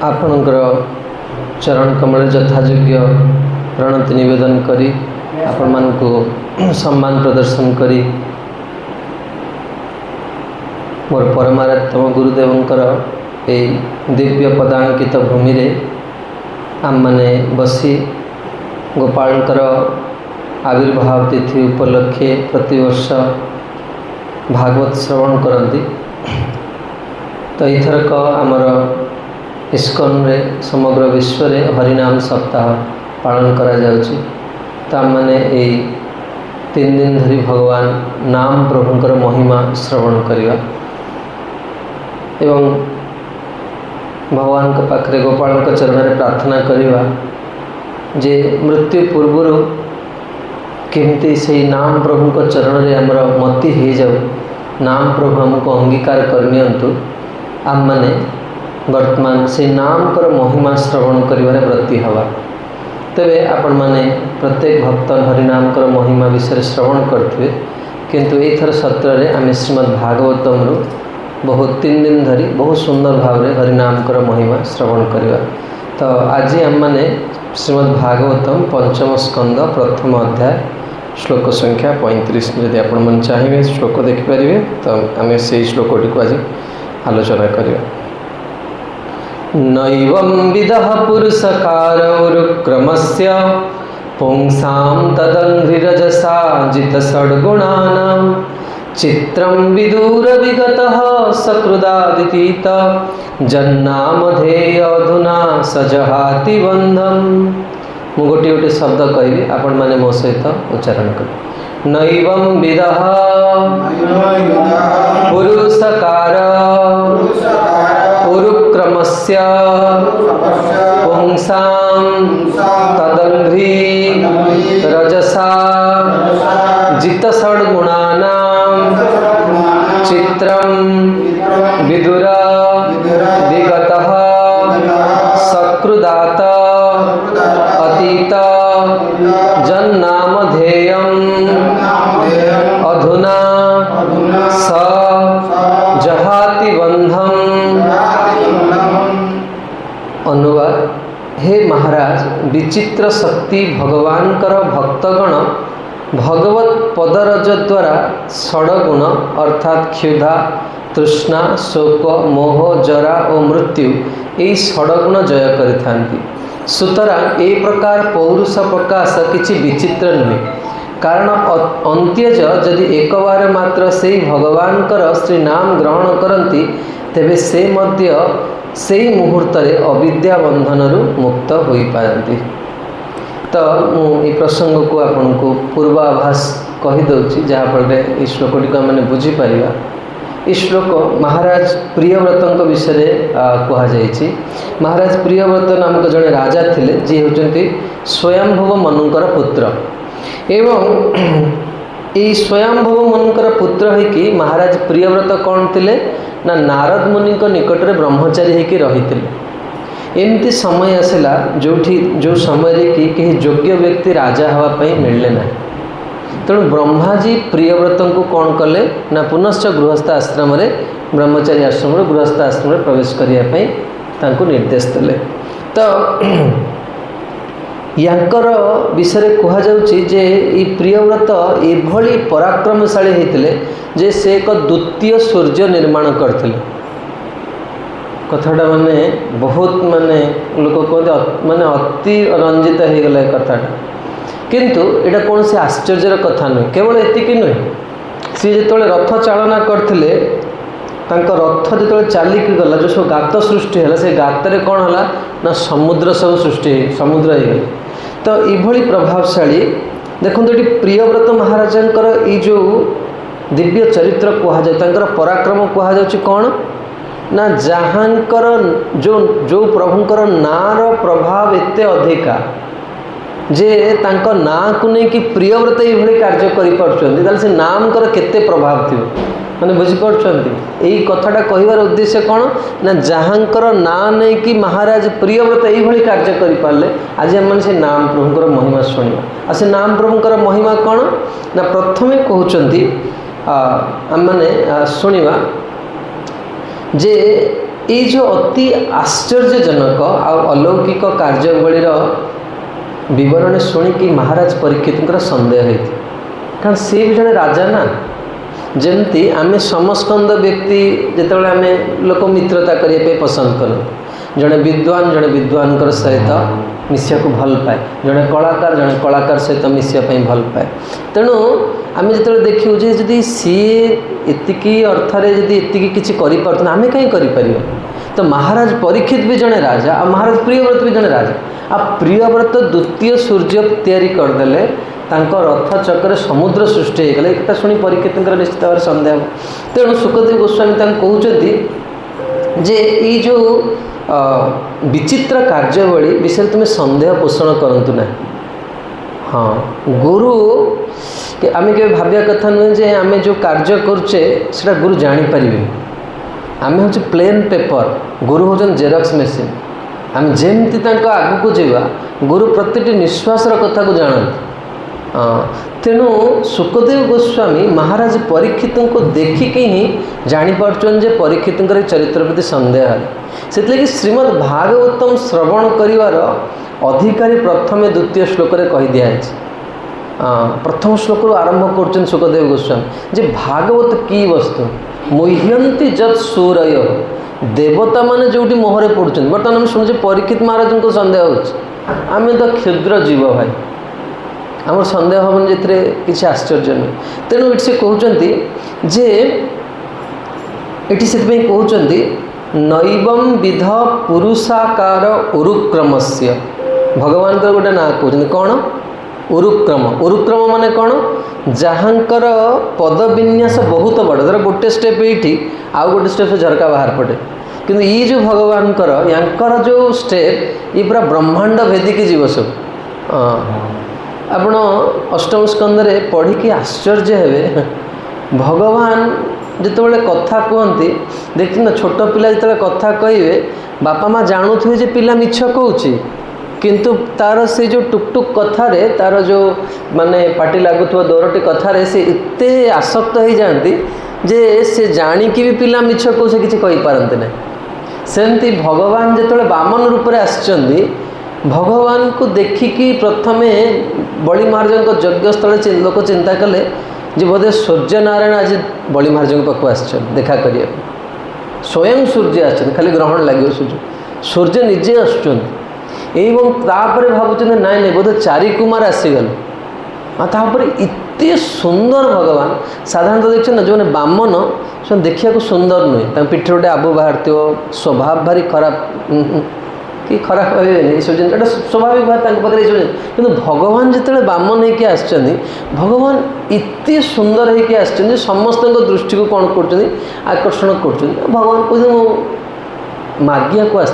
आपणकर चरण कमल यथायोग्य प्रणति निवेदन करी आपण मान को सम्मान प्रदर्शन करी मोर परमारात्म गुरुदेवंकर ए दिव्य पदांकित भूमि रे आम माने बसी गोपालकर आविर्भाव तिथि उपलक्षे प्रतिवर्ष भागवत श्रवण करती। तो इथरक आमर इस्कन रे समग्र विश्व रे हरिनाम सप्ताह पालन करा जाउची। तो आम माने ए 3 दिन धरी भगवान नाम प्रभुंकर महिमा श्रवण करिवा एवं भगवान के पाखरे गोपाल के चरण में प्रार्थना करिवा जे मृत्यु पूर्व केमती से नाम प्रभु को चरण रे हमर मति हो जाऊ, नाम प्रभु हमको अंगीकार करनियंतु। आम माने वर्तमान से नाम कर महिमा श्रवण करिवारे व्रती हवा। तेबे आपण माने प्रत्येक भक्त हरिनाम कर महिमा विषय श्रवण करथिबे, किंतु एथर सत्र रे आमे श्रीमद् भागवतम रु बहुत 3 दिन धरी बहुत सुंदर भाव रे हरिनाम कर महिमा श्रवण करिवा। तो आज आम माने श्रीमद् भागवतम पंचम स्कंद प्रथम अध्याय श्लोक संख्या 35 यदि आपण मन चाहिए श्लोक देखिपारे तो आम से श्लोकटी को आज आलोचना करिवा। नैवं विदः पुरुषकारौरुक्रमस्य पुंसां तदङ्घ्रिरजसा जितषड्गुणानां चित्रं विदूर विगतः सकृदादितीत जन्नामधेय अधुना सजहाति बन्धम्। मु गोटे गोटे शब्द कहि आपण माने मो सहित उच्चारण कर। नैवं विदः पुरुषकार उरुक्रमस्य पुंसां तदङ्घ्रि रजसा जितषड्गुणानां चित्रं विदुर विगतः सकृदात अतीत जन्नामधेयम् अधुना स जहाति बन्धम्। अनुवाद। हे महाराज, विचित्र शक्ति भगवान कर भक्तगण भगवत पदरज द्वारा षडगुण अर्थात क्षुधा तृष्णा शोक मोह जरा और मृत्यु यही षडगुण जय करिथांती। सुतरां ए प्रकार पौरुष प्रकाश किछि विचित्र नुहे, कारण अंत्यज जदि एक बार मात्र से भगवान कर श्री नाम ग्रहण करती तेबे से मध्य से मुहूर्त अविद्या बंधन मुक्त हो पारती। तो मुझे प्रसंग को आपन को पूर्वाभास कहीदे जहाँफल ये श्लोकटी को मैंने बुझीपर। ये श्लोक महाराज प्रियव्रत विषय कहुई। महाराज प्रियव्रत नामक जड़े राजा थिले जी होचंती स्वयंभुव मनुकर पुत्र एवं ये स्वयंभुव मनुकर पुत्र होइकी महाराज प्रियव्रत कौन थिले ना नारद मुनि निकट में ब्रह्मचारी होइकी रहिथिले। एमती समय आसला जो समय कि कहीं योग्य व्यक्ति राजा हवापाई मिलले ना, तेणु ब्रह्माजी प्रियव्रत को कौन कले ना पुनश्च गृहस्थ आश्रम ब्रह्मचारी आश्रम गृहस्थ आश्रम प्रवेश करने निर्देश देले। तो यांकर विषय कहुच्छी जे ये प्रियव्रत एभली पराक्रमशाली होते जे से एक द्वितीय सूर्य निर्माण करते। कथाटा माने बहुत माने लोक कहते माने अति रंजित हो गला कथाटा, किंतु यहाँ कौन से आश्चर्यर कथा नुहे। केवल एतिकी नुहे, सी जो रथ चालना करते रथ जो चलिकी गला जो सब गात सृष्टि है से गातर कौन है ना समुद्र सब सृष्टि समुद्र हो गला। तो ये प्रभावशाली देखो ये प्रियव्रत महाराजंकर ये जो दिव्य चरित्र कहुए पराक्रम कहुच्छी कौन ना जहाँकर जो प्रभुंकर नार प्रभाव एते अधिका जे तांको ना को नहीं प्रियव्रत ये कार्य कर से नाम कर केते प्रभाव थी मैंने बुझीपार्टी। यही कथाटा कहबार उद्देश्य कौन ना जहाँकर ना नहीं कि महाराज प्रियव्रत ये कार्य करें आज आम से नाम प्रभुंकर महिमा शुणा। आ से नाम प्रभुंकर महिमा कौन ना प्रथमे कहते आम मैंने शुणा जे ये जो अति आश्चर्यजनक अलौकिक कार्यावलीर बरण शुणिकी महाराज परीक्षित सन्देह होती कारण सी भी जड़े राजा ना जमती आम समस्कंद व्यक्ति जिते आम लोक मित्रता करने पसंद करूँ जड़े विद्वान सहित मिसिया को भल पाए जड़े कलाकार सहित मिसापी भल पाए तेणु आम जो देखू जी सी एतिकी अर्थरे जदि एतिकी किसी कर आम कहीं कर तो महाराज परीक्षित भी जड़े राजा आ महाराज प्रियव्रत भी जड़े राजा आ प्रियव्रत द्वितीय सूर्य तैयारी करदे रथ चक्र समुद्र सृष्टि होगला एक शुणी परीक्षित निश्चित भाव सन्देह तेणु सुखदेव गोस्वामी कहते जे ये जो विचित्र कार्यावली विषय तुम्हें सन्देह पोषण करतु ना। हाँ गुरु आम के भाविया कथा नुहे जे आम जो कार्य करुचे से गुरु जापर आम हूँ प्लेन पेपर गुरु हूँ जेरक्स मेसीन आम जमती आग को जावा गुरु प्रति निश्वास कथा को जानते तेणु सुखदेव गोस्वामी महाराज परीक्षित को देखिकी ही जापारे परीक्षित चरित्र प्रति सन्देह है से श्रीमद् भागवतम श्रवण कर अधिकारी प्रथम द्वितीय श्लोक कही दिखाई प्रथम श्लोक आरंभ कर सुखदेव गोस्वामी जे भागवत की वस्तु मुह्यंती जत सूरय देवता माने जोटी मोहरे पड़ुं बर्तमान आम शुणुचे परीक्षित महाराज को सन्देह होमें तो क्षुद्र जीव भाई आम सन्देह हम जे किसी आश्चर्य नहीं तेणु ये से कहते जे ये से कहते नैवं विध पुरुषाकार उरुक्रमस्य भगवान गोटे ना कहते कौन उरुक्रम माने कौन जहाँकर पद विन्यास बहुत बड़ धर गोटे स्टेप ये आउ गोटे स्टेप झरका बाहर पटे किंतु ये जो भगवान यांकर जो स्टेप ये पूरा ब्रह्मांड भेदिकी जीव सब आपण अष्टम स्कंदरे पढ़ी कि आश्चर्य हे भगवान जितेबाला कथा कहती देखते ना छोट पिला जिते कथा कहे बापा माँ जानूथे जे पिला मिछ कहूँ किंतु तार से जो टुकटुक कथारे तार जो माने पाटी लगुवा दौरटी कथारे से एते आसक्त हो जाती जे से जाणिकी भी पिला मिछ कहूँ से किसी कहीपारती ना सेमती भगवान जिते बामन रूप में आसचंदी भगवान को देखिकी प्रथमे बलि महाराज यज्ञ स्थल लोक चिंता कले जे बोधे सूर्य नारायण आज बलि महाराज पाक आस देखा करिए स्वयं सूर्य आस खाली ग्रहण लगे सूर्य निजे आसपर भावुँ ना नहीं बोधे चारि कुमार आसीगले तापर इतने सुंदर भगवान साधारणतः देखते ना जो बामन से देखा सुंदर नुहे पिठ गोटे आबु बाहर स्वभाव भारी खराब कि खराब ये सब जिन स्वाभाविक भाव कि भगवान जिते बामन होकर आस भगवान इतने सुंदर होकर आस समस्त दृष्टि को कौन कर आकर्षण कर भगवान कहते मागिया को आस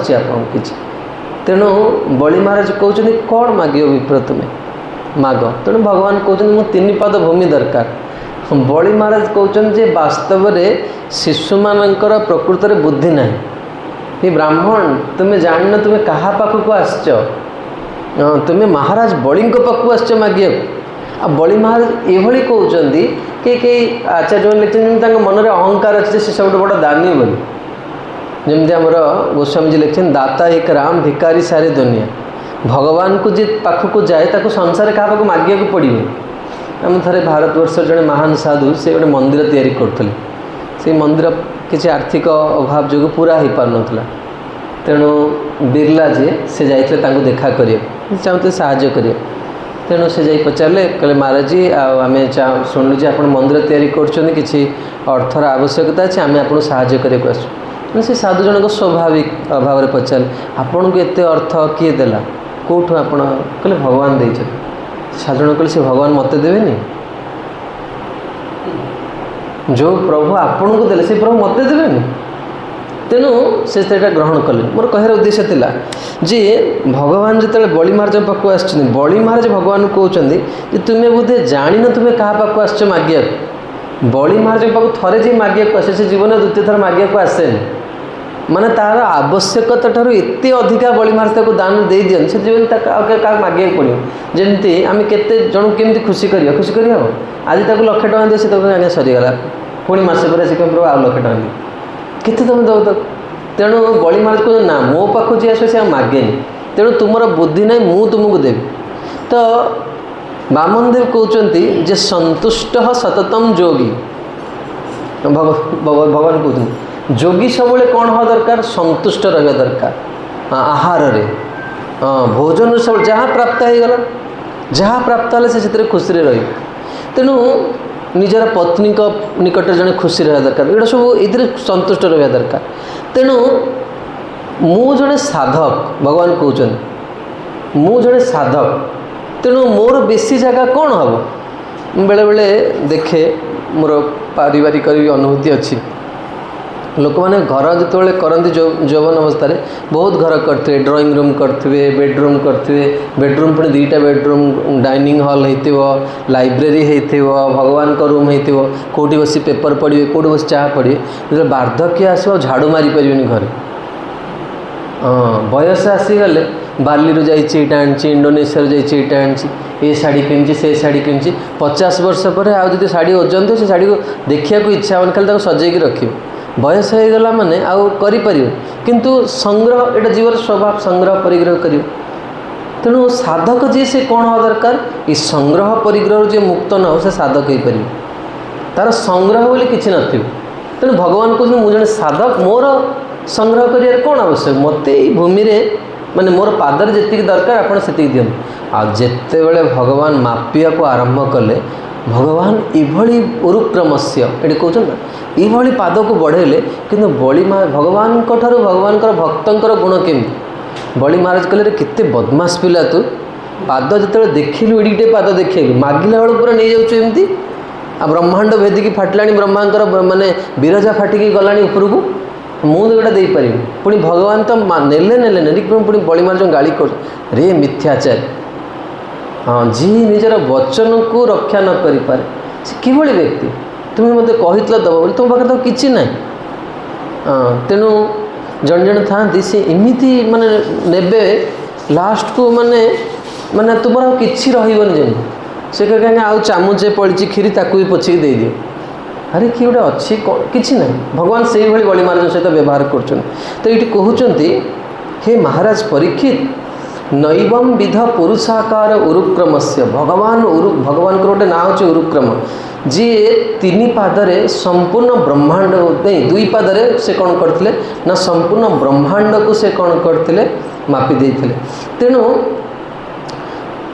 तेणु बलि महाराज कहते कौन माग विप्र तुम्हें माग तेणु भगवान कहते मो 3 पाद भूमि दरकार बलि महाराज कहते वास्तव में शिशु मानकर प्रकृत में बुद्धि ना ये ब्राह्मण तुम्हें जान तुम्हें कहा पाखक आसच तुम्हें महाराज बलि पाखक आसच मागे आ बलि महाराज ये कहते कि आचार्य लिखते मन में अहंकार अच्छे से सब बड़ा दानी बोली जमती आमर गोस्वामी जी लिखते दाता एक राम भिकारी सारी दुनिया भगवान को जी पाखक जाए ताको संसार क्या पाक मागे को पड़े आम थे भारतवर्ष जड़े महान साधु से गोटे मंदिर तैयारी करते से मंदिर किसी आर्थिक अभाव जो पूरा हो पार नाला तेणु बिरला जी से जाते देखा करें चाहते साहाय्य करें तेणु से जाई पचारे कहले महाराज जी आम शुणु जे आप मंदिर तैयारी कर किसी अर्थर आवश्यकता अच्छे आम आपको साहाय्य करने आसु से साधु जनक स्वाभाविक भाव में पचारे आपन को एत अर्थ किए देला कौटू आप कहले भगवान दे साधु जन कहले से भगवान मत देवे जो प्रभु आपन को देले से प्रभु मत देवे तेणु से ग्रहण कले मोर कहर उद्देश्य थिला जे भगवान जिते बलि महाराज पाक आस बलि महाराज भगवान कहते तुम्हें बोधे जान तुम्हें क्या पाक आस मागिया बलि महाराज पाक थे जी मागिया आसे से जीवन द्वितीय थर मागिया आसे माने तार आवश्यकता ठार एत अधिका बलि महाराज को दान दे दियन से जीवन क्या मागे पड़ो जमी आम केते जन केमती खुशी कर खुशी कर आज तक 1,00,000 टଙ୍କା दिए से आगे सरीगला पुणी मसे पर प्रभु आ 1,00,000 टଙ୍କା दिए केते तुम दब तक तेणु बड़ी महाराज कहते ना मो पाख जी आस से मागेनि तेणु तुम बुद्धि ना मु तुमको देवी। तो वामनदेव कहते जे संतुष्ट सततम योगी भगवान कहते जोगी सब कौन हवा दरकार संतुष्ट रहा दरकार आहार रे भोजन सब जहाँ प्राप्त होगला जहाँ प्राप्त है से खुशी रही तेणु निजर पत्नी निकट जड़े खुशी रहा दरकार ये सब ये संतुष्ट रहा दरकार। तेणु मु जड़े साधक भगवान कहते मु जड़े साधक तेणु मोर बेसी जगह कौन हम बेले बेले देखे मोर पारिवारिक अनुभूति अच्छी लोक मैंने घर जो करती जौवन अवस्था बहुत घर करते ड्राइंग रूम करते बेडरूम करते बेडरूम पुणी 2टा बेडरूम डाइनिंग हॉल हो लाइब्रेरी हो भगवान का रूम हो कौटी बसी पेपर पढ़े कौटी बसी चाह पढ़े जो वार्धक्य आसो झाड़ू मारी पारे घर बयस आसीगले बाली जाइटा आनी इंडोनेशिया जाइटा आनी ये शाड़ी किनी से शाड़ी किनी 50 वर्ष पर आदि शाड़ी ओजन थे से शाड़ी को देखा इच्छा मैंने खाली सजेक रखिए बयस हो गला माने आउ करि किंतु संग्रह एटा जीवन स्वभाव संग्रह परिग्रह कर तेणु साधक जी से कौन हवा दरकार ये संग्रह परिग्रह जो मुक्त न हो से साधक हो पार तार संग्रह बोली किसी न तेणु भगवान कहते मुझे साधक मोर संग्रह कर कौन आवश्यक मत भूमि माने मोर पादर जी दरकार आपड़ से दिखाँ आते बड़े भगवान मापिया को आरंभ कले भगवान इभली उरुक्रम से ये कहते ना ये पाद को बढ़ेले किंतु बड़ी भगवान भगवान भक्तर गुण केमी बड़ी महाराज कहले केते बदमाश पिला तू पाद जो देखिलु एडिटे पाद देखिलु मागिला बेलू पूरा नहीं जाऊँ एमती आ ब्रह्मांड भेदिकी फाटला ब्रह्मांकर माने विरजा फाटिकी गला उपरकू मुझे दे पारि पुणी भगवान तो नेले नेले नहीं पुणी बड़ी महाराज गाड़ी कर रे मिथ्याचार हाँ जी निजर वचन को रक्षा न करि पारे से किभली व्यक्ति तुम्हें मत कही दब बोली तुम पाखे तो किसी ना तेणु जन जन था सी एमती माने नेबे लास्ट को माने माने तुम किसी रही से कहें आउ चामुचे पड़ी खीरी ताकू भी पोछिक दे दियो अरे किए गोटे अच्छी किसी ना भगवान से ही बड़ी महाराज सहित व्यवहार कर तो ये कहते हे महाराज परीक्षित नैवम विध पुरुषाकार उरुक्रम से भगवान भगवान को गोटे ना हो उरुक्रम जी 3 पादरे संपूर्ण ब्रह्मांड नहीं 2 पादरे से कौन करते ना संपूर्ण ब्रह्मांड को से कौन करते मापी देते तेणु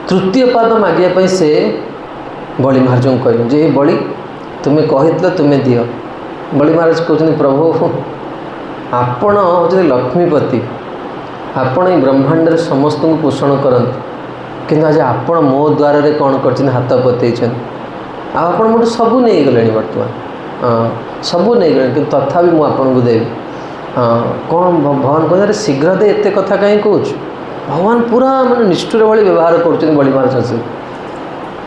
तृतीय पाद मागे से बड़ी महाराज को कह जे बड़ी तुम्हें कही तुम्हें दियो बड़ी महाराज कहते प्रभु आपण होते लक्ष्मीपति आपण ये ब्रह्मांड समस्त को पोषण करते किंतु आज आपण मो द्वार रे कौन कर हाथ पतई आपण मोटे सबू नहीं गले बर्तमान सबू नहीं गले कि तथापि मुझे देवी कौन भगवान कहते शीघ्र दे एत कथा कहीं कौच भगवान पूरा माने निष्ठुर भाई व्यवहार कर बड़ी महाराज से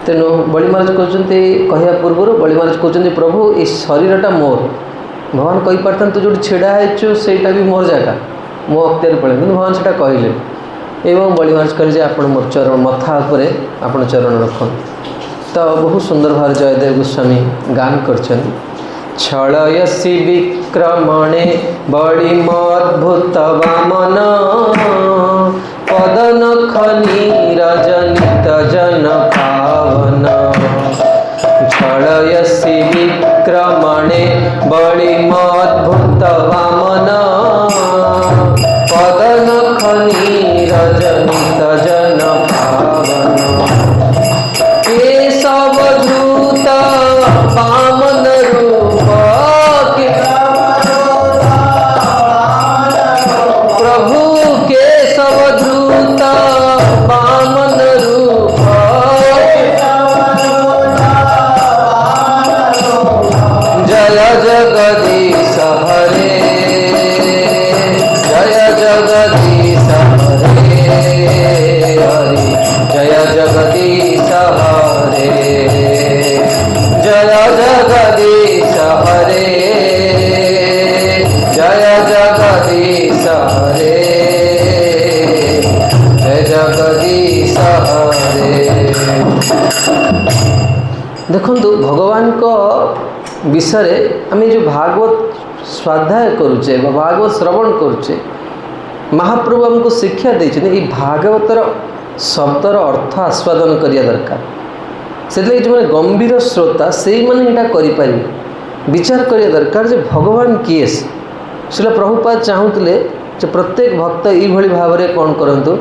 तेणु बड़ी महाराज कहते कहया पूर्व बड़ी महाराज कहते प्रभु ये शरीरटा मोर भगवान कही पारता तू जो छिड़ा है सेटा भी मोर जगह मो अख्तियार पड़े कि भगवान से कहले एवं बड़ी महाराज कहे आप मोर चरण मथा उपरे आप चरण रख तो बहुत सुंदर भाव जयदेव गोस्वामी गान कर छलयसी विक्रमणे बड़ी मद्भुत वामन पदन खनी रजनित जन पावन छलयसी विक्रमणे बड़ी मद्भुत वामन पदन खनी रजनित जन पावन केशव धृत वामन रूप प्रभु केशव धृत वामन रूप जय जगदीश हरे जय जगदीश हरे हरे जय जगदीश हरे जय जगदीश हरे जय जगदीश हरे जय जगदीश हरे। देखो भगवान को विषय आम जो भागवत स्वाध्याय करुचे भागवत श्रवण करुचे महाप्रभु आमको शिक्षा देते भागवतर शब्दर अर्थ आस्वादन करिया दरकार से जो मैंने गंभीर श्रोता से मैंने यहाँ करें विचार करिया दरकार जे भगवान किए शिला प्रभुपाद चाहूले जे प्रत्येक भक्त यही भाव में कौन करूँ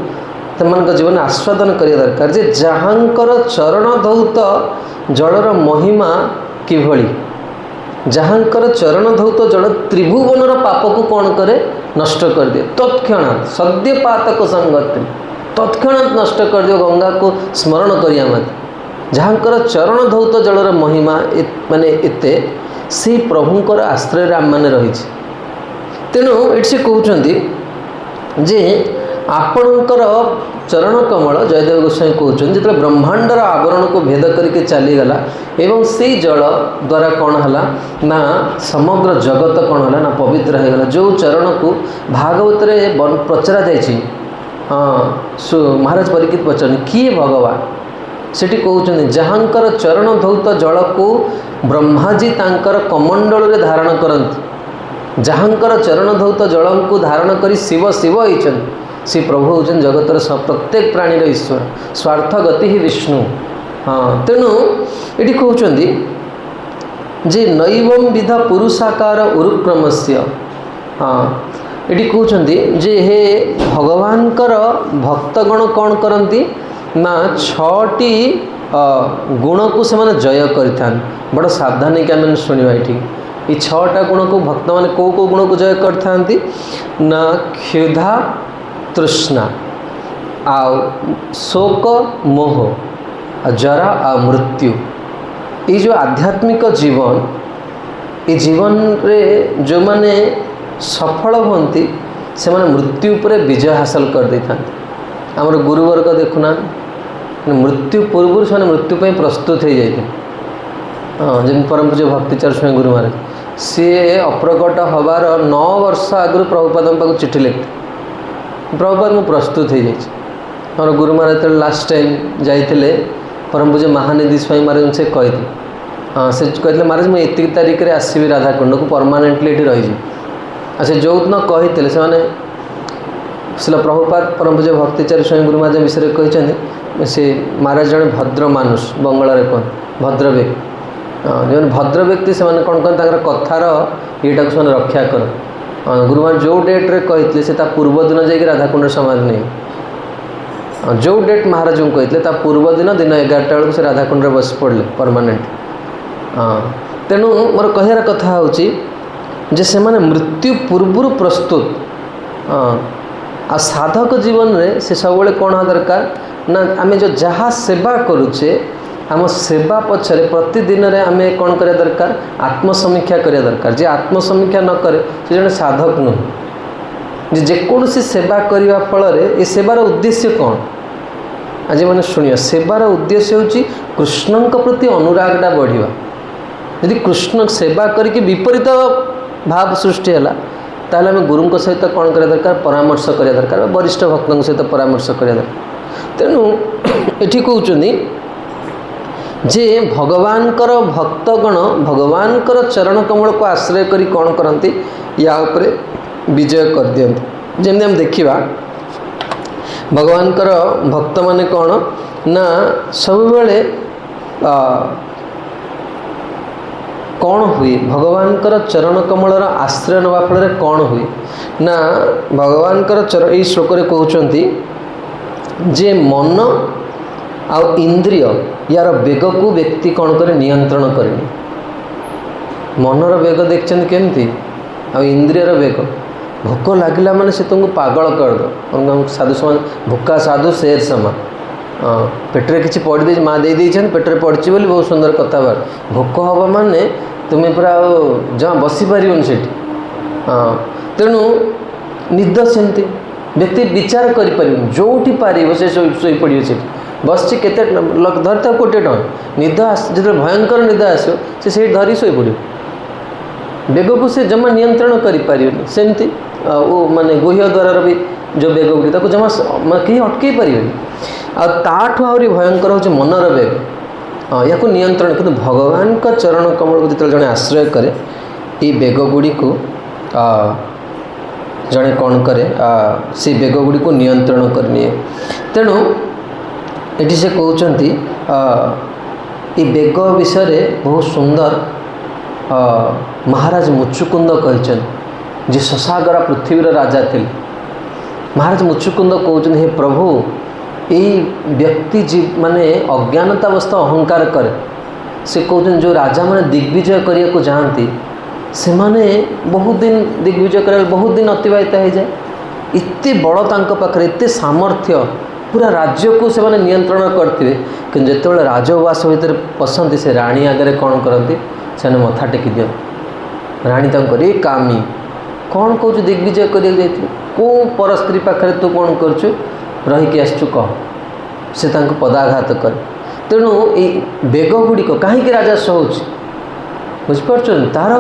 तमान जीवन आस्वादन करिया दरकार जे जहाँकर चरण धौत जलर महिमा किभली जहाँकर चरण धौत जल त्रिभुवनर पाप को कौन करे नष्ट कर दिए तत्क्षणात् सद्यपातक संगति तत्क्षणात् नष्ट कर दियो गंगा को स्मरण करिया मत जहाँकर चरण धौत जलर महिमा माने एते से प्रभुंकर आश्रय आम मैंने रही तेणु ये से कहते जे आपणकर चरण कमल जयदेव गोस्वामी कहते जो ब्रह्मांडर आवरण को भेद करके चलीगला एवं से जल द्वारा कौन है ना समग्र जगत कौन है ना पवित्र होगला जो चरण को भागवत प्रचरा जाइए हाँ महाराज परीक्षित पचार किए भगवान सेठी कहते जहाँकर चरण धौत जल को ब्रह्माजी तांकर कमंडल रे धारण करती जहाँकर चरण धौत जल को धारण कर शिव शिव होती से प्रभु होचन जगतर प्रत्येक प्राणीर ईश्वर स्वार्थ गति ही विष्णु हाँ तेणु ये कहते जे नैवं विधा पुरुषाकार उरुक्रमस्य हाँ ये कहते जे हे भगवानकर भक्तगण कौन करती ना छटी गुण को से जय करता बड़ सावधानी क्या मैंने शुणा ये छटा गुण को भक्त मैंने कौ गुण को जय करता ना क्षुधा तृष्णा आउ शोक मोह जरा आ मृत्यु ये जो आध्यात्मिक जीवन ये जीवन रे जो माने सफल होती से माने मृत्यु पर विजय हासिल कर दे था आमर गुरुवर्ग देखुना मृत्यु पूर्व से मृत्यु पर प्रस्तुत हो जाते हाँ जमी परम पूज्य भक्तिचार स्वामी गुरु महाराज सी अप्रकट हबार 9 वर्ष आगु प्रभुपाद पाक चिठी लिखते प्रभुपाद मु प्रस्तुत हो जाए आम गुरु महाराज जो लास्ट टाइम जाइए परम पूज्य महानिधि स्वामी महाराज से कहते हाँ से कहते महाराज मुझे एतिक तारीख में आसबि राधाकुंड को परमानेंटली ये रही से जो दिन कहते से शिला प्रभुपाद परम पूज्य भक्तिचार्य स्वामी गुरु महाराज विषय कहते से महाराज जड़े भद्र मानुष बंगाल कहते भद्र व्यक्ति जो भद्र व्यक्ति से कौन कहते कथार येटा को रक्षा कर गुरु महाराज जो डेट रे कहते से पूर्व दिन जाकि राधाकुंड समाज नहीं जो डेट महाराज को कहते पूर्व दिन दिन 11टा बेलू से राधाकुंड बस पड़े परमानेंट हाँ तेणु मोर कहार कथा हूँ से माने मृत्यु पूर्व प्रस्तुत आ साधक जीवन रे से सब कौन दरकार ना आम जो जहाँ सेवा करुचे आम सेवा पछरे प्रतिदिन रे आम कौन करिया दरकार आत्मसमीक्षा करिया दरकार जे आत्मसमीक्षा न करे से जने साधक नुह जेकोसी सेवा करने फल ये सेवार उद्देश्य कौन आज मैंने शुणिया सेवार उद्देश्य हूँ कृष्ण प्रति अनुरागटा बढ़िया यदि कृष्ण सेवा करके विपरीत भाव सृष्टि है ताहले आम गुरु सहित कौन करिया दरकार परामर्श करिया दरकार वरिष्ठ भक्तों सहित परामर्श करिया दरकार तेणु ये कहते जे भगवानकर भक्तगण भगवानकर चरण कमल को आश्रय करी कौन करती या उपरे विजय कर दियंती जमी आम देखा भगवानकर भक्त माने कौन ना सब बेले कौन हुए भगवानकर चरण कमलर आश्रय नवा फल कौन हुए ना भगवानकर चरण यही श्लोक कहते जे मन आ इंद्रिय यार बेग को व्यक्ति कौन करे नियंत्रण करेनि मनर बेग देखते केमती आ इंद्रियर बेग भोक लगिला माने से तुमको पागल कर दो साधु समान भोका साधु शेर समान पेट्रे किसी पड़ी दे माँ दे पेट्रे पड़ी बोली बहुत सुंदर कथा बार भोक हवा माने तुम्हें पूरा जहाँ बसी पार से तेणु निद सेमती व्यक्ति विचार कर जो पार से शोपड़ से बस के धरता 1 कोटी टଙ୍କା निद जो भयंकर निद आसो से धरी शोपड़ बेग को से जमा नियंत्रण करें सेमती माने गुह्य द्वारा भी जो बेग गुड़ी जमा कहीं अटकई पारे आठू आहरी भयंकर हूँ मनर बेग या नियंत्रण किंतु भगवान का चरण कमल को जो जड़े आश्रय करे ये बेग गुड़ी को जड़े कौन करे से बेग गुड़ी को नियंत्रण करनिए। तेणु ये से कहते ये बेग विषय बहुत सुंदर महाराज मुचुकुंद कहते जी शशागरा पृथ्वीर राजा थे। महाराज मुचुकुंद कहते हे प्रभु यही व्यक्ति जी माने अज्ञानतावस्था अहंकार करे से कहते जो राजा मैंने दिग्विजय करने को जाती से माने बहुत दिन दिग्विजय कर बहुत दिन अतिवाहित हो जाए। इतने बड़ तांको पाखरे एते सामर्थ्य पूरा राज्य को से माने नियंत्रण करते कि जिते राजउवास भितर पसंद से राणी आगे कौन करती से मथा टेकी दियो। राणी तक कामी कौन कौच दिग्विजय कर कौ पर स्त्री पाखे तू कौन करुँ रहीकि आसचु कह से पदाघात कर। तेणु ये बेग गुड़िक कहीं राजस्व हो बुझिपार तार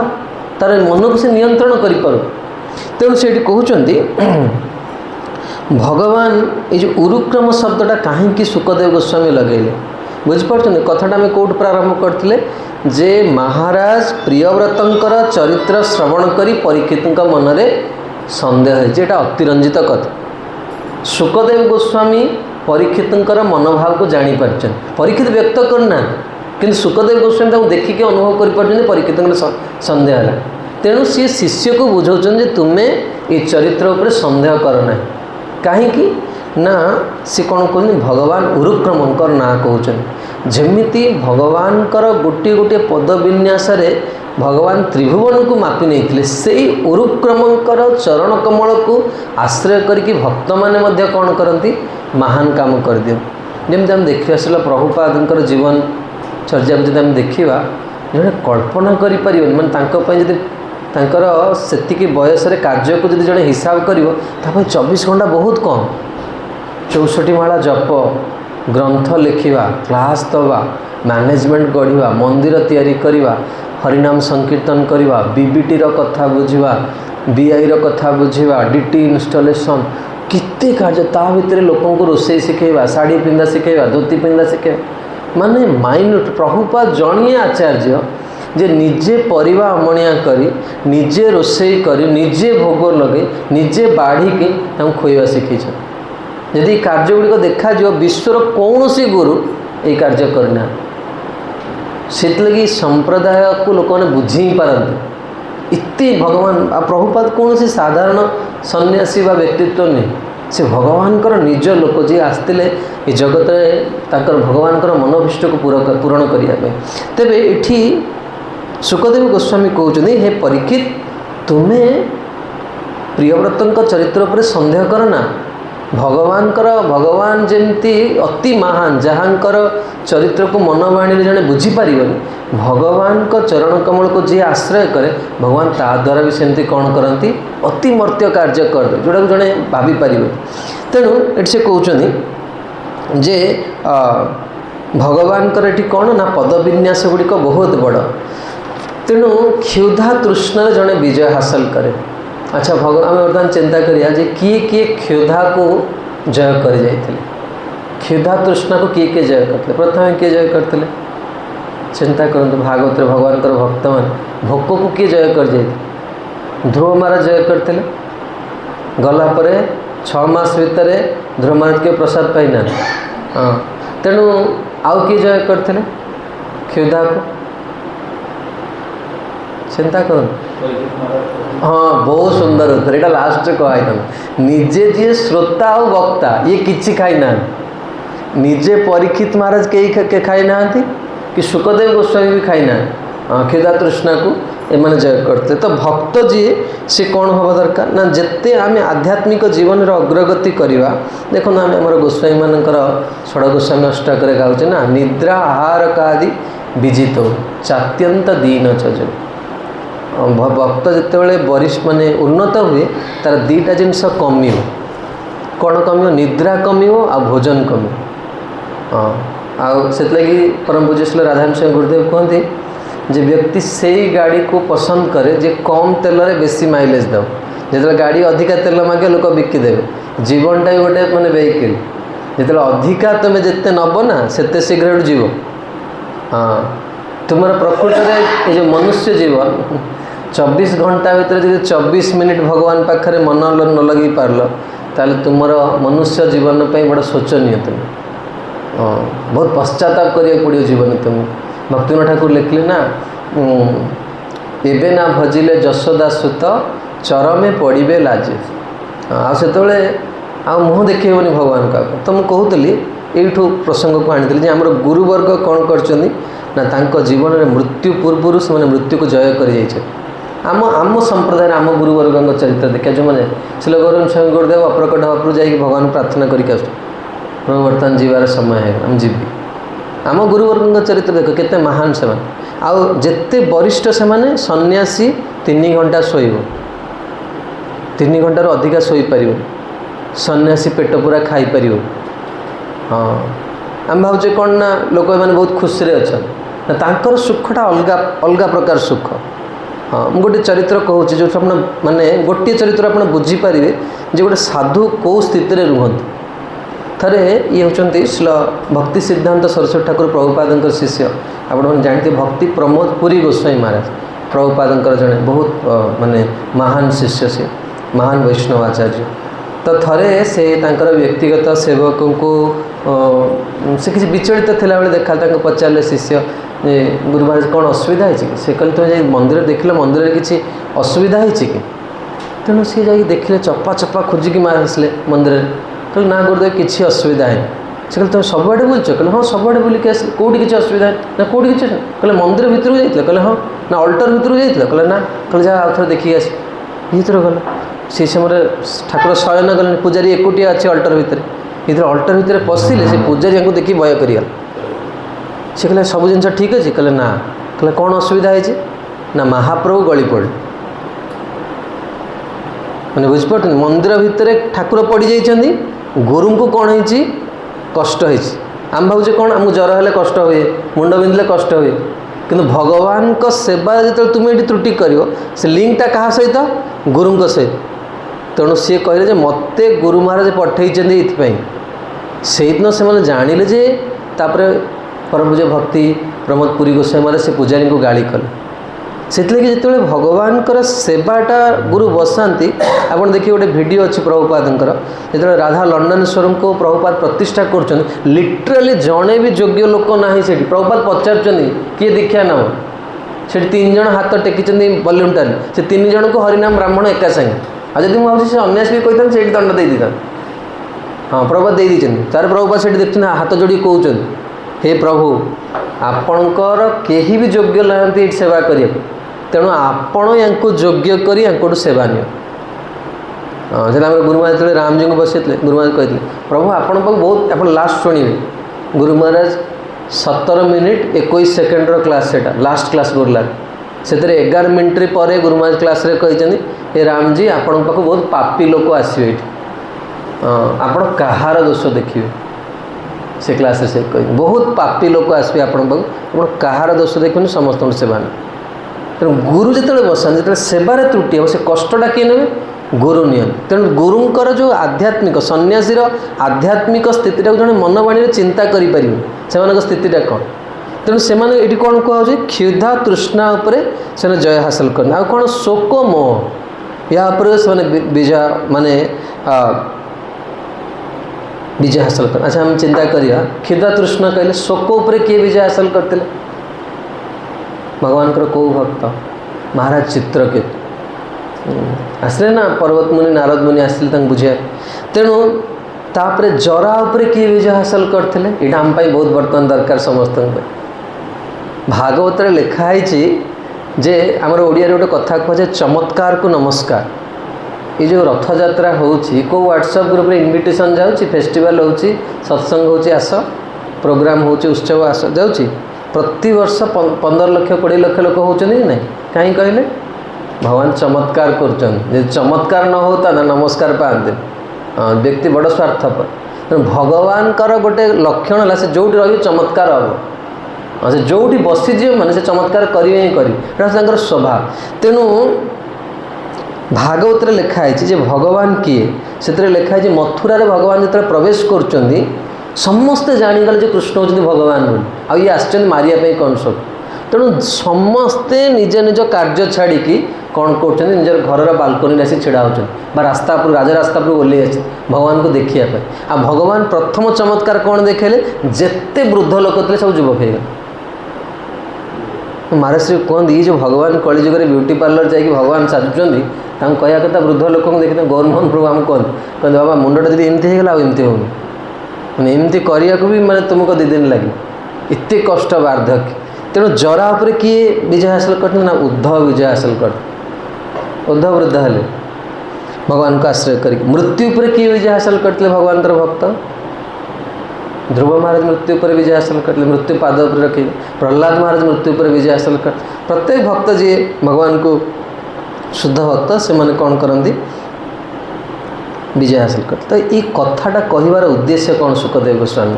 तार मन को से नियंत्रण करें। तेणु से कहते भगवान ये जो उरुक्रम शब्दटा कहीं सुखदेव गोस्वामी लगेले बुझिपार कथाटा आम कौट प्रारंभ करते जे महाराज प्रियव्रतर चरित्र श्रवण करी परीक्षित मन में सन्देह है जेटा अतिरंजित कथा। सुखदेव गोस्वामी परीक्षित मनोभाव को जापर परीक्षित व्यक्त करना कि सुखदेव गोस्वामी देखिए अनुभव कर परीक्षित सन्देह है। तेणु सी शिष्य को बुझाऊँ तुम्हें ये चरित्र उपर सन्देह करना कहीं ना सी कौन कहते भगवान उरुक्रमंकर ना कहते जमीती भगवान गोटे गोटे पद विन्यास भगवान त्रिभुवन को मापी नहीं से उरुक्रमंकर चरण कमल को आश्रय करके भक्त मैंने कौन करती महान काम कर दियो। जमी आम देखा आसला प्रभुपाद जीवन चर्या को जब देखा जड़े कल्पना कर मानते से बयस कार्य को जड़े हिसाब कर 24 घंटा बहुत कम 64 माला जप ग्रंथ लिखा क्लास दवा मैनेजमेंट गढ़ा मंदिर तैयारी करवा हरिनाम संकीर्तन करवा बीबीटी कथा बुझा बीआई कथा बुझा डीटी इनस्टॉलेशन कितने कार्य ता भितर लोक रोषे शिखेवा शाढ़ी पिंधा शिखेवा धोती पिंधा शिखेवा माने माइन्यूट प्रभुपाद जड़िए आचार्य जे निजे परिवा अमणिया करी निजे रोषे करी निजे भोग लगे निजे बाढ़ी की खोवा शिखी। यदि कार्य गुड़िक देखा विश्वर कौन सी गुरु ये कार्य करना से लगी संप्रदाय को लोक मैंने बुझी ही पारती इतने भगवान प्रभुपाद कौन सी साधारण सन्यासी व व्यक्तित्व नहीं से भगवान निज लोक जी आसते ये जगत में भगवान मनोभीष्ट को पूरण करने तेरे ये सुखदेव गोस्वामी कहते हे परीक्षित तुम्हें प्रियव्रत चरित्र पर सन्देह करना भगवान जमती अति महान जहाँकर चरित्र को मनवाणी जड़े बुझीपार भगवान को चरण कमल को जी आश्रय करे भगवान ता द्वारा भी सेमती कौन करती अति मर्त्य कार्य कर जोड़ा जड़े भाभी पारे। तेणु ये से कहते जे भगवान ये कौन ना पद विन्यास गुड़िक बहुत बड़। तेणु क्षुधा तृष्ण जड़े विजय हासिल करे। अच्छा भगवान आम बर्तमान चिंता करिया जे किए किए क्षुधा को जय कर जाते क्षुधा तृष्णा को किए जय करते प्रथम किए जय करते चिंता करते भागवत भगवान भक्त मान भोक को किए जय कर जाते ध्रुव महाराज जय करते गलापर 6 मास भितर ध्रुव महाराज के प्रसाद पाइना। हाँ तेणु आउ किए जय करते क्षुधा को चिंता कर। हाँ बहुत सुंदर उत्तर यहाँ लास्ट कह निजे जी श्रोता और वक्ता ये किसी खाई ना निजे परीक्षित महाराज कई खाई ना कि सुखदेव गोस्वामी भी खाई ना क्षुधा तृष्णा को एमाने जय करते। तो भक्त जी से कौन हवा दरकार ना जिते आम आध्यात्मिक जीवन अग्रगति करवा देखो आम आम गोस्वामी मानकर षड़ गोस्वामी अष्टक गाँचे ना निद्रा आहार का आदि विजित चात्यंत दीन चज भक्त जिते वरिष्ठ माने उन्नत हुए तार दीटा जिनस कमी कौन कमी निद्रा कमी आ भोजन कमी। हाँ आसे परम पूज्य श्री राधाराम सिंह गुरुदेव कहते जे व्यक्ति से गाड़ी को पसंद करे जे कम तेल रे बेसी माइलेज दो जो गाड़ी अधिका तेल मागे लोक बिकिदेवे जीवनटा भी गोटे माने वेहिकल जो अधिका तुम्हें जिते नब ना से शीघ्र जीव। हाँ तुम प्रकृति जो मनुष्य जीवन 24 घंटा भितर जब 24 मिनिट भगवान पाखे मन न लगे पार्ल ताले तुमर मनुष्य जीवन पर बड़ा शोचनीय तुम बहुत पश्चाताप करिया पड़ो जीवन तुम भक्तिनाथ ठाकुर लिखले ना एबे ना भजिले यशोदा सुत चरमे पड़े लाजे से आ मुँह देखनी भगवान का तो मुझे कहूली यू प्रसंग को आनी आमर गुरुवर्ग कौन कर जीवन में मृत्यु पूर्व से मृत्यु को जय कर आम आम संप्रदाय आम गुरुवर्ग चरित्र देखा जो मैंने शिल गौरव स्वामी गुरुदेव अप्रकट हवापुर जा भगवान प्रार्थना करके बर्तमान जीवार समय है आम जी आम गुरुवर्ग चरित्र देख केते महान से आउ जेते वरिष्ठ से माने सन्यासी 3 घंटा शोब 3 घंटार अधिका शोपर सन्यासी पेट पूरा खाई पार हाँ आम भावचे कौन ना लोक मैंने बहुत खुशी अच्छा सुखटा अलग अलग प्रकार सुख हाँ मुझे गोटे चरित्र कहूँ जो आप माने गोटे चरित्र आप बुझीपारे जे गोटे साधु कौ स्थित रुहत थे ये होती श्रील भक्ति सिद्धांत सरस्वती ठाकुर प्रभुपाद शिष्य आपने जानते भक्ति प्रमोद पुरी गोस्वामी महाराज प्रभुपाद जड़े बहुत माने महान शिष्य से महान वैष्णव आचार्य तो थे से व्यक्तिगत सेवक को से किसी विचलित थिला बेले देखा पचारे शिष्य गुरु महाराज कौन असुविधा है से कहले तुम जाए मंदिर देख मंदिर किसी असुविधा है कि तेणु सी जा देखिले चपा चपा खोजिकी मार आसले मंदिर कहले ना गुरुदेव किसी असुविधा है से कहले तुम सबुआड़े बुलच कहले हाँ सबुआड़े बुलिक आस कौटी किसी असुविधा है ना कौटी किसी कहले मंदिर भितर जाइए कहले हाँ ना अल्टर भितर जाइए कहले ना कहले जा आउ थे देखिए आस भर गल से समय ठाकुर शयन गले पूजारी एकुटिया अच्छे अल्टर भितर अल्टर भितर पशिले से पूजारी को देखिए भय करीगल से कहले सब जिन ठीक अच्छे कहले ना कहले कौन असुविधा है ना महाप्रभु गली पड़े मैंने बुझिपार मंदिर भितर ठाकुर पड़ जाइए गुरु को कौन है कष्ट है आम भावचे कौन आमको ज्वर हेल्ले कष्ट हुए मुंड बिंधिले कष्ट हुए किंतु भगवान को सेवा जो तुम ये त्रुटि कर से लिंकटा क्या सहित गुरु सहित तेणु सी कहले मते गुरु महाराज पठे से दिन से जानिले जे तापर परम पूज्य भक्ति प्रमोद पुरी गोस्वामी महाराज से पुजारी को गाड़ी कले से जो भगवान सेवाटा गुरु बसाती आप देखिए गोटे वीडियो अच्छी प्रभुपाद जो राधा लंडनेश्वर को प्रभुपाद प्रतिष्ठा कर लिटराली जड़े भी योग्य लोक ना से प्रभुपाद पचार किए दीक्षा नाम से 3 जन हाथ टेकी बलूनटार से 3 जन को हरिनाम ब्राह्मण एका संगे आ जब मुझे भावी अन्यास भी कहता से दंड दे देता हाँ प्रभुपाद दे दी तार प्रभुपाद से देखते हाथ जोड़ी कहते हे प्रभु आपणकर केही भी योग्य लाती सेवा करिए तेणु आपण या योग्य कर सेवा नि गुरु महाराज जो राम जी को बसते गुरु महाराज कहते प्रभु आपण बहुत आप last शुणवे Guru Maharaj 17 minute 21 सेकेंडर class से लास्ट क्लास गुरला से 11 मिनिट पर गुरु महाराज क्लास रे कहते हे राम जी आपण पाक बहुत पापी लोक आसवे आपण कहार दोष देखिए से क्लास से कह बहुत पापी लोक आसवे आपण पाक कहार दोष देखिए समस्त सेवा नहीं तेणु गुरु जो बसाते जो सेवार त्रुटि हे से कष्टा किए ने गुरु नियन तेणु गुरुंकर जो आध्यात्मिक सन्यासीर आध्यात्मिक स्थितिटा जो मनवाणी चिंता करें से स्थितिटा कौन तेणु से ये कौन कहे क्षुधा तृष्णा उपर से जय हासिल कर आ कौन शोक मोह या से विजय माने विजय हासिल कर अच्छा हम चिंता करिया क्षुधा तृष्णा कहले शोक उपर किए विजय हासिल करते भगवान कौ भक्त महाराज चित्रकेतु आसले ना पर्वत मुनि नारद मुनि आसले बुझे तेणु तापर जरा उपरे किए विजय हासिल करते यहाँ आम बहुत बर्तमान दरकार समस्त भागवत लिखाई जे आमर ओडिया गोटे कथा कहुए चमत्कार को नमस्कार ये जो रथ यात्रा होची को व्हाट्सएप ग्रुप रे इनविटेशन जाउची फेस्टिवल होची सत्संग होची आस प्रोग्राम होची उत्सव आस जाउची प्रति वर्ष 15 लाख 20 लाख लोक होचनी नहीं कहीं कहले भगवान चमत्कार कर चमत्कार न होता ना नमस्कार पाते व्यक्ति बड़ स्वार्थपर तेणु भगवान गोटे लक्षण है से जो रही चमत्कार हम से जो बसीजी मैंने से चमत्कार करेंगे ही कर स्वभाव तेणु भागवत लिखाई भगवान किए से लिखाई मथुरा भगवान जो प्रवेश कर समस्ते जाणीगले कृष्ण होती भगवान बोली आ ये आसचंद मारिया कंस तो तेणु समस्ते निज निज कार्य छाड़ी कौन कर निजर घर बालकोनी आसी छिड़ा हो रास्ता पर राज रास्ता पर ओल्लै आस भगवान को देखापी आ भगवान प्रथम चमत्कार कौन देखेले जेते वृद्ध लोक थे सब युवक हो गए। महाराष्ट्र कहते ये जो भगवान कलिजुग ब्यूटी पार्लर जाकि भगवान साजुंट कहया कथा वृद्ध लोक देखते गौरमोहन प्रभु आम कहते बाबा मुंडटा जब एमती होगा आमती होनी मैंने एमती करने भी माने तुमको 2 दिन लगे इतने कष्ट वार्धक्य। तेणु जरा उपर किए विजय हासिल करते ना उद्धव विजय हासिल कर उद्धव वृद्ध हेले भगवान को आश्रय कर। मृत्यु पर किए विजय हासिल करते भगवान भक्त ध्रुव महाराज मृत्यु पर विजय हासिल करते मृत्यु पाद पर रखी। प्रहलाद महाराज मृत्यु पर विजय हासिल कर। प्रत्येक भक्त जी भगवान को शुद्ध भक्त से मैंने कौन करती विजय हासिल करते। तो ये कथाटा कहबार उद्देश्य कौन सुखदेव गोस्वामी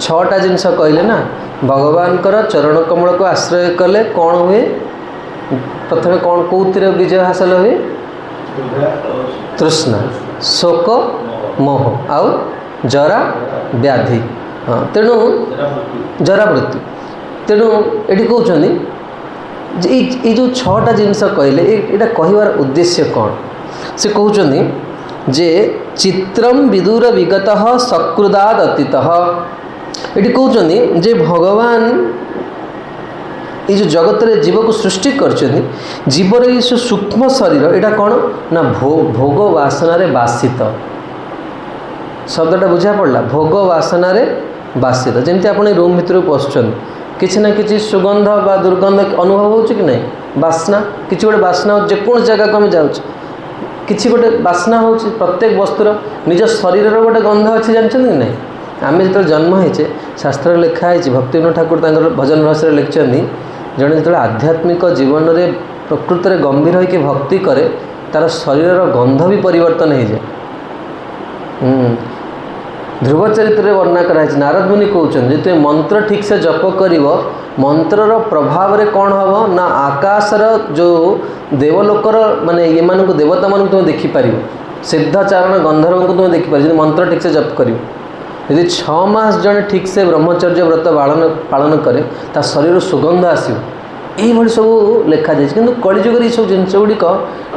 6टा जिनस कहले ना भगवान चरण कमल को आश्रय कले कौन हुए प्रथम कौन कौन विजय हासिल हुए तृष्णा शोक मोह आउ जरा व्याधि हाँ तेणु जरा मृत्यु। तेणु ये कहते ये जो 6टा जिनस कहले यहाँ कहबार उद्देश्य कौन से कहते जे चित्रम विदुर विगत सकृदाद अतीत ये कहते जे भगवान ये जो जगत रे जीव को सृष्टि कर जीवर ये सूक्ष्म शरीर यहाँ कौन ना भोग वासना रे बासित शब्दटा बुझा पड़ा भोग वासना रे बासित जमती आप रूम भितर पशुन किसी ना कि सुगंध बा दुर्गंध अनुभव हो कि नहीं बास्ना किसी गोटे बास्ना जेकोसी जगह को आम जाऊँ किसी गोटे बास्ना हो प्रत्येक वस्तुर निज शरीर गोटे गंध अच्छी जानते कि नहीं आम जो जन्म होचे शास्त्र लिखाई भक्तिविनोद ठाकुर भजन भाषा लिखिं जड़े जो आध्यात्मिक जीवन में प्रकृत में गंभीर होकर भक्ति करे तार शरीर गंध भी परिवर्तन हो जाए। ध्रुव चरित्र में वर्णना कराई नारद मुनि कहते तुम मंत्र ठीक से जप कर मंत्रर प्रभाव रे कौन हम ना आकाशर जो देवलोकर माने ये मान को देवता मान तुम देखिपार सिद्धाचारण गंधर्व को तुम देखिपार जो मंत्र ठीक से जप कर यदि 6 मास जड़े ठीक से ब्रह्मचर्य व्रत पालन करे ता शरीर सुगंध आसो ये सब लिखा जाए कि कलिजुग ये सब जिनस गुड़िक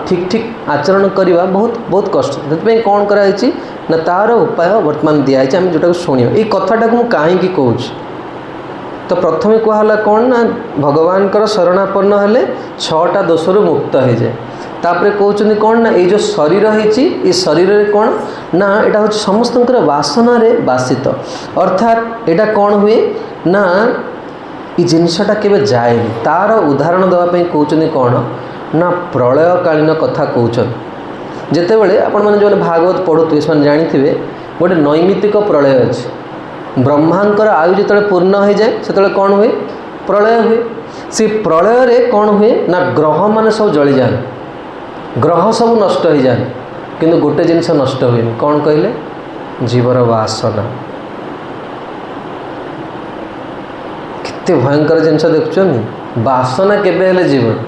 ठीक ठीक आचरण करवा बहुत बहुत कष्ट से कौन कराई ना तार उपाय वर्तमान दिखाई आम जोटा शुणा ये कथाटा को कहीं कहूँ तो प्रथम कहला कौन ना भगवान शरणापन्न हेले 6टा दोषरु मुक्त हो जाए। तापर कहते कौन ना ये जो शरीर है शरीर रे कौन ना यहाँ हूँ समस्त वासना रे बासित अर्थात यहाँ कौन हुए ना ये जिनसटा केवे जाए तार उदाहरण देवाई कहते कौन ना प्रलयकालीन कथा कहते जिते बड़े आपण मैंने जो भागवत पढ़ुवे से जानी गोटे नैमित्तिक प्रलय अच्छे ब्रह्मांकर आयु जो पूर्ण हो जाए से कौन हुए प्रलय हुए से प्रलय रे कौन हुए ना ग्रह मान सब जली जाए ग्रह सब नष्ट हो जाए किंतु गोटे जिनस नष्ट हुए कौन कहले जीवर वासना केते भयंकर जिनस देखुं वासना केबे हेले जीवन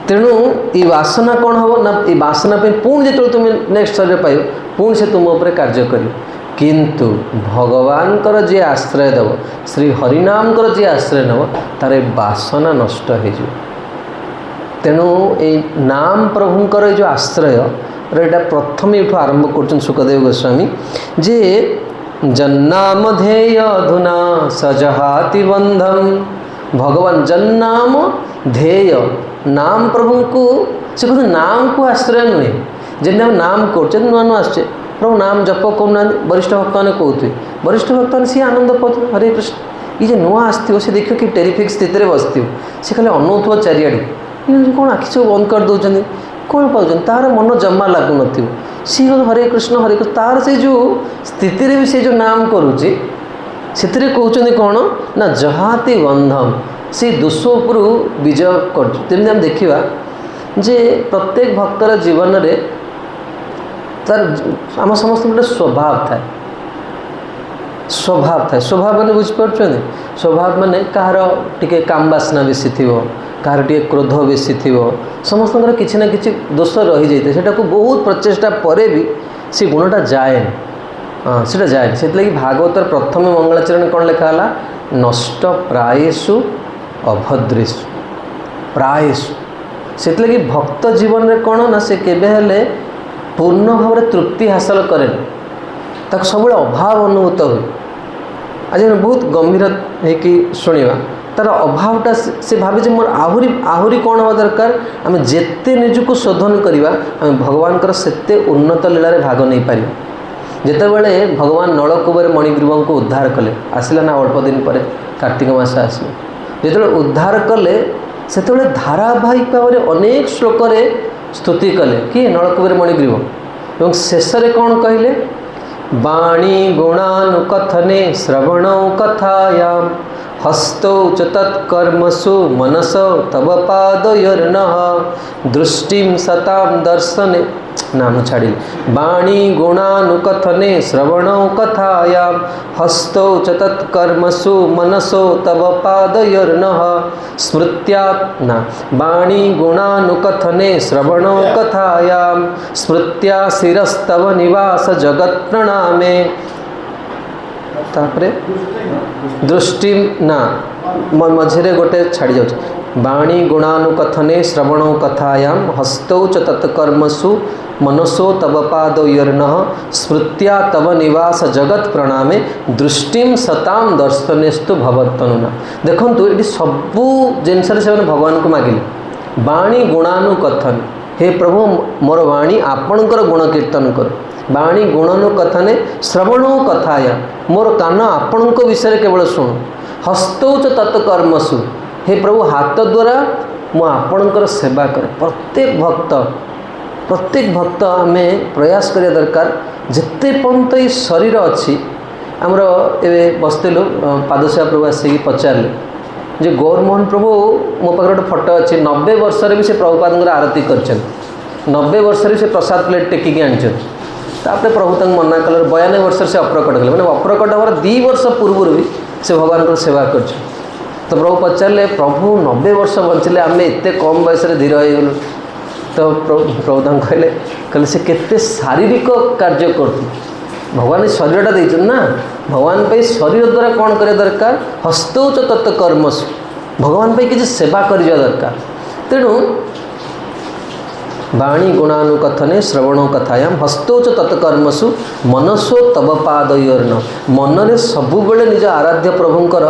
तेणु ये वासना कौन हम ना ये वासना पुणी जो तुम नेक्स्ट शरीर पाइब पुणी से तुम उपर कार्य कर किंतु भगवान जी आश्रय देव श्री हरिनाम जी आश्रय नब तार वासना नष्ट हो तेणु ये नाम प्रभुंकर जो आश्रय रेटा प्रथम ये आरंभ कर सुखदेव गोस्वामी जे जन्नाम ध्येय अधुना सजहाति बंधम भगवान जन्नाम ध्येय नाम प्रभु को से कहते नाम को आश्रय नुहे जमी आम नाम कर नुआ नुआ आसे प्रभु नाम जप करना वरिष्ठ भक्त मैंने कहते वरिष्ठ भक्त मैंने सी आनंद पाते हरे कृष्ण ये नुआ आसो सी देख कि टेरिफिक स्थित में बसो सी खाली अनौथ चारिआड़े कौन आखि सब बंद कर दौरान कौन पाँच तार मन जमा लगुन सी हरे कृष्ण तार से जो स्थिति भी से जो नाम करुच्चे से कहते कौन ना जहाति गंधम से दोष उपर विजय करमि आम देखा जे प्रत्येक भक्तर जीवन में तार आम समस्त गोटे स्वभाव थाए स्वभाव मैंने बुझीपार स्वभाव माने कहार टिके काम बासना बेसी थी कहार टे क्रोध बेसी थी समस्त किसी ना कि दोष रही जाए से बहुत प्रचेषा पर भी से गुणटा जाए हाँ सीटा जाए से भागवतर प्रथम मंगलाचरण कौन लिखाला नष्ट प्रायेषु अभद्रेषु प्रायेषु से भक्त जीवन में कौन ना से केबे हेले पूर्ण भाव में तृप्ति हासिल करे ताक सब अभाव अनुभूत हुए। आज बहुत गंभीर होकि शुणा तार अभावटा से भावे मोर आहरी आहरी कौन हवा दरकार आम जिते निजक शोधन करवा आम भगवान से उन्नत लीला भाग नहीं पार। जितेबाला भगवान नलकूबर मणिग्रीव को उद्धार कले आसला ना अल्प दिन पर कार्तिक मास आसला जो उद्धार कले से धारावाहिक भाव में अनेक श्लोक स्तुति कले कि नलकूबर मणिग्रीव और शेष कौन कहले वाणी गुणानुकथने श्रवणौ कथायां हस्तौ च तत्कर्मसु मनसो तव पादयोर्नः दृष्टिं सतां दर्शने नाम छाड़ी वाणी गुणानुकथने श्रवणौ कथायां हस्तौ च तत्कर्मसु मनसो तव पादयोर्नः स्मृत्या ना वाणी गुणानुकथने श्रवणौ कथायां स्मृत्या शिरस्तव निवास जगत् प्रणामे तापरे दृष्टि ना मझे गोटे छाड़ी जाऊँ वाणी गुणानुकथने श्रवणौ कथायां हस्तौ च तत्कर्मसु मनसो तव पादयोर्नः स्मृत्या तव निवास जगत प्रणामे दृष्टिं सतां दर्शनेस्तु भवत्तनुना। देखंतु ये सबू जिनस से भगवान को मागिले वाणी गुणानुकथन हे प्रभु मोर वाणी आपणकर गुण कीर्तन कर वाणी गुणानुकथने श्रवणौ कथाया मोर कान आपण विषय केवल शुणु हस्तौ च तत्कर्मसु हे प्रभु हाथ द्वारा मु आपणकर सेवा करे। प्रत्येक भक्त आम प्रयास करिया दरकार जिते पर्यंत ये शरीर अच्छी आमर ए बसलु पादसेवा प्रभु आसिक पचारे जे गौरमोहन प्रभु मो पाखे गोटे फटो अच्छी 90 वर्ष भी से प्रभुपाद आरती कर 90 वर्ष से प्रसाद प्लेट टेकिकी आनी तापर प्रभु तक मना कल 92 वर्ष से अप्रकट कले मैंने अप्रकट हमार 2 वर्ष पूर्व भी से भगवान को सेवा कर। तो प्रभु पचारे प्रभु 90 वर्ष बंचले आम एत कम बयस धीर हो गलु। तो प्रभु कहले कहले से केते शारीरिक कार्य कर भगवान शरीरटा देते ना भगवान पे शरीर द्वारा कौन कर दरकार हस्तौ च तत्कर्मसु भगवान पे किसी सेवा कर दरकार। तेणु वाणी गुणानुकथने श्रवणौ कथायां हस्तौ च तत्कर्मसु मनसो तव पादयोर्न मनरे सबुबले निज आराध्य प्रभुंकर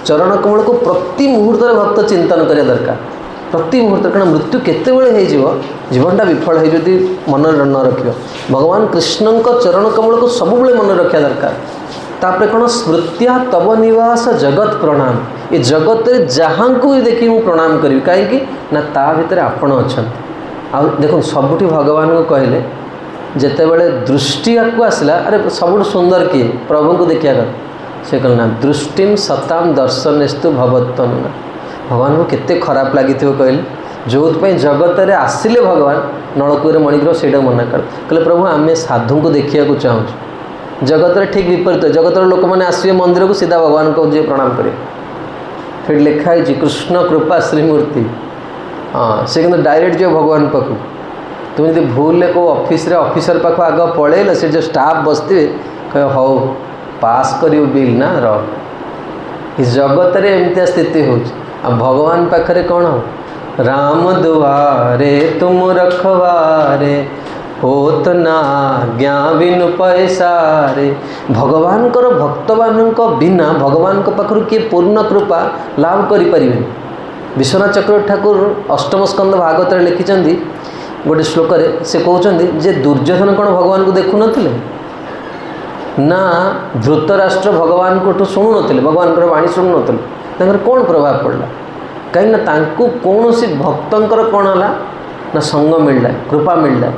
चरण कमल को प्रति मुहूर्त भक्त चिंतन करिया दरकार। प्रति मुहूर्त कारण मृत्यु केतेबेले हो जीवनटा विफल हो जदि मन न रख भगवान कृष्ण चरण कमल को सबुबले मन रखा दरकार। तापर कौन स्मृत्या तव निवास जगत प्रणाम ये जगत जहाँ को भी देखिए मुझे प्रणाम करी कहीं ना ता भितर आपण अच्छा आ देखो सबुठी भगवान को कहले जितेबाला दृष्टि आपको आसला अरे सब सुंदर किए प्रभु को देखा कर से कहना दृष्टि सताम दर्शनेस्तु भवत्तनुना भगवान को केते खराब लगी कहले जो जगत में आसिले भगवान नलकूर मणिग्रह से मना कर कहले प्रभु आम साधु को देखा चाहूँ जगत में ठीक विपरीत जगत लोक मैंने आसवे मंदिर को सीधा भगवान को जी प्रणाम करें फिर लिखाई कृष्ण कृपा श्रीमूर्ति हाँ से कि डायरेक्ट जो भगवान पाक तुम यदि भूल को ऑफिसर पाख आग पलैल से जो स्टाफ बसते कह हौ पास कर बिल ना इस जगत में एमती स्थिति हो भगवान पाखे कौन हो राम दुआरे तुम रखवारे होत ना ज्ञा बिनु पैसारे भगवान भक्त मान बिना भगवान पाखर किए पूर्ण कृपा लाभ करें। विश्वनाथ चक्रवर्ती ठाकुर अष्टम स्कंद भागवत लिखिं गोटे श्लोक से कहते जे दुर्योधन कौन भगवान को देखु नथिले ना धृतराष्ट्र भगवान को शुणु नथिले भगवान वाणी शुणु नथिले कौन प्रभाव पड़ला कहीं कौन सी भक्तर कौन है ना संग मिलला कृपा मिलला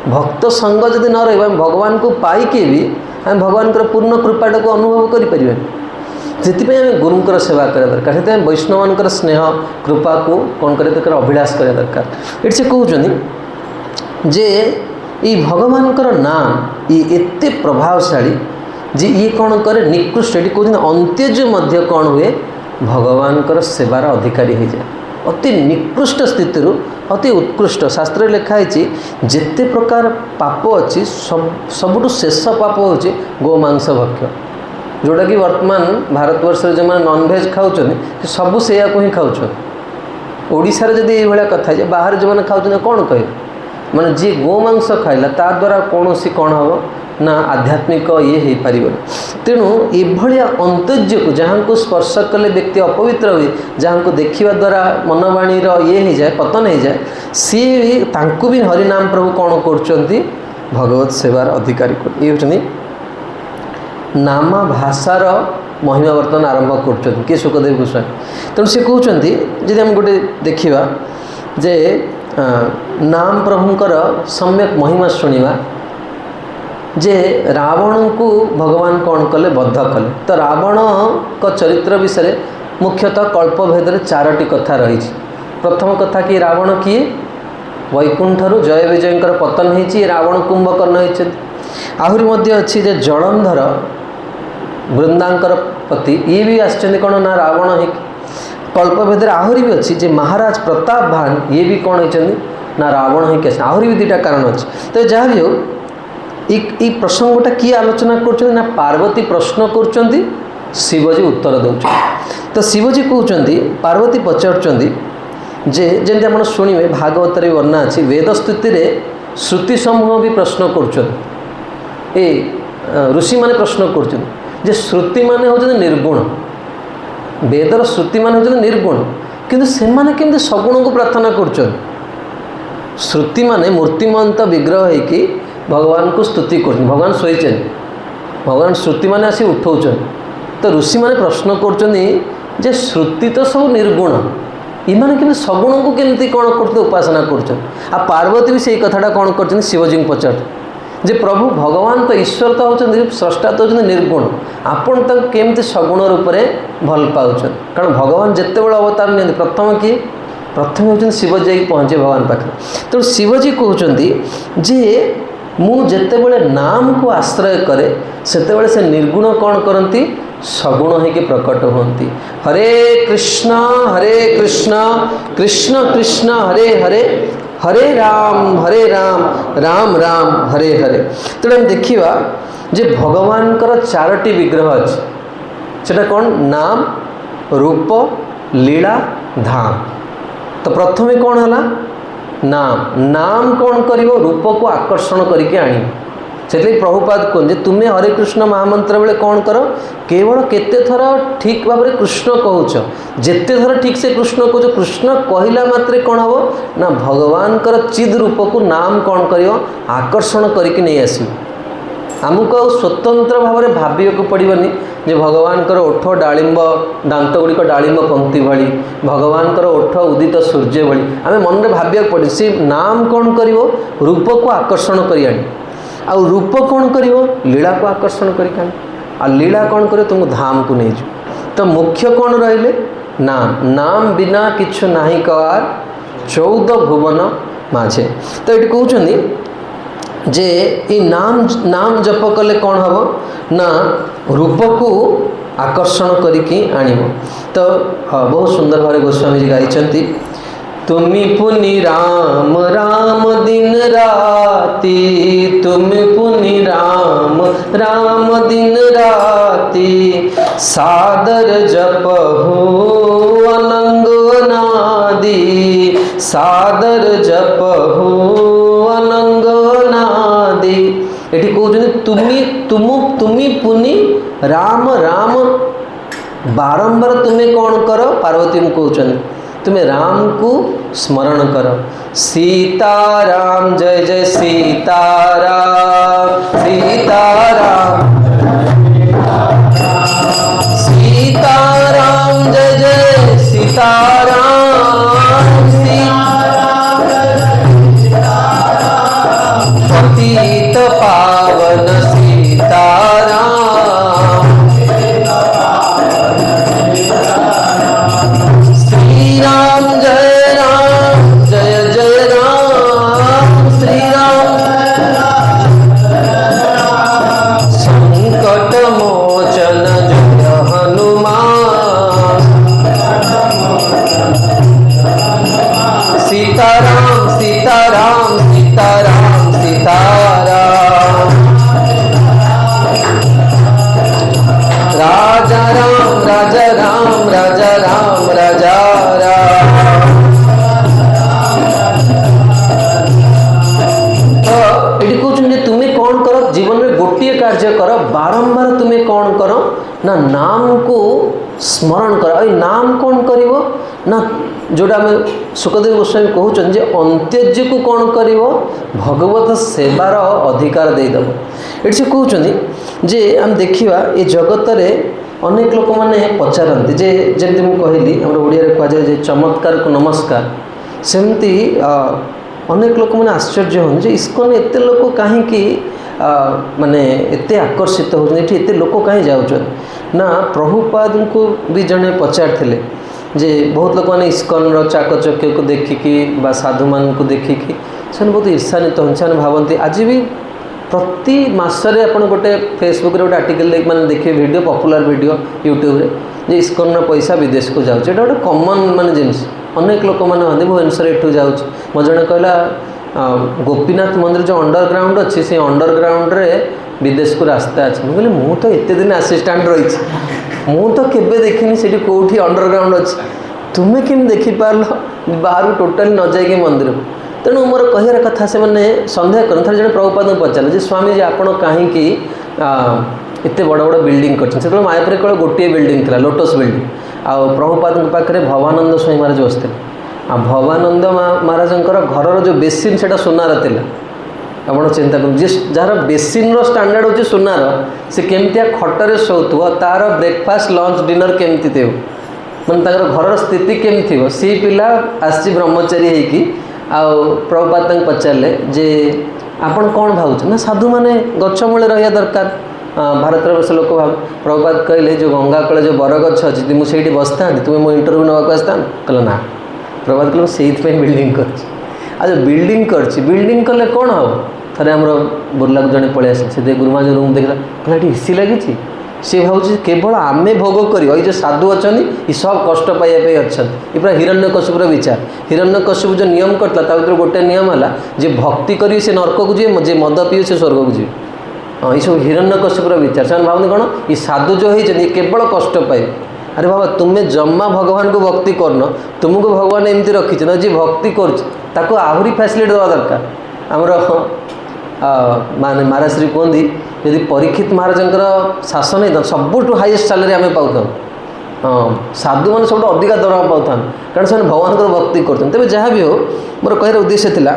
भक्त संग जदि न रही भगवान को पाइके भी आम भगवान पूर्ण कृपाटा को अनुभव करें से गुरुंकर सेवा करा दरकार से वैष्णव स्नेह कृपा को कौन करे दरकार अभिलाष करा दरकार। ये से कहते जे ये भगवान नाम ये एते प्रभावशाली जे ये कौन करे निकृष्ट ये कहते अंत्यज मध्य कौन हुए भगवान सेवार अधिकारी हो जाए अति निकृष्ट स्थिति अति उत्कृष्ट शास्त्र लिखाई जिते प्रकार पाप अच्छी सबुठ शेष पाप हूँ गोमांस भक्ष्य जोटा कि वर्तमान भारतवर्ष जो मैंने नॉनवेज खाऊँ सबू से ही खाऊँ ओडिशार जदि ये कथा है बाहर जो मैंने खाऊँ कौन कहे माने जी गोमांस खाइला ता द्वारा कौन सी कौन हम ना आध्यात्मिक ये हो पार तेणु ये अंतर्य को जहाँ को स्पर्श कले व्यक्ति अपवित्र हुए जहाँ को देखा द्वारा मनवाणी ये हो जाए पतन हो जाए सी भी हरिनाम प्रभु कौन कर भगवत सेवार अधिकारी ये होती नामा भाषार महिमा बर्तमान आरंभ कर किए सुखदेव गोस्वामी तेणु सी कहते जदि आम गोटे देखा जे नाम प्रभुंकर सम्यक महिमा शुणा जे रावण को भगवान कौन कले बद्ध कले तो रावण का चरित्र विषय मुख्यतः कल्पभेद में 4टी कथा रही। प्रथम कथा कि रावण किए वैकुंठरू जय विजयंकर पतन होती रावण कुंभकर्ण होती आहरी मध्य अच्छी जे जलंधर वृंदांकर पति ये भी आसचंदी कौन ना रावण ही कल्पभेद आहरी भी अच्छी जे महाराज प्रताप भान ये भी कौन होती ना रावण ही कैसे आहरी भी 2टा कारण अच्छे तो जहाँ भी हो ये प्रसंगटा किए आलोचना कर पार्वती प्रश्न कर शिवजी उत्तर दौर तो शिवजी कहते पार्वती पचारुंट जे जमी आप शुणे भागवत भी वर्णना अच्छी वेदस्तुति श्रुति समूह भी प्रश्न कर ऋषि मैंने प्रश्न कर श्रुति माने होते निर्गुण वेदर श्रुति माने होते निर्गुण किंतु से माने केमती सगुण को प्रार्थना कर श्रुति माने मूर्तिमंत विग्रह होकि भगवान को स्तुति कर भगवान शोचे भगवान श्रुति माने आसी उठाऊन तो ऋषि मैंने प्रश्न कर श्रुति तो सब निर्गुण इमाने कि सगुण को केमती कौन करते उपासना कर पार्वती भी से कथाटा कौन कर शिवजी को पचार जे प्रभु भगवान तो ईश्वर तो होती स्रष्टा तो होती निर्गुण आपण तक केमती सगुण रूप से भल पाँच कारण भगवान जिते बड़े अवतार नहीं प्रथम किए प्रथम होती शिवजी पहुँचे भगवान पाखे तो शिवजी कहते जे मुझे बड़े नाम को आश्रय करे सेते से निर्गुण कौन करती सगुण होकर प्रकट होती हरे कृष्ण कृष्ण कृष्ण हरे हरे हरे राम राम राम हरे हरे तेणु देखा जे भगवान 4टी विग्रह अच्छे से कौन नाम रूप लीला धाम तो प्रथमे कौन है नाम कौन कर रूप को आकर्षण करके आनी से प्रभुपाद कहते तुम्हें हरे कृष्ण महामंत्र बेले कौन कर केवल केते थर ठीक भाव में कृष्ण कहूच जेते थर ठीक से कृष्ण कहूच कृष्ण कहला मात्रे कौन हम ना भगवान चिद रूप को नाम कौन कर आकर्षण करके नहीं आस आमको स्वतंत्र भाव में भाविक पड़ोनी जे भगवान ओठ डालिंब दांत गुड़िक डालिंब पंक्ति भली भगवान ओठ उदित सूर्य भली आम मन में भाविक पड़े सी नाम कौन कर रूप को आकर्षण कर आनी आ रूप कौन कर लीला को आकर्षण कर आ लीला कौन कर तुमको धाम को नहीं तो मुख्य कौन रहिले नाम बिना किछु नाही कवार 14 भुवन माझे तो ये कहते जे ये नाम जप कले कौन हम ना रूप को आकर्षण करिकी आनिब तो बहुत सुंदर भाव गोस्वामी जी गाई तुमी पुनि राम राम दिन राती तुम पुनि राम राम दिन राती सादर जपहु अनंग अनादि सादर जपहु अनंग अनादि एठी कहते तुमी पुनि राम राम बारंबार तुम्हें कौन कर पार्वती को कहते तुम्हें राम को स्मरण करो सीताराम जय जय सीताराम सीताराम सीताराम जय जय सीताराम पतित पावन सीताराम राम जय जय राम श्री राम संकट मोचन जय हनुमान सीताराम सीताराम सीताराम सीताराम बारंबार तुम्हें कौन कर ना नाम को स्मरण कर नाम कौन कर ना जोटा आम सुखदेव गोस्वामी कहते जे अंत्यज को कौन कर भगवत सेवार अधिकार देदेव ये कहते जे आम देखा ये जगत रे अनेक लोक मैंने पचारती जे जमी मुझे कहली आम ओडिया कहुए चमत्कार को नमस्कार सेमती अनेक लोक मैंने आश्चर्य हों इस्कन एत लोक कहीं माने एत आकर्षित होते एत लोक कहीं जाऊँ ना प्रभुपाद को भी जड़े पचार जे बहुत लोक मैंने इस्कन चाकचक्य को देखिकी साधु मान को देखिकी से बहुत ईर्षान्वित होती भावती आज भी प्रति मसरे आप गोटे फेसबुक रे गोटे आर्टिकल मैंने देखिए वीडियो पॉपुलर वीडियो यूट्यूब रे जे इस्कन पैसा विदेश को जाऊँ गोटे कॉमन माने जिनिस अनेक लोक मैंने भुवनेश्वर एठू जाऊँ मो जड़े कहला गोपीनाथ मंदिर जो अंडरग्राउंड अच्छी से अंडरग्राउंड रे विदेश को रास्ता अच्छे मुझे मु तो एत दिन आसीस्टाट रही मु तो केवे देखनी से कौटी अंडरग्राउंड अच्छी तुम्हें केम देखिपार बाहर टोटाली न जाइए मंदिर तेणु मोर कहार कथा से मैंने सन्देह कर जड़े प्रभुपाद पचारे जे स्वामी जी आप कहीं एत बड़ बड़ बिल्डिंग कर मायापुर केवल गोटे बिल्डिंग थी लोटस बिल्डिंग आ प्रभुपाद पाखे भवानंद स्वामी महाराज बसते आ भवानंद महाराज घर जो बेसिन से सुनार थिला आप चिंता कर जार बेसिन स्टांडर्ड हूँ सुनार से केमतिया खटरे शोथुव तार ब्रेकफास्ट लंच डिनर केमती थे मैंने घर स्थिति केमती थी सी पिला आसी ब्रह्मचारी होगी आउ प्रभुपाद पचारे जे आपन कौन भावुच ना साधु मैंने गछ मूले रहा दरकार भारत वर्ष लोक भाव प्रभुपाद कहले जो गंगा कूल जो बरगछ अच्छी मुझे बसता तुम्हें मो इंटरव्यू नाक आसता कहला ना प्रभुपाद कहले से बिल्डिंग कर बिल्डिंग बिल्डिंग कले कौन हम थे आम बुर्ला को जड़े पलि आसे गुरुमा जो रूम देखला कहला ये एसी लगी सी भाव केवल आम भोग कर जो साधु अच्छा ये सब कष्ट पाइबा अच्छा ये पूरा हिरण्यकशिपुर विचार हिरण्यकशिपु जो नियम करता भर गोटे नियम है जे भक्ति करी से नरक को जी जे मद पी से स्वर्ग को जी हाँ ये सब हिरण्यकशिपुर विचार से भावती कौन ये साधु जो होती केवल कष्ट पाइबे अरे बाबा तुम्हें जम्मा भगवान को भक्ति करन तुमको भगवान एमती रखी ना जी भक्ति कर आहरी फैसिलिटी देवा दरकार आमर माने महाराज श्री कहती यदि परीक्षित महाराज शासन है सबुठ हाईएस्ट सैलरी आम पाऊ हाँ साधु मैंने सब अधिका दरमा पाऊ कारण से भगवान भक्ति कर तेज जहाँ भी हो मोर कहर उद्देश्य था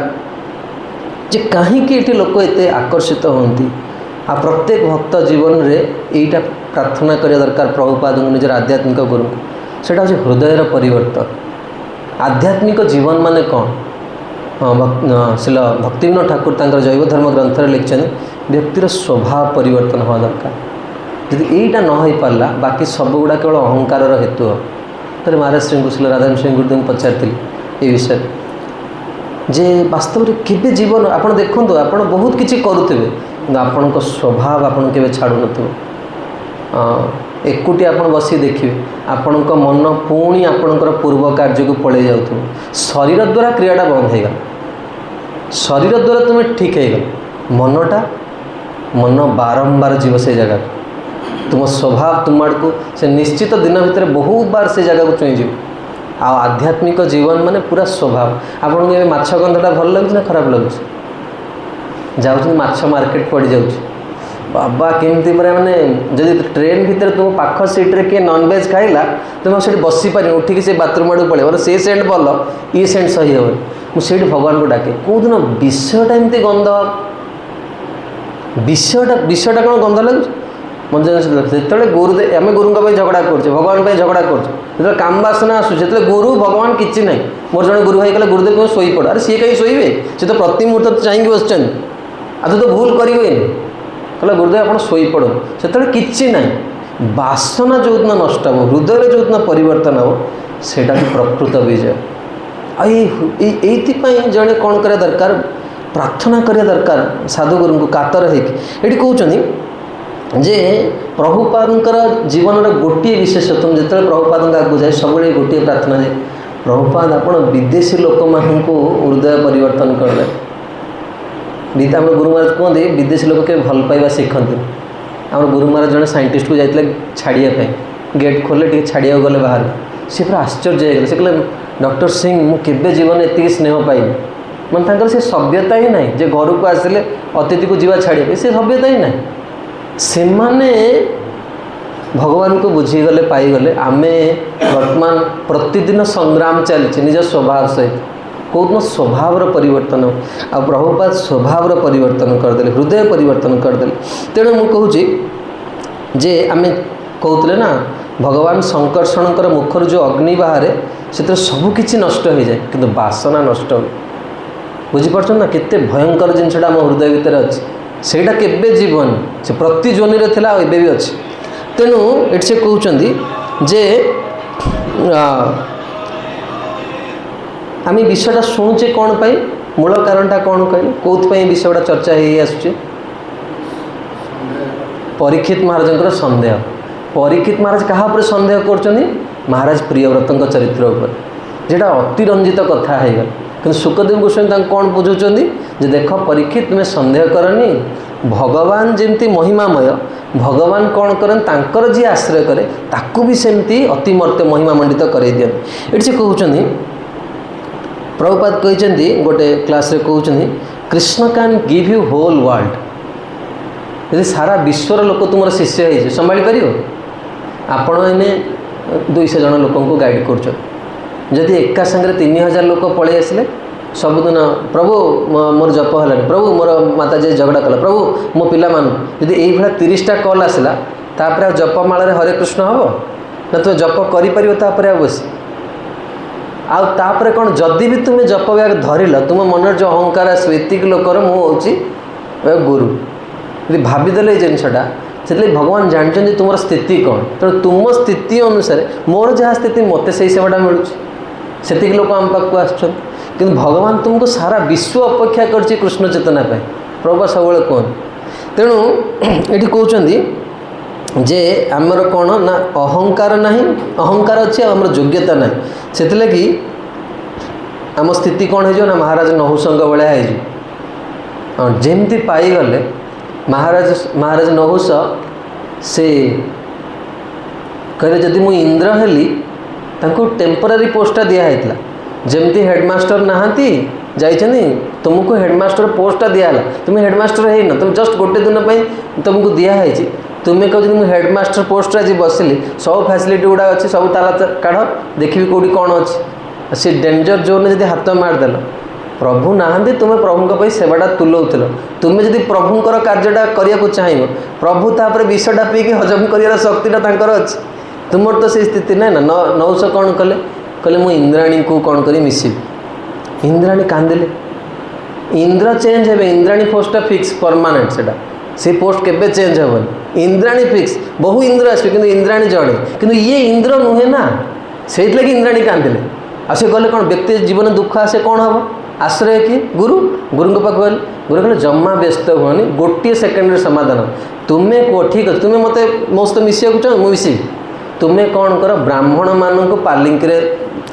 जे कहीं लोक एत आकर्षित होती आ प्रत्येक भक्त जीवन में यहीटा प्रार्थना करिया दरकार प्रभुपाद निजर आध्यात्मिक गुरु से हृदयर परिवर्तन आध्यात्मिक जीवन माने कौन हाँ शिल भक्तिविनोद ठाकुर तांकर जैव धर्म ग्रंथ लिखिं व्यक्तिर स्वभाव परिवर्तन हवा दरकार यदि यहीटा न हो पारा बाकी सब गुड़ा केवल अहंकार हेतु हो तो महाराज श्री कुशल राधाराम सिंह गुरुदेव पचारि ये विषय जे वास्तव में केवे जीवन आप देखो आप बहुत किसी करुवे आपण स्वभाव आपन के छाड़ू न एकुटी आप बसी देखिए आपण मन पुणी आपणकर पूर्व कार्य को पड़े जाऊ शरीर द्वारा क्रियाटा बंद होगा शरीर द्वारा तुम्हें ठीक है मनटा मन बारंबार जीव से जगह तुम स्वभाव तुम आड़ को से निश्चित दिन भितर बहुत बार से जगह को चुई जीव आध्यात्मिक जीवन माने पूरा स्वभाव आपन को माछ गंधटा भल लगे ना खराब लगे जाऊँ माछ मार्केट पड़ जाऊँ बाबा केमती माने जदि ट्रेन भितर तुम पाख सीट्रे किए नॉनवेज खाइला तुम से बसी पार उठिकी से बाथरूम आड़ पड़े से सेंट भल ये सेंट सही हे मुझे भगवान को डाके कौ दिन विषयटा एमती गंध विषयटा कौन गंध लगे मंजन जो गुरुदेव आम गुरु झगड़ा कर भगवान झगड़ा कर काम बासना आसूँ गुरु भगवान किसी ना मोर जड़े गुरु भाई कहला गुरुदेव कौन शोई पड़ अरे सी कहीं शोबे सी तो प्रति मुहूर्त चाहिए बस तू तो भूल करें कहला गुरुदेव आप शोई पड़ से किसी ना बासना जो दिन नष्ट हो हृदय जो दिन परिवर्तन हो सेटा प्रकृत विजय ये जड़े कौन कर दरकार प्रार्थना करिया दरकार साधु गुरु को कातर है ये कहते जे प्रभुपादर जीवन गोटे विशेषत्व जो प्रभुपाद आगे जाए सब गोटे प्रार्थना जाए प्रभुपाद आप विदेशी लोक मान हृदय परिवर्तन करदे आम गुरु महाराज कहते विदेशी लोक के भल पाइबा शिखती आम गुरु महाराज जड़े साइंटिस्ट को जाते छाड़ियापी गेट खोले टे छाड़िया गले बाहर सी पूरा आश्चर्य हो से कहले डॉक्टर सिंह मुझे जीवन एति स्नेह पाइनि मैंने से सभ्यता ही ना जे घर को आसिले अतिथि को जीवा छाड़िया से सभ्यता ही ना ସେମାନେ भगवान को बुझीगले पाईगले आमे वर्तमान प्रतिदिन संग्राम चलती निज स्वभाव सहित कौन स्वभाव परिवर्तन आ प्रभुपाद स्वभाव परिवर्तन करदे हृदय परिवर्तन करदे। तेणु मुझे कहूँ जे आम कहते ना भगवान संकर्षण मुखर जो अग्नि बाहर से सबकि नष्ट हो जाए कि बासना नष्ट हो बुझीपार ना केते भयंकर जिनसा आम हृदय भितर अच्छे ସେଇଟା କେବେ ଯିବନି ସେ ପ୍ରତି ଯୋନିରେ ଥିଲା ଆଉ ଏବେ ବି ଅଛି। ତେଣୁ ଏଠି ସେ କହୁଛନ୍ତି ଯେ ଆମେ ବିଷୟଟା ଶୁଣୁଛେ କ'ଣ ପାଇଁ ମୂଳ କାରଣଟା କ'ଣ କହିଲେ କେଉଁଥିପାଇଁ ବିଷୟଟା ଚର୍ଚ୍ଚା ହେଇ ଆସୁଛି ପରୀକ୍ଷିତ ମହାରାଜଙ୍କର ସନ୍ଦେହ। ପରୀକ୍ଷିତ ମହାରାଜ କାହା ଉପରେ ସନ୍ଦେହ କରୁଛନ୍ତି ମହାରାଜ ପ୍ରିୟବ୍ରତଙ୍କ ଚରିତ୍ର ଉପରେ যেটা ଅତିରଞ୍ଜିତ କଥା ହେଇଗଲା। କିନ୍ତୁ ସୁଖଦେବ ଗୋସ୍ୱାମୀ ତାଙ୍କୁ କ'ଣ ବୁଝାଉଛନ୍ତି ଯେ ଦେଖ ପରୀକ୍ଷିତ ତୁମେ ସନ୍ଦେହ କରନି ଭଗବାନ ଯେମିତି ମହିମାମୟ ଭଗବାନ କ'ଣ କରନ୍ତି ତାଙ୍କର ଯିଏ ଆଶ୍ରୟ କରେ ତାକୁ ବି ସେମିତି ଅତିମର୍ତ୍ତ୍ୟ ମହିମାମଣ୍ଡିତ କରାଇ ଦିଅନ୍ତି। ଏଠି ସେ କହୁଛନ୍ତି ପ୍ରଭୁପାଦ କହିଛନ୍ତି ଗୋଟେ କ୍ଲାସ୍ରେ କହୁଛନ୍ତି Krishna can give you whole world. ଯଦି ସାରା ବିଶ୍ୱର ଲୋକ ତୁମର ଶିଷ୍ୟ ହେଇଛି ସମ୍ଭାଳି ପାରିବ? ଆପଣ ଏନେ 200 ଜଣ ଲୋକଙ୍କୁ ଗାଇଡ଼ କରୁଛନ୍ତି ଯଦି ଏକା ସାଙ୍ଗରେ 3000 ଲୋକ ପଳେଇ ଆସିଲେ ସବୁଦିନ ପ୍ରଭୁ ମୋର ଜପ ହେଲାନି ପ୍ରଭୁ ମୋର ମାତାଜୀ ଝଗଡ଼ା କଲା ପ୍ରଭୁ ମୋ ପିଲାମାନଙ୍କୁ ଯଦି ଏଇଭଳିଆ 30ଟା କଲ୍ ଆସିଲା ତାପରେ ଆଉ ଜପମାଳାରେ ହରେ କୃଷ୍ଣ ହେବ ନା ତୁମେ ଜପ କରିପାରିବ ତାପରେ ଆଉ ବସି ଆଉ ତାପରେ କ'ଣ ଯଦି ବି ତୁମେ ଜପ ବ୍ୟାଗ ଧରିଲ ତୁମ ମନରେ ଯେଉଁ ଅହଙ୍କାର ଆସିବ ଏତିକି ଲୋକର ମୁଁ ହେଉଛି ଗୁରୁ ଯଦି ଭାବିଦେଲେ ଏଇ ଜିନିଷଟା ସେଥିଲାଗି ଭଗବାନ ଜାଣିଛନ୍ତି ତୁମର ସ୍ଥିତି କ'ଣ ତେଣୁ ତୁମ ସ୍ଥିତି ଅନୁସାରେ ମୋର ଯାହା ସ୍ଥିତି ମୋତେ ସେଇ ସେବାଟା ମିଳୁଛି ସେତିକି ଲୋକ ଆମ ପାଖକୁ ଆସୁଛନ୍ତି। କିନ୍ତୁ ଭଗବାନ ତୁମକୁ ସାରା ବିଶ୍ୱ ଅପେକ୍ଷା କରିଛି କୃଷ୍ଣ ଚେତନା ପାଇଁ ପ୍ରଭୁ ସବୁବେଳେ କୁହନ୍ତି। ତେଣୁ ଏଠି କହୁଛନ୍ତି ଯେ ଆମର କ'ଣ ନା ଅହଙ୍କାର ନାହିଁ ଅହଙ୍କାର ଅଛି ଆଉ ଆମର ଯୋଗ୍ୟତା ନାହିଁ ସେଥିଲାଗି ଆମ ସ୍ଥିତି କ'ଣ ହେଇଯିବ ନା ମହାରାଜ ନହୁଷଙ୍କ ଭଳିଆ ହେଇଯିବ। ଯେମିତି ପାଇଗଲେ ମହାରାଜ ନହୁଷ ସେ କହିଲେ ଯଦି ମୁଁ ଇନ୍ଦ୍ର ହେଲି ତାଙ୍କୁ ଟେମ୍ପୋରାରୀ ପୋଷ୍ଟଟା ଦିଆହେଇଥିଲା ଯେମିତି ହେଡ଼ମାଷ୍ଟର ନାହାନ୍ତି ଯାଇଛନ୍ତି ତୁମକୁ ହେଡ଼ମାଷ୍ଟର ପୋଷ୍ଟଟା ଦିଆହେଲା ତୁମେ ହେଡ଼ମାଷ୍ଟର ହେଇନ ତୁମେ ଜଷ୍ଟ ଗୋଟେ ଦିନ ପାଇଁ ତୁମକୁ ଦିଆହେଇଛି ତୁମେ କହୁଛନ୍ତି ମୁଁ ହେଡ଼ମାଷ୍ଟର ପୋଷ୍ଟରେ ଆଜି ବସିଲି ସବୁ ଫ୍ୟାସିଲିଟି ଗୁଡ଼ା ଅଛି ସବୁ ତାଲା କାଢ଼ ଦେଖିବି କେଉଁଠି କ'ଣ ଅଛି ସେ ଡେଞ୍ଜର ଜୋନ୍ରେ ଯଦି ହାତ ମାରିଦେଲ ପ୍ରଭୁ ନାହାନ୍ତି ତୁମେ ପ୍ରଭୁଙ୍କ ପାଇଁ ସେବାଟା ତୁଲଉଥିଲ ତୁମେ ଯଦି ପ୍ରଭୁଙ୍କର କାର୍ଯ୍ୟଟା କରିବାକୁ ଚାହିଁବ ପ୍ରଭୁ ତାପରେ ବିଷଟା ପିଇକି ହଜମ କରିବାର ଶକ୍ତିଟା ତାଙ୍କର ଅଛି ତୁମର ତ ସେଇ ସ୍ଥିତି ନାହିଁ ନା। ନହୁଷ କ'ଣ କଲେ କହିଲେ ମୁଁ ଇନ୍ଦ୍ରାଣୀଙ୍କୁ କ'ଣ କରି ମିଶିବି ଇନ୍ଦ୍ରାଣୀ କାନ୍ଦିଲେ ଇନ୍ଦ୍ର ଚେଞ୍ଜ ହେବେ ଇନ୍ଦ୍ରାଣୀ ପୋଷ୍ଟଟା ଫିକ୍ସ ପରମାନେଣ୍ଟ ସେଟା ସେ ପୋଷ୍ଟ କେବେ ଚେଞ୍ଜ ହେବନି ଇନ୍ଦ୍ରାଣୀ ଫିକ୍ସ ବହୁ ଇନ୍ଦ୍ର ଆସିବେ କିନ୍ତୁ ଇନ୍ଦ୍ରାଣୀ ଜଣେ କିନ୍ତୁ ଇଏ ଇନ୍ଦ୍ର ନୁହେଁ ନା ସେଇଥିଲାଗି ଇନ୍ଦ୍ରାଣୀ କାନ୍ଦିଲେ ଆଉ ସେ ଗଲେ କ'ଣ ବ୍ୟକ୍ତି ଜୀବନରେ ଦୁଃଖ ଆସେ କ'ଣ ହେବ ଆଶ୍ରୟ କିଏ ଗୁରୁଙ୍କ ପାଖକୁ ଗଲେ ଗୁରୁ କହିଲେ ଜମା ବ୍ୟସ୍ତ ହୁଅନି ଗୋଟିଏ ସେକେଣ୍ଡରେ ସମାଧାନ ତୁମେ କୁହ ଠିକ୍ ଅଛି ତୁମେ ମୋତେ ମୋ ସହିତ ମିଶିବାକୁ ଚାହୁଁ ମୁଁ ମିଶିବି ତୁମେ କ'ଣ କର ବ୍ରାହ୍ମଣମାନଙ୍କୁ ପାଲିଙ୍କିରେ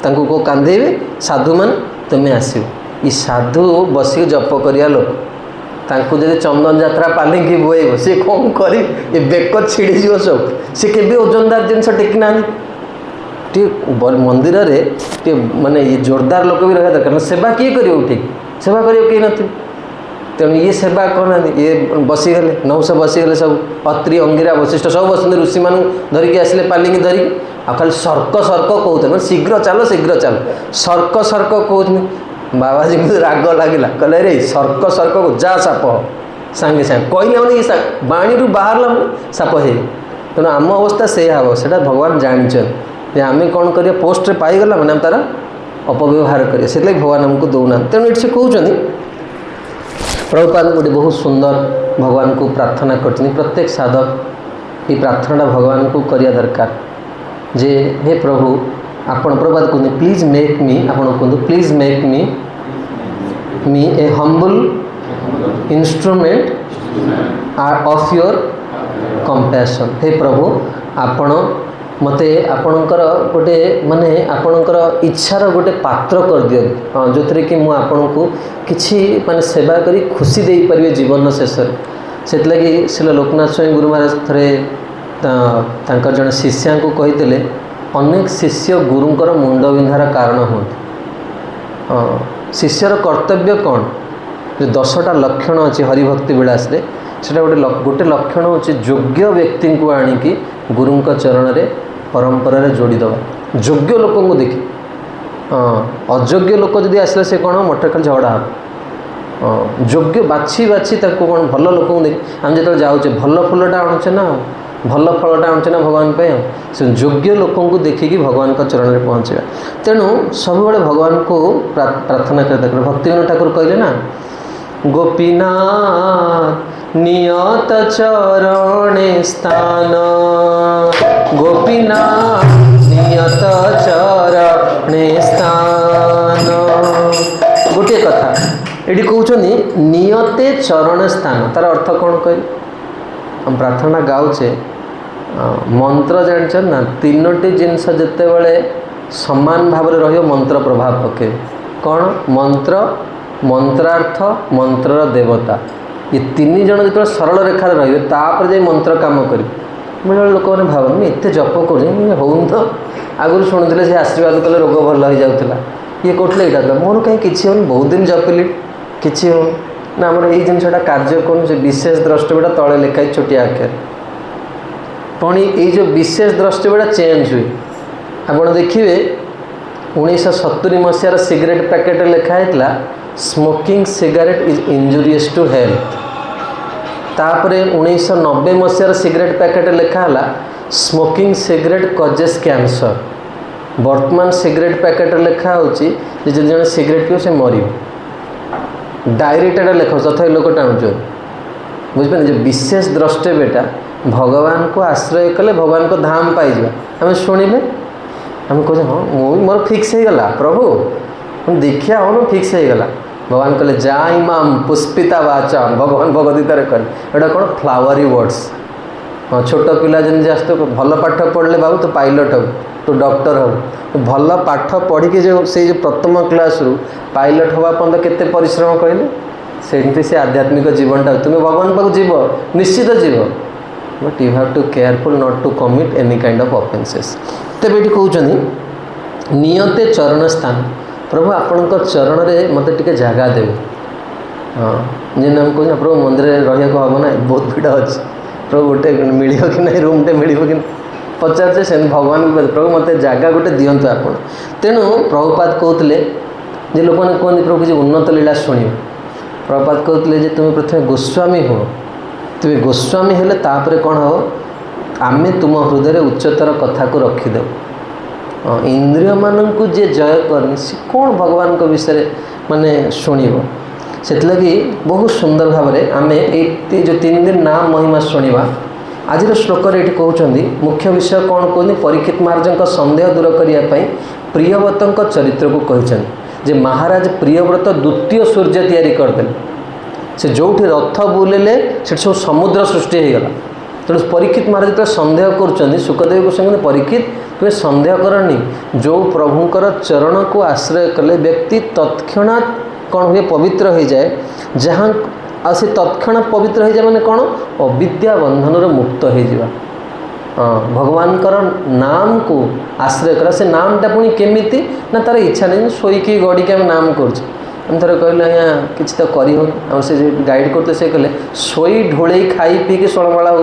ତାଙ୍କୁ କେଉଁ କାନ୍ଧେଇବେ ସାଧୁମାନେ ତୁମେ ଆସିବ ଇ ସାଧୁ ବସିକି ଜପ କରିବା ଲୋକ ତାଙ୍କୁ ଯଦି ଚନ୍ଦନ ଯାତ୍ରା ପାଲିଙ୍କି ବୁଏଇବ ସେ କ'ଣ କରି ଏ ବେକ ଛିଡ଼ିଯିବ ସବୁ ସେ କେବେ ଓଜନଦାର ଜିନିଷ ଟେକି ନାହାନ୍ତି ଟିକେ ମନ୍ଦିରରେ ଟିକେ ମାନେ ଇଏ ଜୋରଦାର ଲୋକ ବି ରହିବା ଦରକାର ସେବା କିଏ କରିବ ଠିକ୍ ସେବା କରିବାକୁ କେହି ନଥିବେ ତେଣୁ ଇଏ ସେବା କରୁନାହାନ୍ତି ଇଏ ବସିଗଲେ ନହୁଷ ବସିଗଲେ ସବୁ ଅତ୍ରି ଅଙ୍ଗିରା ବଶିଷ୍ଠ ସବୁ ବସନ୍ତି ଋଷିମାନଙ୍କୁ ଧରିକି ଆସିଲେ ପାଲିଙ୍କି ଧରିକି ଆଉ ଖାଲି ସର୍କ କହୁଥିଲେ ମାନେ ଶୀଘ୍ର ଚାଲ ସର୍କ କହୁଛନ୍ତି ବାବାଜୀଙ୍କୁ ରାଗ ଲାଗିଲା କହିଲେ ରେ ସର୍କ ଯା ସାପ ସାଙ୍ଗେ କହିଲେ ମାନେ ଇଏ ବାଣୀରୁ ବାହାରିଲା ମାନେ ସାପ ହେଇଗଲା। ତେଣୁ ଆମ ଅବସ୍ଥା ସେଇଆ ହେବ ସେଇଟା ଭଗବାନ ଜାଣିଛନ୍ତି ଯେ ଆମେ କ'ଣ କରିବା ପୋଷ୍ଟରେ ପାଇଗଲା ମାନେ ଆମେ ତା'ର ଅପବ୍ୟବହାର କରିବା ସେଥିଲାଗି ଭଗବାନ ଆମକୁ ଦେଉନାହାନ୍ତି। ତେଣୁ ଏଠି ସେ କହୁଛନ୍ତି ପ୍ରଭୁପାଦ ଗୋଟେ ବହୁତ ସୁନ୍ଦର ଭଗବାନଙ୍କୁ ପ୍ରାର୍ଥନା କରିଛନ୍ତି ପ୍ରତ୍ୟେକ ସାଧକ ଏ ପ୍ରାର୍ଥନାଟା ଭଗବାନଙ୍କୁ କରିବା ଦରକାର ଯେ ହେ ପ୍ରଭୁ ଆପଣ ପ୍ରଭୁପାଦ କୁହନ୍ତୁ ପ୍ଲିଜ୍ ମେକ୍ ମି ଆପଣ କୁହନ୍ତୁ ପ୍ଲିଜ୍ ମେକ୍ ମି ଏ ହମ୍ବଲ୍ ଇନଷ୍ଟ୍ରୁମେଣ୍ଟ ଅଫ୍ ୟୋର୍ କମ୍ପ୍ୟାସନ୍। ହେ ପ୍ରଭୁ ଆପଣ ମୋତେ ଆପଣଙ୍କର ଗୋଟେ ମାନେ ଆପଣଙ୍କର ଇଚ୍ଛାର ଗୋଟେ ପାତ୍ର କରିଦିଅନ୍ତୁ ଯେଉଁଥିରେ କି ମୁଁ ଆପଣଙ୍କୁ କିଛି ମାନେ ସେବା କରି ଖୁସି ଦେଇପାରିବି ଜୀବନର ଶେଷରେ। ସେଥିଲାଗି ଶିଳ ଲୋକନାଥ ସ୍ୱାମୀ ଗୁରୁ ମହାରାଜ ଥରେ ତାଙ୍କର ଜଣେ ଶିଷ୍ୟାଙ୍କୁ କହିଥିଲେ ଅନେକ ଶିଷ୍ୟ ଗୁରୁଙ୍କର ମୁଣ୍ଡ ବିନ୍ଧାର କାରଣ ହୁଅନ୍ତି। ଶିଷ୍ୟର କର୍ତ୍ତବ୍ୟ କ'ଣ ଯେ 10ଟା ଲକ୍ଷଣ ଅଛି ହରିଭକ୍ତି ବିଳାସରେ सेटा गोटे लक्षण होची योग्य व्यक्ति को आणिकी गुरुंक चरण रे परंपरा रे जोड़ीदेवा योग्य लोक को देखी अयोग्य लोक जदि आसले से कौन मटर खाली झगड़ा हाँ योग्य बाछी बाछी कौन भल लोक देखी आम जो जाऊे भल फूलटा आणुचे ना भल फलटा आणुचे ना भगवान पे से योग्य लोक को देखिकी भगवान का चरण में पहुँचा तेणु सब भगवान को प्रार्थना करता भक्तिविनोद ठाकुर कहले ना गोपीनाथ नियत चरणे स्थान गोपीनाथ नियत चरणे स्थान गोटे कथा ये कहते नियते चरण स्थान तार अर्थ कौन कह हम प्रार्थना गाऊे मंत्र जान ना तीनोटी जिनस जिते बड़े समान भाव में रही मंत्र प्रभाव पके कौन मंत्र मंत्रार्थ मंत्रर देवता ये तीन जन जो सरल रेखार रे तापर जाए मंत्र काम कर बेले लोक मैंने भाव एत जप कर हो तो आगुरी शुणुले से आशीर्वाद कले रोग भल हो जाऊला ये कहते यहाँ मोर कहीं किसी हो बहुत दिन जपिली किसी हो ना आमर ये जिनसा कार्य कौन से विशेष द्रष्टव्यटा तले लिखाई छोटिया आख्या पुणी ये जो विशेष द्रष्टव्यटा चेंज हुए आप देखिए 1970 मसीहार सिगरेट पैकेट लिखाई smoking cigarette is injurious to health तापर 1990 मसीहार सिगरेट पैकेट लिखाला स्मोकिंग सिगरेट कजेस कैंसर वर्तमान सिगरेट पैकेट लिखा होची जे जन सिगरेट पियो से मर डायरीटा लेख तथा लोक टाणुच बुझे जो विशेष द्रष्टव्यटा भगवान को आश्रय कले भगवान को धाम पाइबा आम शुणिले आम कहे हाँ मुझे मोर फिक्स हो गला प्रभु देखिया हो फिक्स हो गला भगवान कहले जा इमाम पुष्पिता वाचा भगवान भगवदगीतार कह यहाँ कौन फ्लावरी वर्ड्स हाँ छोट पिला जन आस भल पाठ पढ़ले बाबू तो पायलट हो तो डॉक्टर हो भल पाठ पढ़ी जो से जो प्रथम क्लास रु पायलट हवा पर्यंत केते परिश्रम कहले सेमती से आध्यात्मिक जीवनटा तुम्हें भगवान पाक जीव निश्चित जीव but you have to careful not to commit any kind of offences तेज ये कहते नियते चरण स्थान प्रभु आपण चरण रे मत टे जगह देव हाँ जेन आम कह प्रभु मंदिर रहा हम ना बहुत भीड़ अच्छे प्रभु गोटे मिल कि ना रूमटे मिल कि पचारे से भगवान प्रभु मत जगह गोटे दिंतु आप तेणु प्रभुपाद कहते जे लोक मैंने कहते प्रभु किसी उन्नत लीला शुण प्रभुपाद कहते तुम्हें प्रथम गोस्वामी हो तुम्हें गोस्वामी हेले तापर कौन हो आमे तुम हृदय उच्चतर कथा को रखीदेव इंद्रिय मानू जे जय करनी सी कौन भगवान को विषय माने शुणव से लगी बहुत सुंदर भाव में आम ये जो 3 दिन नाम महिमा शुणा आज श्लोक ये कहते मुख्य विषय कौन कहते परीक्षित महाराज सन्देह दूर करने प्रियव्रत चरित्र को कहते जे महाराज प्रियव्रत द्वितीय सूर्य तैयारी करदे से जो रथ बुलेले से सब समुद्र सृष्टि हो गला तेणु परीक्षित महाराज जो सन्देह कर सुखदेव गोस्वामी परीक्षित तुम्हें सन्देह करनी जो प्रभुंकर चरण को आश्रय कले व्यक्ति तत्क्षणात कौन हुए पवित्र हो जाए जहाँ से तत्क्षणात पवित्र हो जाए मैंने कौन अविद्या बंधन मुक्त हो जावा भगवान नाम को आश्रय करा से नामटा पुणी केमिति ना तार इच्छा नहीं शोईकी गड़िकी आम नाम कर थे कहले आज्ञा किसी तो करी हो से गाइड करते से कहले शोई ढोले खाई पी के षोलमाला हो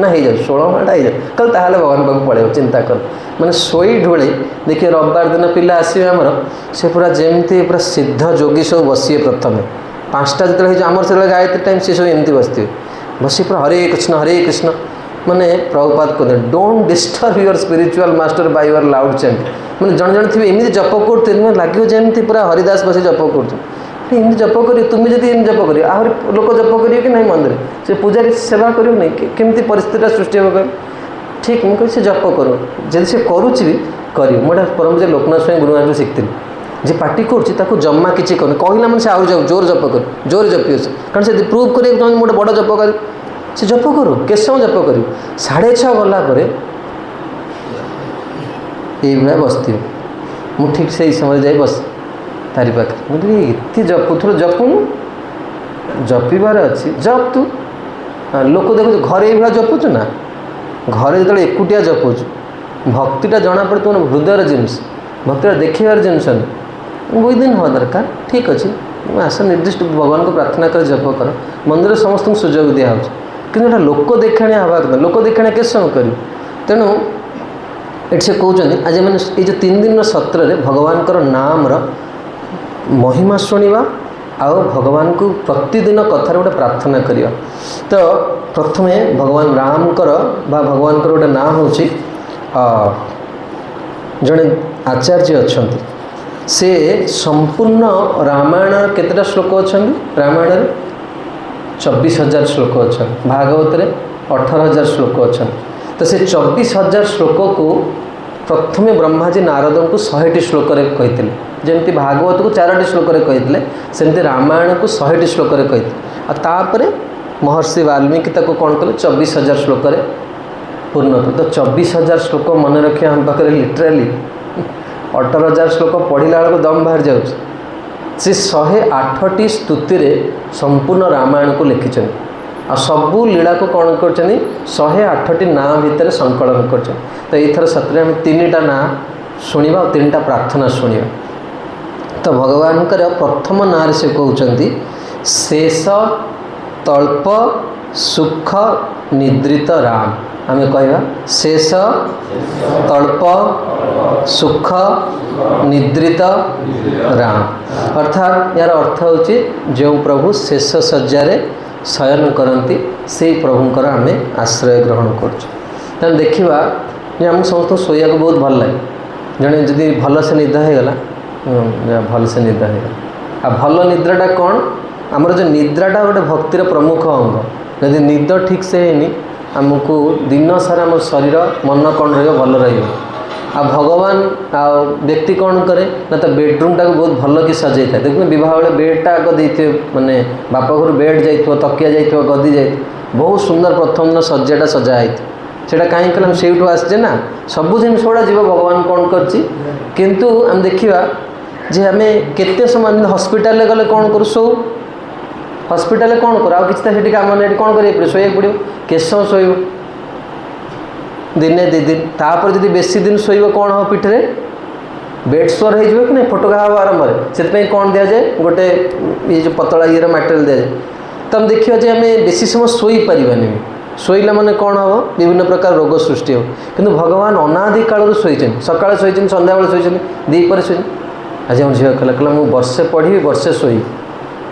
ना हो जाए षोलमाला हो जाए कल ताहले भगवान पाक पड़े चिंता कर मैंने शोई ढोले देखिए रविवार दिन पिला आसवे आमर से पूरा जमती पूरा सिद्ध जोगी सब बसिए प्रथम 5टा जो आमर से गायत्री टाइम सी सब एमती बसते बस पूरा हरे कृष्ण माने प्रभुपाद कहते don't disturb your spiritual master by your loud chant मैंने जन जन थे एमती जप करते लगे जमी पूरा हरिदास बस जप कर जप कर तुम्हें जब जप कर आहरी लोक जप करेंगे कि नहीं मंदिर से पूजारी सेवा कर नहीं केमती परिस्थिति सृष्टि हो कह ठीक मुझे से जप करो जब से करुच्ची भी कर मुझे परम पूजा लोकनाथ स्वामी गुरुनाथ शिखी जे पार्टी कर जमा किसी कर कहला मैंने से आउ जाओ जोर जप कर जोर जपियो से कारण से प्रूव कर गोटे बड़ जप कर से जप करो के समय जप कर 6:30 गलापर ये बसती मुझे ठीक से समय जाए बस तारी पाखे मुझे ये जपुथुर जपुनु जपिबार अच्छी जप तू लोक देखु घरे ये जपुचु ना घरे जो एकुटिया जपुचु भक्तिटा जना पड़े तुम हृदय जिनस भक्तिटा देखार जिनस 2 दिन हवा दरकार ठीक अच्छे आस निर्दिष्ट भगवान को प्रार्थना कर जप कर मंदिर समस्त सुजोग दिया कि लोक देखाणिया हवा कथा लोक देखाणिया के समय कर तेणु ये से कहते आज मैंने ये जो 3 दिन सत्र में भगवान नाम महिमा शुणा आउ भगवान को प्रतिदिन कथार गोटे प्रार्थना करिया। तो प्रथमे भगवान राम भगवान गोटे नाम हूँ जड़े आचार्य अच्छा से संपूर्ण रामायण केतेटा श्लोक अच्छा रामायण 24,000 श्लोक अच्छा भागवत 18,000 श्लोक अच्छा। तो से 24,000 श्लोक को प्रथमे ब्रह्माजी नारद को 100टी श्लोक कही जमती भागवत को 4टी श्लोक कही सेमती रामायण को 100टी श्लोक कही तापर महर्षि वाल्मीकि कौन कले 24,000 श्लोक पूर्ण। तो 24,000 श्लोक मन रखिए हम पाखे लिटराली 18,000 श्लोक पढ़ला बेलू दम बाहर जाऊँ से 108टी स्तुति संपूर्ण रामायण को लिखिं आ सबू लीला को कौन कर 108टी ना भितर संकलन कर। तो ये सतरे आम 3टा ना शुणा और 3टा प्रार्थना शुणा। तो भगवान प्रथम ना से कहते शेष तल्प सुख निद्रित राम आम कह शेष तल्प सुख निद्रित राम अर्थात यार अर्थ होची जो प्रभु शेष सज्जा शयन करती से प्रभुंकर आम आश्रय ग्रहण कर। देखा आम समस्त शोया को बहुत भल लगे जड़े जदि भल से निद होगला भल से निद होगा आ भल निद्राटा कौन आमर जो निद्राटा गोटे भक्तिर प्रमुख अंग यदि निद ठीक से है आमको दिन सारा आम शरीर मन कौन भल आ भगवान आ व्यक्ति कौन करे ना तो बेडरूम टाक बहुत भल कि सजाई था देखते बह बेले बेडटा आग दे मानने बाप घर बेड जा तकिया जा गदी जा बहुत सुंदर प्रथम दिन सज्जाटा सजाई सेटा कहीं कल से आसचे ना सबू जिन गुड़ा जीव भगवान कौन करतु आम देखा जे आम केते समय हस्पिटाल गले कौन करूँ शो हस्पिटाल कौन कर आ कि कम नहीं कौन कर शोया पड़ो केस शो दिने 2 दिन तापर जब बेसी दिन शोब कौन हम पिठे बेड सोर हो कि नहीं फोटका हवा आरंभ से कौन दि जाए गोटे ये जो पतला ये मटेरियल दि जाए। तो हम देखिए जे आम बेसी समय शोई पारानी शोला मैंने कौन हम विभिन्न प्रकार रोग सृष्टि हो कि भगवान अनादि काल शोई सका शोई सन्ध्या बेले शोई दीपर शोई आज हम झील कहला कहला मुझे वर्षे पढ़ी वर्षे शोई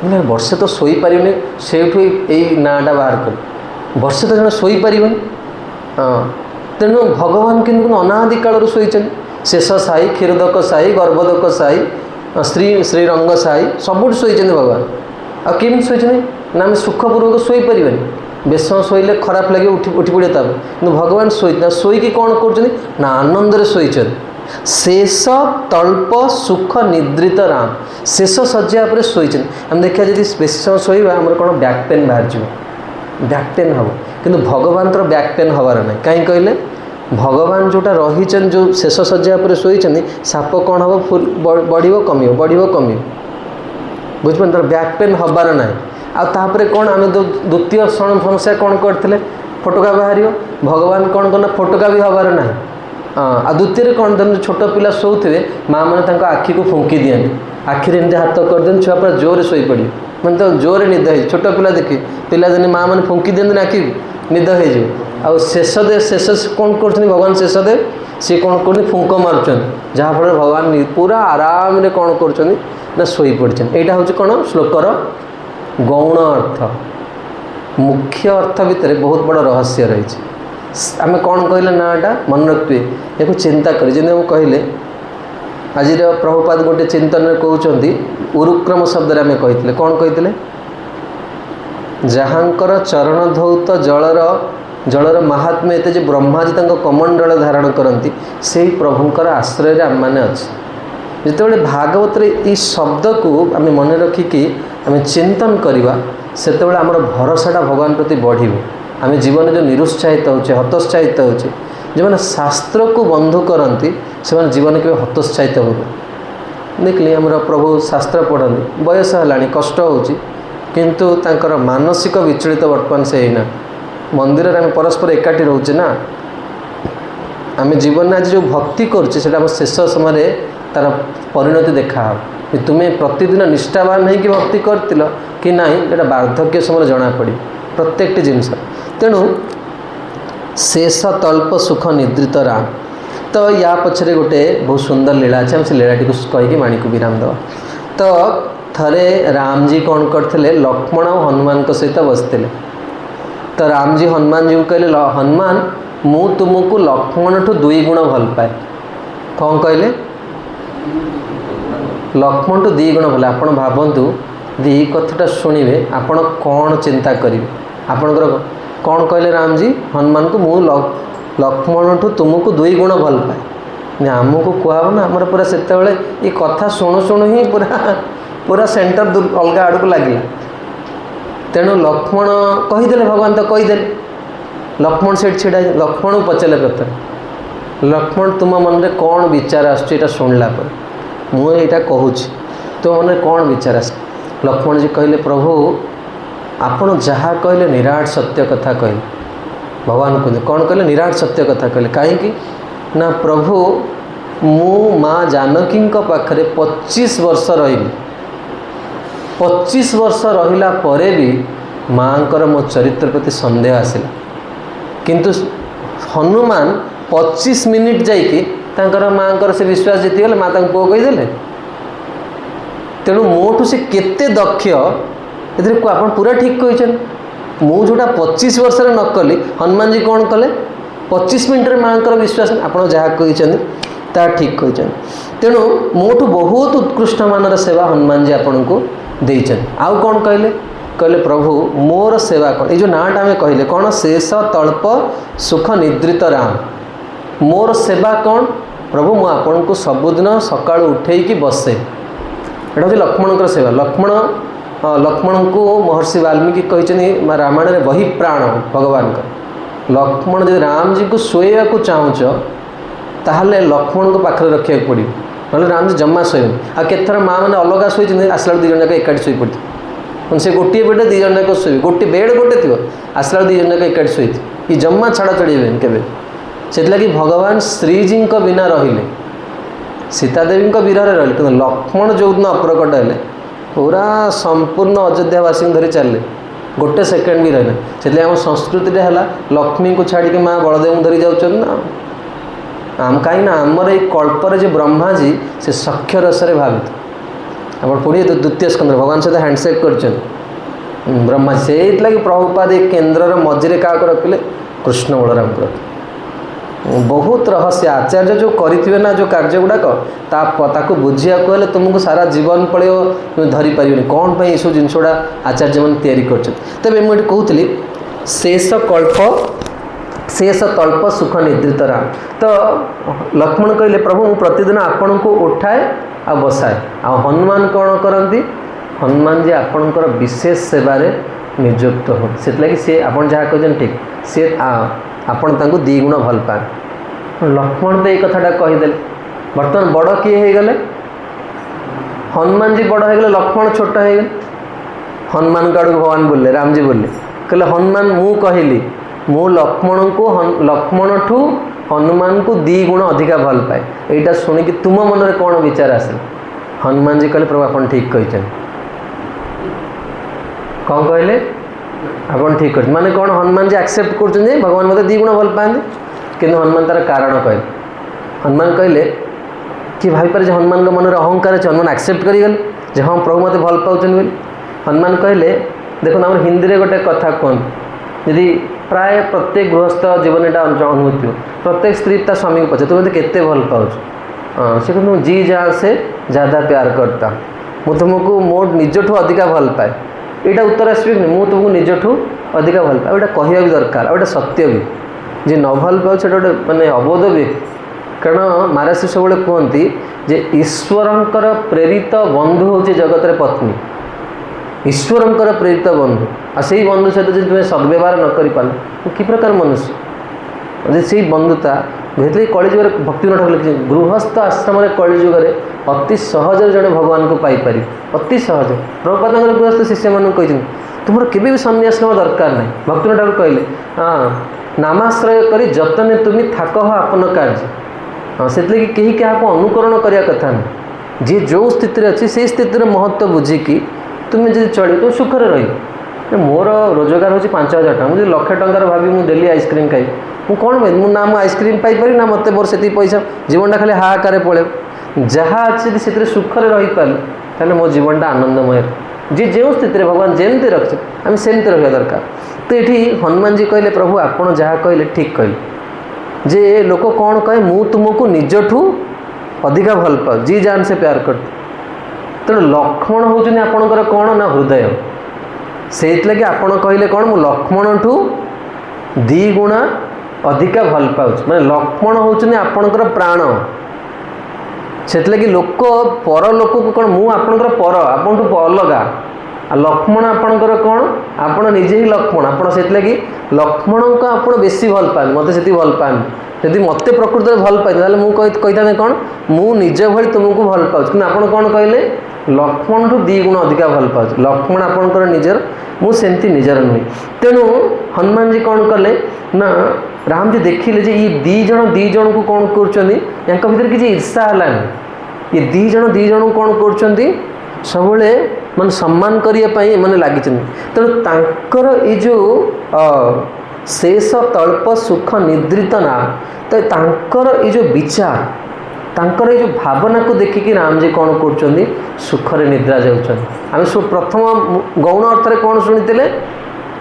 मैंने वर्षे तो शोई पारे से यही नाटा बाहर कर वर्षे तो जन शोई पारे हाँ तेणु भगवान किंतु अनादि काल शोई शेष साई क्षीरोदक साई गर्भोदक साई श्रीरंग साई सब शोई भगवान आ केमी शोई ना आम सुखपूर्वक शोई पारे बेस शोले खराब लगे उठी पड़े कि भगवान शोईकी कौन कर आनंद शोई शेष तल्प सुख निद्रित राम शेष सज्जा पर शोई आम देखा जब बेस समय शोवा आम कौन बैक पेन बाहर बैक पेन हम कि भगवान तो बैक पेन हबार ना कहीं कहले भगवान जोटा रही जो शेष सज्जा पर शोई साप कौन हम फुल बढ़ कम बुझे तर बैक पेन हबार ना आपर कौन आम द्वितीय समस्या कौन करते फोटका बाहर भगवान कौन करना फोटका भी हबार ना आ द्वितीय कौन दें छोट पिला शोथे माँ मैंने आखि को फुंकी दिखाती आखिरी एमती हाथ कर दें छुआ पूरा जोर शोई पड़े मैंने तो जोर निद हो छोट पिला देखिए पिला दिन माँ मैंने फुंकी दिखाती आखि निद हो शेषदेव शेष कौन कर भगवान शेषदेव सी कौन कर फुंक मार्चन जहाँफल भगवान पूरा आराम कौन कर शोई पड़े यहाँ हूँ कौन श्लोकर गौण अर्थ मुख्य अर्थ भितर बहुत बड़ रहस्य रही आम कौन कहले नाटा मन रखिए या चिंता कर जमी कहले आज प्रभुपाद गोटे चिंतन कहते उरुक्रम शब्द आम कही कौन कही जहाँकर चरण धौत जलर महात्म्य एत जो ब्रह्माजी कमंडल धारण करती से प्रभुंकर आश्रय आम मैंने अच्छे जिते भागवत ये शब्द को आम मन रखिकी आम चिंतन करवा से आमर भरोसाटा भगवान प्रति बढ़ आम जीवन जो निरुत्साहित होचे हतोत्साहित होचे जो मैंने शास्त्र को बंधु करती से जीवन के हतोत्साहित हो देखली आम प्रभु शास्त्र पढ़ती बयस है कष्ट होची किंतु तांकर मानसिक विचलित वर्तमान से होना मंदिर में आम परस्पर एकाठी रोचे ना आम जीवन आज जो भक्ति करुचे शेष समय तार परिणति देखा तुम्हें प्रतिदिन निष्ठावान नहीं कि भक्ति करतिल कि नहीं ये वार्धक्य समय जना पड़ी प्रत्येक जिनस। तेणु शेष तल्प सुख निद्रित राम। तो या पछरे गोटे बहुत सुंदर लीला अच्छे हम से लीलाटी को कहीकि वाणी को विराम दवा। तो थरे रामजी कौन करते लक्ष्मण और हनुमान सहित बसते। तो रामजी हनुमान जी को कहले हनुमान मु तुमको लक्ष्मण ठू 2 गुण भल पाए। कौन कहले लक्ष्मण ठू 2 गुण भल। आपण भावतु दी कथाटा शुणवे आपण कौन चिंता करेंगे आपणकर कौन कहले रामजी हनुमान को मु लक्ष्मण ठू तुमको 2 गुण भल पाए। आमको कहब ना आमर पूरा से ये कथा शुणु शुणु ही पूरा पूरा सेंटर अलग आड़ को लगे। तेणु लक्ष्मण कहीदे भगवान तो कहीदे लक्ष्मण से छिड़ा लक्ष्मण को पचारे प्रथम लक्ष्मण तुम मन में कौन विचार आसटा शुणला पर मुझे कहूँ तुम मन में कौन विचार आस। लक्ष्मण जी कहले प्रभु आपण जहाँ कहले निराट सत्य कथा कहले भगवान कहते कौन कहले निराट सत्य कथा कहले कहीं ना प्रभु मु माँ जानकी पाखरे 25 वर्ष रही 25 वर्ष रहिला परे भी माँ मो चरित्र प्रति संदेह आसला किंतु हनुमान 25 मिनिट जाइए माँ से विश्वास जीतीगले माँ पुओ कहीदे। तेणु मोठू से केते दक्ष ए आप पूरा ठीक कहते मु जोटा 25 वर्ष न कली हनुमान जी कौन कले 25 मिनट माँ विश्वास आप जहाँ कहते ता ठीक कहते। तेणु मोठू बहुत उत्कृष्ट मानर सेवा हनुमान जी आपन को देचन। आउ कौन कहले कहले प्रभु मोर सेवा कौन ये नाटा आम कहले कौन शेष तल्प सुख निद्रित राम मोर सेवा कौन प्रभु मु आपन को सबुदिन सका उठेकी बसे एटा हूँ लक्ष्मण सेवा। लक्ष्मण को महर्षि वाल्मीकि कहते रामायण में वही प्राण भगवान का लक्ष्मण जब राम जी को शोया को चाहूच ताहले लक्ष्मण को पाखरे रखा पड़ो ना राम जी जमा शोन आ केथर माँ मैंने अलग शोई आसला 2 जन जाक एकाठी शोई पड़ती से गोटे बेड 2 जन जाक शोबे गोटे बेड गोटे थी आसला 2 जन जाक एकाठी शोई ये जमा छाड़ा चढ़े केवे से लगी भगवान श्रीजी बिना रहिले सीतादेवी विरह रही कि लक्ष्मण जो दिन अप्रकट है पूरा संपूर्ण अयोध्यावासी धरी चलले गोटे सेकेंड भी रही से आम संस्कृति है लक्ष्मी को छाड़ी माँ बलदेव धरी जाऊँ ना आम कहीं आमर ये कल्पर जो ब्रह्मा जी से सख्य रस भावित आप पढ़िए द्वितीय स्कंद भगवान सहित हैंडसेक कर ब्रह्मा से लगे प्रभुपाद केन्द्र मझे क्या रखिले कृष्ण बलराम को बहुत रहस्य आचार्य जो करेंगे ना जो कार्य गुड़ाक ताकू बुझिया हेल्ले तुमको सारा जीवन पड़ो तुम धरी पार कौन पर सब जिन गुड़ा आचार्य मैंने तैयारी कर। तेज मुझे कहती शेष तल्प सुख निद्रित राम। तो लक्ष्मण कहले प्रभु मु प्रतिदिन आपण को उठाए आ बसाए आ हनुमान कौन करती हनुमान जी आपणकर विशेष सेवार नियुक्त हो से लगी सी आप जहाँ कहते ठीक सी आपण तांको 2 गुण भल पाए। लक्ष्मण तो ये कथाटा कहीदे बर्तमान बड़ किए हो गले हनुमान जी बड़ हो गले लक्ष्मण छोट हो गले हनुमान का भगवान बोले रामजी बोले कहले हनुमान मु कहली मु लक्ष्मण को लक्ष्मण ठू हनुमान को 2 गुण अधिका भल पाए यहाँ शुणिकी तुम मन में कौन विचार आसे हनुमान जी कहले प्रभु आप ठीक कहते कौन कहले आप ठीक कर माने कौन हनुमान जी एक्सेप्ट कर भगवान मत 2 गुण भल पाते कि हनुमान तार कारण कहले हनुमान कहले कि भाईपारे हनुमान मन में अहंकार अच्छे हनुमान एक्सेप्ट करगले हाँ प्रभु मत भल पाँच हनुमान कहले देखो आम हिंदी में गोटे कथा कहते यदि प्राय प्रत्येक गृहस्थ जीवन यहाँ अनुभूति हो प्रत्येक स्त्री ता स्वामी को पचे तुम मत के भल पाँच से कहते जी जहाँ से ज़्यादा प्यार करता मु तुमको मो निजठू अधिका भल पाए यहाँ उत्तर आसपे कि मुझे तुमको निजठू अधिका भल पाए कहवा भी दरकार आ सत्य भी जी न भल पाँच गोटे मानने अबोध भी कारण महाराज सब कहती जे ईश्वरंकर प्रेरित बंधु हूँ जगत रे पत्नी ईश्वरंकर प्रेरित बंधु आ से बंधु सहित जो तुम्हें सद्व्यवहार न कर पार कि प्रकार मनुष्य से बंधुता भेद कलिजुग भक्ति ठाकुर लिखी गृहस्थ आश्रम कलिजुग अति सहज जड़े भगवान को पाइपर अति सहज प्रभुपाद गृहस्थ शिष्य मानक कहते तुम केवे भी सन्यास नाम दरकार ना भक्ति ठाकुर कहले नामाश्रय कर जतने तुम्हें थाक हो आपन कार्य हाँ से कहीं क्या अनुकरण करने कथा ना जी जो स्थिति अच्छी से स्थितिर महत्व बुझिकी तुम्हें जब चल तो सुखर रही मोर रोजगार हूँ 5,000 टका मुझे लक्षे टकर भावी मुझे डेली आइसक्रीम खाई मुझे कौन भाई ना मुझे आइसक्रीम पाइपर ना मत मोर से पैसा जीवनटा खाली हाहाकार पड़े जहाँ अच्छे से सुखर रही पारे ताले मो जीवनटा आनंदमय जी जो स्थिति भगवान जमती रखे आम सेमती रहा दरकार तो ये हनुमान जी कहले प्रभु आपड़ जहाँ कहले ठीक कहले जे लोक कौन कहे मु तुमको निजठू अधिका भल पाओ जी जान से प्यार कर तेणु लक्ष्मण होचुनी आपणकर कौन ना हृदय से लगे आपण कहले कौन मु लक्ष्मण ठू 2 गुणा अधिका भल पाऊँ माने लक्ष्मण होचुनी आपणकर प्राण से लगे लोक पर लोक को कौन मु आपणकर पर आपन अलग आ लक्ष्मण आपणकर कौन आपण निजे ही लक्ष्मण आपण से लगे लक्ष्मण को आप बेसी भल पाए मत से भल पाए यदि मत प्रकृत में भल पाई मुझे कही कौन मु निज भाई तुमको भल पाऊँ कि आप कौन कहले लक्ष्मण ठू 2 गुण अधिका भल पाऊँ लक्ष्मण आपणकर निजर मुझे निजर नुहे तेणु हनुमान जी कौन कले ना राम जी देखिले जे ये 2 जन को कौन कर भीतर किसी ईर्षा है ये 2 जन को कौन कर सब माने सम्मान करने मैंने लगी तेणु तांकर ये जो शेष तल्प सुख निद्रित ना तो तांकर ये जो विचार तांकर ये जो भावना को देखिकी राम जी कौन कर सुखरे निद्रा जाऊँ प्रथम गौण अर्थ कौन शुणी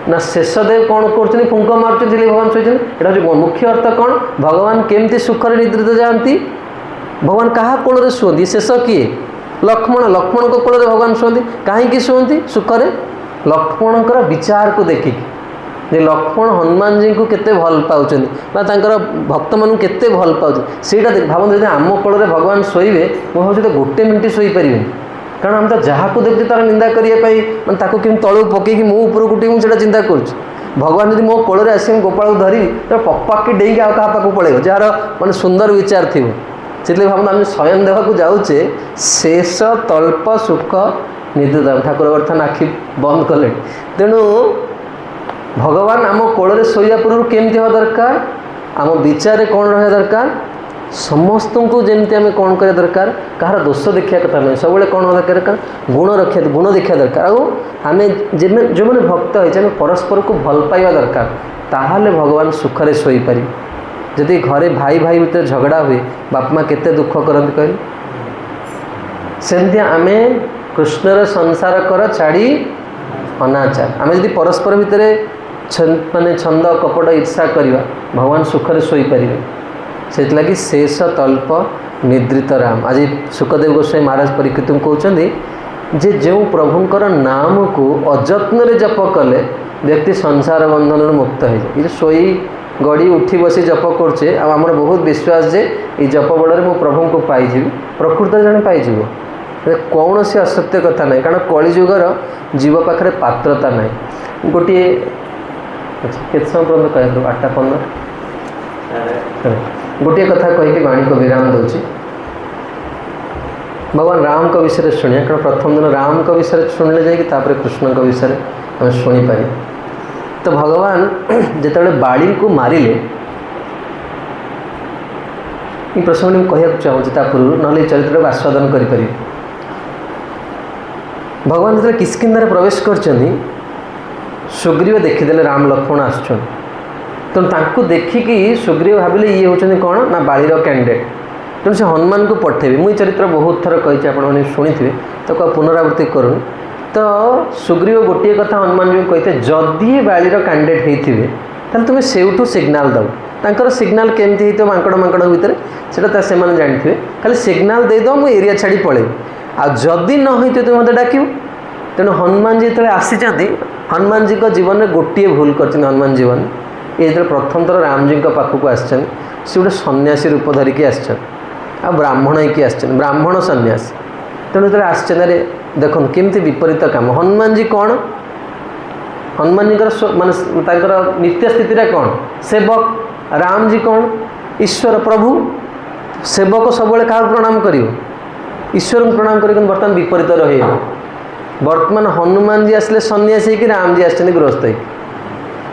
ना शेषदेव कौन कर फुंक मार्च भगवान शोचते यहाँ मुख्य अर्थ कौन भगवान केमती सुखरे निद्रित जाती भगवान क्या कोल शुअती शेष किए लक्ष्मण को कोल भगवान शुअती कहीं शुअती सुखरे लक्ष्मणकर विचार को देखिकी जे लक्ष्मण हनुमान जी को केते भल पाउछन भक्त मान केते भल पाउछ सेटा भावना जब आम कोल भगवान शोबे मुझे तो 1 मिनिट शोई पारे कारण आम तो जहाँ को देखते तार निंदा करने मैं कि तलू पकईकि मो ऊपर उठे मुझे चिंता करुँ भगवान जब मो कोल आस गोपाल को धरी तो पपाकी डेईक आ पाक पड़े जार मैंने सुंदर विचार थी से भावना आम शयन देवा जाऊे शेष तल्प सुख निद्रित ठाकुर बर्तमान आखि बंद कले तेणु भगवान आम कोल शोया पूर्व केमती हवा दरकार आम विचार कौन रहा दरकार समस्त को जमती आम कौन करा दरकार कहार दोष देखा कथा नहीं सब कौन दरकार गुण देखा दरकार आम जो मैंने भक्त होते परस्पर को भल पाइबा दरकार ताहले भगवान सुखरे शोई पारि जदि घरे भाई भाई भितर झगड़ा हुए बाप माँ केते दुख करते कहले सेमती आम कृष्णर संसार कर छाड़ी अनाचार आम जदि परस्पर भितर माने छंद कपट ईर्षा करवा भगवान सुखरे शोई पारे से लगी शेष तल्प निद्रित राम आज सुखदेव गोस्वामी महाराज परीक्षित कहते जे जो प्रभुंकर नाम को अजत्न जप कले व्यक्ति संसार बंधन मुक्त हो जाए शोई गड़ी उठी बसी जप करछे आमर बहुत विश्वास जे ये जप बड़े मो प्रभु को पाइजी प्रकृत जन पाइज कौन से असत्य कथा ना कारण कलिजुगर जीव पाखे पात्रता ना गोटे के समय पर्यटन कह 8:15 गोटे कथा कहीकि वाणी को विराम दूची भगवान राम का विषय शुणिया कारण प्रथम दिन राम का विषय शुणिले जापर कृष्ण का विषय आम शुणीपर तो भगवान जिते बाड़ी को मारिले ये प्रसंग में कहना चाहूँगी पूर्व ना चरित्र को आस्वादन करें भगवान जो किष्किंधा प्रवेश कर सुग्रीव देखीदे राम लक्ष्मण आसुन तेणु देखिकी सुग्रीव भाविले ये होचनी कौन ना बाड़ीर कैंडिडेट तेणु से हनुमान को पठेबे मुझे चरित्र बहुत थर कही आपने शुणी थे तो पुनरावृत्ति करूँ तो सुग्रीव गोटे कथा हनुमान जी कहते जदि बाड़ीर कैंडिडेट होते तुम्हें सेउठू सिग्नाल दो तांकर सिग्नाल केमती हो मांकड़ मांकड़ भितर से जानते खाली सिग्नाल देद मु एरिया छाड़ी पड़े आदि न होते तुम मत डाक तेणु हनुमान जी जो आसी हनुमान जी को जीवन में गोटे भूल कर हनुमान जीवन ये जो प्रथम थर राम जी पाखक आसे गोटे सन्यासी रूप धरिकी आस ब्राह्मण होगी आस ब्राह्मण सन्यासी तेणु जो आसरे देख केमती विपरीत काम हनुमान जी कौन हनुमान जी मानने नित्य स्थिति कौन सेवक राम जी कौन ईश्वर प्रभु सेवक सब क्या प्रणाम कर ईश्वर को प्रणाम कर बर्तमान विपरीत रही वर्तमान हनुमान जी आसले सन्यासी कि राम जी आसने गृहस्थ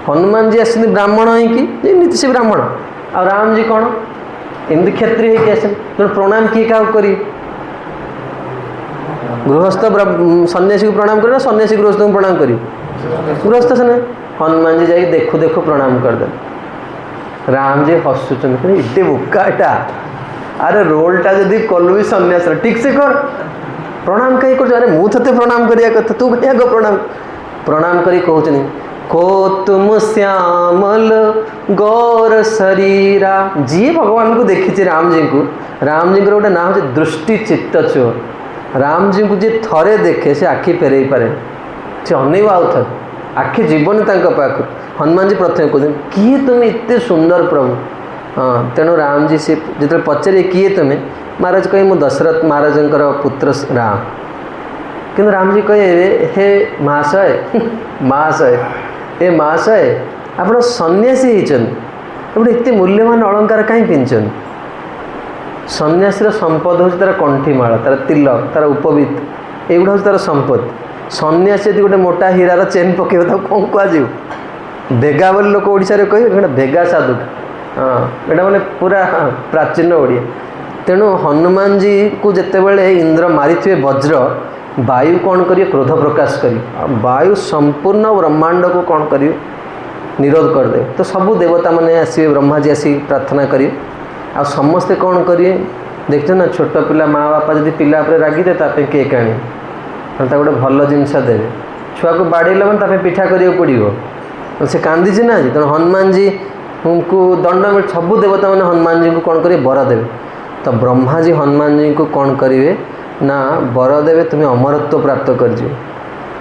हनुमान जी आसने ब्राह्मण होगी नीति से ब्राह्मण आ राम जी कौन एमती क्षत्रिय होकर आसन तेणु प्रणाम किए क्या करी गृहस्थ सन्यासी को प्रणाम कर सन्यासी गृहस्थ को प्रणाम करी गृहस्थ से हनुमान जी जाकि देखु देखु प्रणाम करदे राम जी हसुचन एते बोकाटा अरे रोलटा जदि कलु भी सन्यास ठीक से कर प्रणाम कहीं कर अरे मुझे ते प्रणाम करिया कथा तू क्या प्रणाम प्रणाम करी कहते को तुम श्यामल गौर शरीरा जी भगवान को देखी राम जी गोटे ना हूँ दृष्टि चित्त चोर राम जी को जी थरे देखे से आखि फेरई पारे से अनेवा आउ थे आखि जीवन पाख हनुमान जी प्रथम कहते किए तुम इतने सुंदर प्रभु हाँ तेणु राम जी से जो पचारे किए तुम्हें महाराज कहे मु दशरथ महाराज पुत्र राम किंतु राम जी कहे हे महाशय महाशय ए महाशय आप सन्यासी होते एत मूल्यवान अलंकार कहीं पिंधन सन्यासी संपद हूँ तार कंठीमाल तार तिलक तार उपवीत एगुड़ा हूँ तार संपद सन्यासी यदि गोटे मोटा हीरार चेन पकेब तो कौन कह भेगा बोली लोक ओडिशा रे कहे भेगा साधु हाँ एटा मैंने पूरा प्राचीन ओडिया तेणु हनुमान जी को जितेबाला इंद्र मारी वज्र वायु कौन करिए क्रोध प्रकाश करी वायु संपूर्ण ब्रह्मांड को कौन करिए निरोध करदे तो सबू देवता मैंने आसवे ब्रह्मा जी आसी प्रार्थना करिए आ समस्ते कौन करिए देखते ना छोट पिला माँ बापा जब पिला रागी दे केक आनी गोटे भल जिनस देवे छुआ को बाड़ेला मैंने पिठा करिया पड़ो से कांदी ना आज तेणु हनुमान जी को दंड मिल सबू देवता मैंने हनुमान जी को कौन करिए बर देवे तो ब्रह्मा जी हनुमान जी को कौन करिए ना बर देवे तुम्हें अमरत्व प्राप्त कर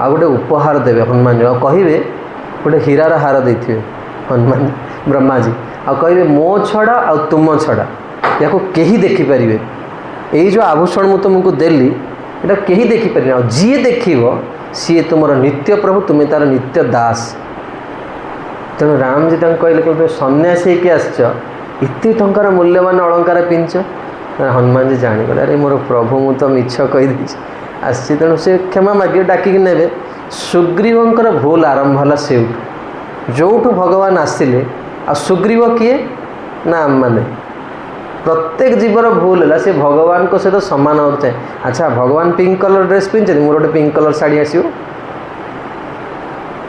आ गोटे उपहार देवे हनुमान जी कहे गोटे हीरार हार देते हनुमान ब्रह्मा जी आ कहे मो छड़ा आ तुम छड़ा या कहीं देखिपारे यही जो आभूषण मुझे तुमको देली यहाँ कहीं देखिपारे आ जी देख सी तुम नित्य प्रभु तुम्हें तार नित्य दास तेणु राम जी कहले तुम सन्यासी कि आसच इतने टंकार मूल्यवान अलंकार पिंच हनुमान जी जाणीगले अरे मोर प्रभु मु तो मिछ कहीदे आसी तेणु से क्षमा मागे डाकिक ने सुग्रीवंकर भूल आरंभ है से जोठू भगवान आसिले आ सुग्रीव किए ना आम मैंने प्रत्येक जीवर भूल है से भगवान को सहित सामान होता चाहे अच्छा भगवान पिंक कलर ड्रेस पिंधे मोर गोटे पिंक कलर शाढ़ी आसो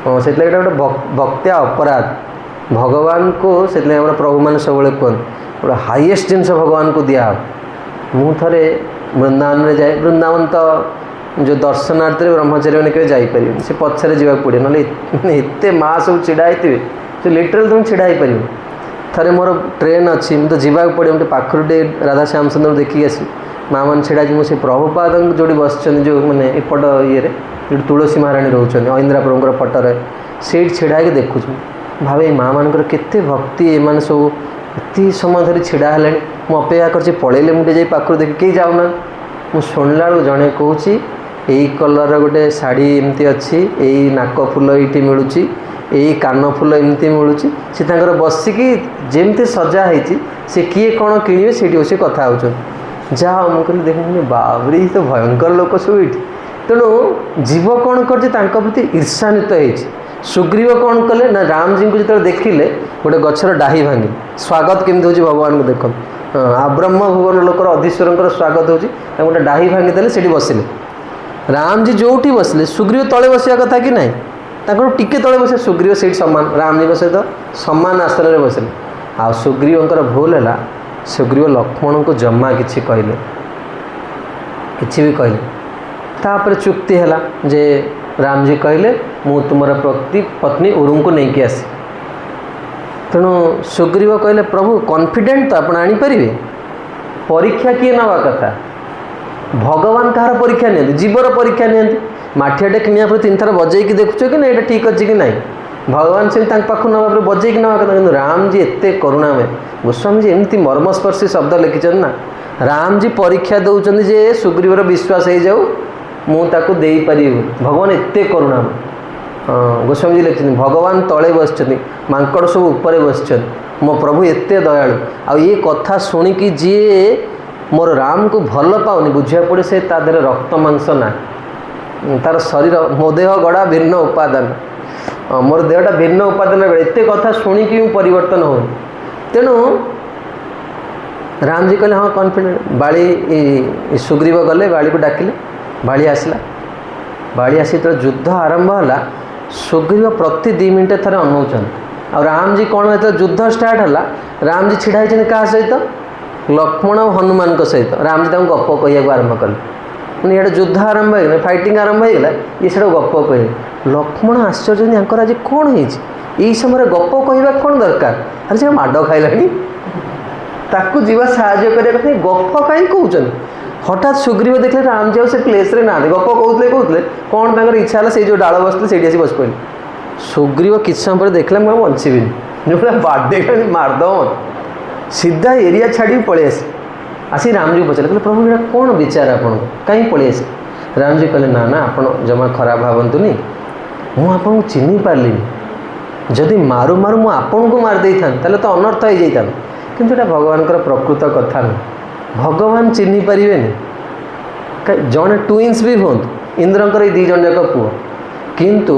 हाँ से गोटे भक्त्या अपराध भगवान को से प्रभु मैंने सब कहते गोटे हाईएस्ट जिनस भगवान को दिया मु थे वृंदावन में जाए वृंदावन तो जो दर्शनार्थ ब्रह्मचारी मैंने कभी जापर से पछरे जावाक पड़े ना एत माँ सब छिड़ा होते से लिटराल तुम छिड़ा पार थे मोर ट्रेन अच्छी मुझे जावाक पड़े गोटे पाखुटे राधा श्याम सुंदर देखिक आसी माँ मैंने छिड़ा मुझे प्रभुपाद जो बस जो मैंने एपट ये जो तुलसी महाराणी रोच इंदिरा प्रभुଙ୍କର फटोरे से छिड़ा देखुँ भावे माँ मानकर केते भक्ति एम सब एत समय धरी छिड़ा है मुझे अपेक्षा कर पलैले मुझे जा पाखु देख कहीं जाऊना मुझे शुणला जड़े कौच यही कलर गोटे शाढ़ी एमती अच्छी यही नाक फुल ये मिलूँ यही कान फुल एमती मिलूँ सी बसिकी जमती सजा होती सी किए कौन किणे से बस कथा हो जहाँ मुझे देख बाबरी तो भयंकर लोक सब ये तेणु जीव कौन कर प्रति ईर्षान्वित हो सुग्रीव कौन कले ना राम जी को जो देखिले गोटे गचर डाही भांगी स्वागत केमती हो भगवान को देख आब्रह्म भुवन लोकर अधीश्वर स्वागत हो गोटे डाही भांगी देले से बसिले राम जी जोटी बसले सुग्रीव तले बसिया कथा कि ना टिके तले बसे सुग्रीव से सामान राम जी सहित सामान आसन में बसिले आ सुग्रीवंकर भूल है सुग्रीव लक्ष्मण को जमा किसी कहले किसी भी कहले तापर चुक्ति है जे राम जी कहले मु तुमर प्रति पत्नी उरुम को नहीं आसी तेणु सुग्रीव कहले प्रभु कॉन्फिडेंट तो आप आनीपारे परीक्षा किए नवा कथा भगवान कहार परीक्षा नि जीवर परीक्षा नि माठियाटे किणिया पर 3 थर बजेकी देखुच कि ना ये ठीक अच्छे कि ना भगवान से पाखु ना बजेकी नवा कथा कि राम जी एत करुणामय गोस्वामी जी एमती मर्मस्पर्शी शब्द लिखिं ना राम जी परीक्षा दौरान जे सुग्रीवर विश्वास हो जाऊ मुझे दे पारि भगवान एत करुणामय गोस्वामी जी लिखिं भगवान तले बस मांकड़ सब उपरे बस मो प्रभु एत दयालु आ ये कथा शुणिकी जी मोर राम को भल पाऊनी बुझा पड़े से तादेह रक्त मांस ना तार शरीर मो देह गड़ा भिन्न उपादान मोर देहटा भिन्न उपादान एत कथा शुणिकी परिवर्तन हो तेणु राम जी कहले हाँ कॉन्फिडेंट। बाली सुग्रीव गले बाली को डाकिले, बाली आसला, बाली आसी तो युद्ध आरंभ है। सुग्रीव प्रति 2 मिनट थे अनौन आ राम जी कौन जो युद्ध स्टार्ट है राम जी छिड़ा क्या सहित लक्ष्मण और हनुमान सहित राम जी गप कह आरंभ कले मैंने ये युद्ध आरंभ हो फाइटिंग आरंभ होगा ये से गप कह लक्ष्मण आश्चर्य आज कौन यही समय गप कहवा कौन दरकार अरे से माड़ खाइला ताकू जीवा साहाଯ୍य करने गप कहीं कहते हठात सुग्रीव देखले राम जी से प्लेस रे ना गप कहते कौन तर इच्छा है से जो डाल बसते से आसी बस पड़े सुग्रीव किसी समय पर देखला मैं बचबी जो बाड़े मारद सीधा एरिया छाड़ी पलि आसी राम जी पचारे कहले प्रभु ये कौन विचार आपन कहीं पलि आस राम जी कहले ना ना आप जमा खराब भावतुनि मुझे चिन्ह पार्ली जदि मारू मारू मुझे आपन को मारदे था तो अनर्थ हो जाता किंतु ये भगवान प्रकृत कथा नहीं भगवान चिन्ह पारे जड़े ट्विन्स भी हूँ इंद्रंकर ये 2 जन जाक पुओ किंतु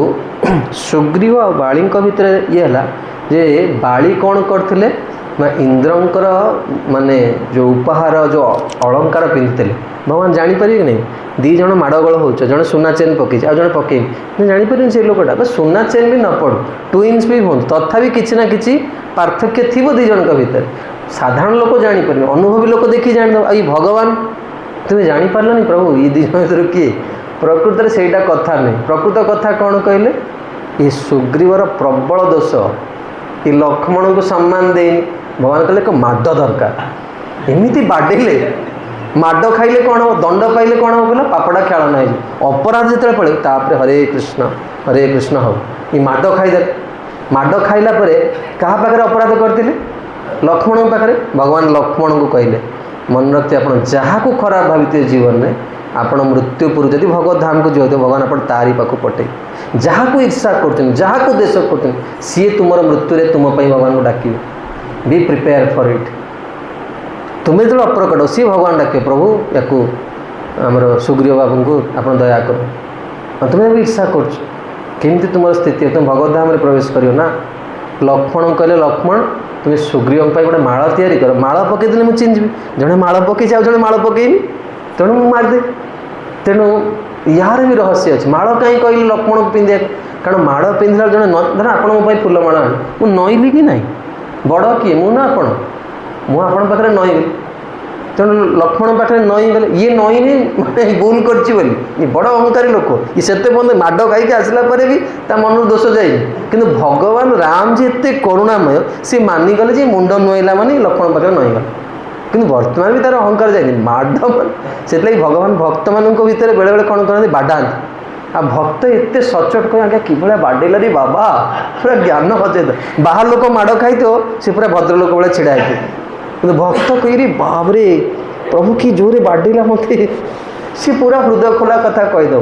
सुग्रीव और बाली भितर ये है जे बाली कौन करते ना इंद्रंकर माने जो उपहार जो अलंकार पिंधते भगवान जापर कि नहीं 2 जन माड़गोल हो जड़े सुना चेन पकई आ जड़े पकई जापर से लोकटा बस सुना चेन भी न पड़ू ट्विन्स भी हूँ तथापि किसी ना कि पार्थक्य थी 2 जन भितर साधारण लोक जापर अनुभवी लोक देखी जान ये भगवान तुम्हें जापारे प्रभु ये 2 जन भर किए प्रकृत में सहीटा कथा नहीं प्रकृत कथा कौन कहले ये सुग्रीवर प्रबल दोष ये लक्ष्मण को सम्मान देनी भगवान कहले एक माड दरकार एमती बाड़े माड खाइले कौन हम दंड पाइले कौन हम कहला पापड़ा खेल ना अपराध जो पड़े तापर हरे कृष्ण हो ये माड खाईदे माड खाइला क्या पाखे अपराध करते लक्ष्मण पाखे भगवान लक्ष्मण को कहले मन रखते आप जहाँ को खराब भावी जीवन में आपण मृत्यु पूर्व जदि भगवत धाम को जो भगवान आप तारी पाक पटे जहाँ को ईर्षा कर जहाँ को देश कर सी तुम मृत्यु तुम भगवान को डाक बी प्रिपेयर फॉर इट तुम्हें जो अप्रकट सी भगवान डाक प्रभु या आमर सुग्रीव बाबू को आप दया कर तुम्हें ईर्षा करमती तुम स्थिति तुम भगवत धाम में प्रवेश कर ना लक्ष्मण कहले लक्ष्मण तुम्हें सुग्रीव गोटे माड़ या माड़ पकईदे मुझे चिन्हजी जड़े माड़ पकई जड़े माड़ पकईनी तेणु मुझे मारदे तेणु यार भी रहस्य अच्छे माड़ कहीं कहले लक्ष्मण को पिंधे कारण माड़ पिंधला जड़े धर आप फुलमाड़ आनी मुझे नईली कि ना बड़ किए मुझे मुझे पाखे नईगली तेणु लक्ष्मण पाखे नई गले ये नई नहीं भूल कर बड़ अहंकारी लोक ये से माड़ खाई आसला भी मन दोष जाए कि भगवान राम जी एत करुणामय सी मानिगले जे मुंड नुआला मानी लक्ष्मण पाखे नईगला कि वर्तमान भी तार अहंकार जाए माड़ से भगवान भक्त मान भितर बेले बेले कौन करते बाढ़ाती आ भक्त एत सचोट कह आज्ञा कि बाड़ेला रे बाबा पूरा ज्ञान हजेद बाहर लोक माड़ खाई तो सी पूरा भद्रलोक भाई छिड़ा कि भक्त कही बाबरे प्रभु कि जोरे बाड़ेला मत सी पूरा हृदय खोला कथा कहीद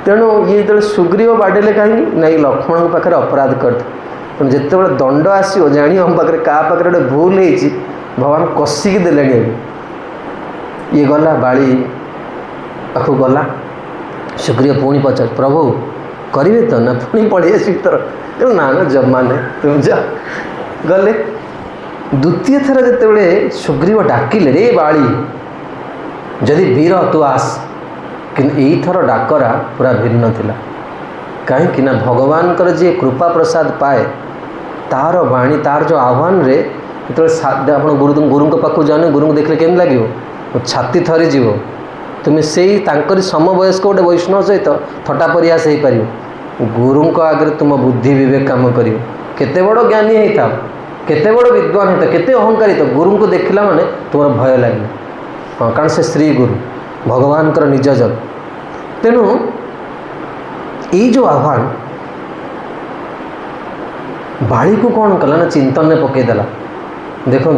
तेणु ये जो सुग्रीव बाड़ेले कहीं ना लक्ष्मण पाखे अपराध करते जिते दंड आसो जाणी हम पाखे क्या पाखे गोटे भूल हो भगवान कषिकी देले ये गला बाड़ी पाखु गला सुग्रीव पुणी पचार प्रभु करेंगे तो ना पुणी पड़े तर ना ना जमा नहीं तुम जा गले द्वितीय थर जिते सुग्रीव डाकिले रे बाड़ी जदि वीर तू आस कि यही थर डाकरा पूरा भिन्न थिला कहीं भगवान जी कृपा प्रसाद पाए तार वाणी तार जो आह्वान रे जो आप गुरु पाखु जाने गुरु को देखले केम लगे छाती थरी जीव तुम्हें से समवयस्क गोटे वैष्णव सहित थटा प्रयास हो पार गुरु आगे तुम बुद्धि विवेक काम कर केते बड़ ज्ञानी होता केते बड़ विद्वान होता केते अहंकारी तो गुरु को देखला माने तुम भय लगे हाँ कारण से श्री गुरु भगवान निज जन तेणु ये जो आह्वान बाड़ी को कौन कला ना चिंतन में पकईदेला देखु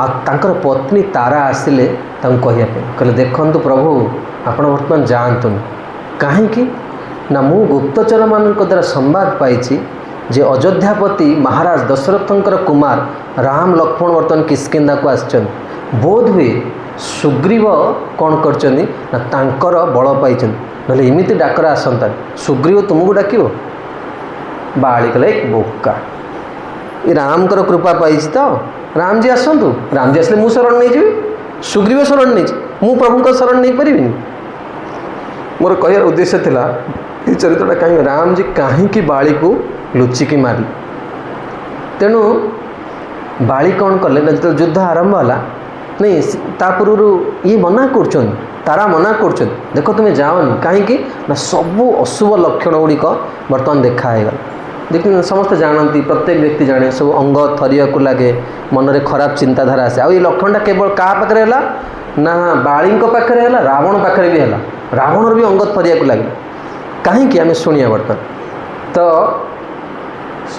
आर पत्नी तारा आसिले कहले देखु प्रभु आपण बर्तमान जातु कहीं ना मु गुप्तचर मान द्वारा संवाद पाई जे अयोध्यापति महाराज दशरथंकर कुमार राम लक्ष्मण बर्तमान किष्किंधा को आसचन बोध हुए सुग्रीव कौन कर बल पाई ना इमिति डाकरा आसंता सुग्रीव तुमको डाक बाड़ी कहले एक बोका ये रामकर कृपा पाई तो रामजी आसतु रामजी आसले मु शरण नहीं जी सुग्रीव शरण नहीं मु प्रभु शरण नहीं पारि मोर कहर उद्देश्य थिला ये चरित्रटा कहीं रामजी कहीं बाली को लुचिकी मारे तेणु बाली कौन कले ना जो युद्ध आरंभ है नहीं ता पूर्व ये मना कर तारा मना कर देख तुम्हें जाओनी कहीं ना सबू अशुभ लक्षण गुड़िक बर्तमान देखागला देखिए समस्त जानती प्रत्येक व्यक्ति जाने सब अंग थरिया को लगे मनरे खराब चिंताधारा आसे आ ये लक्षणटा केवल क्या पाखे है ना बाली पाखे है रावण पाखे भी है रावण भी अंग थरिया को लगे कहीं आम शुणिया बर्तमान तो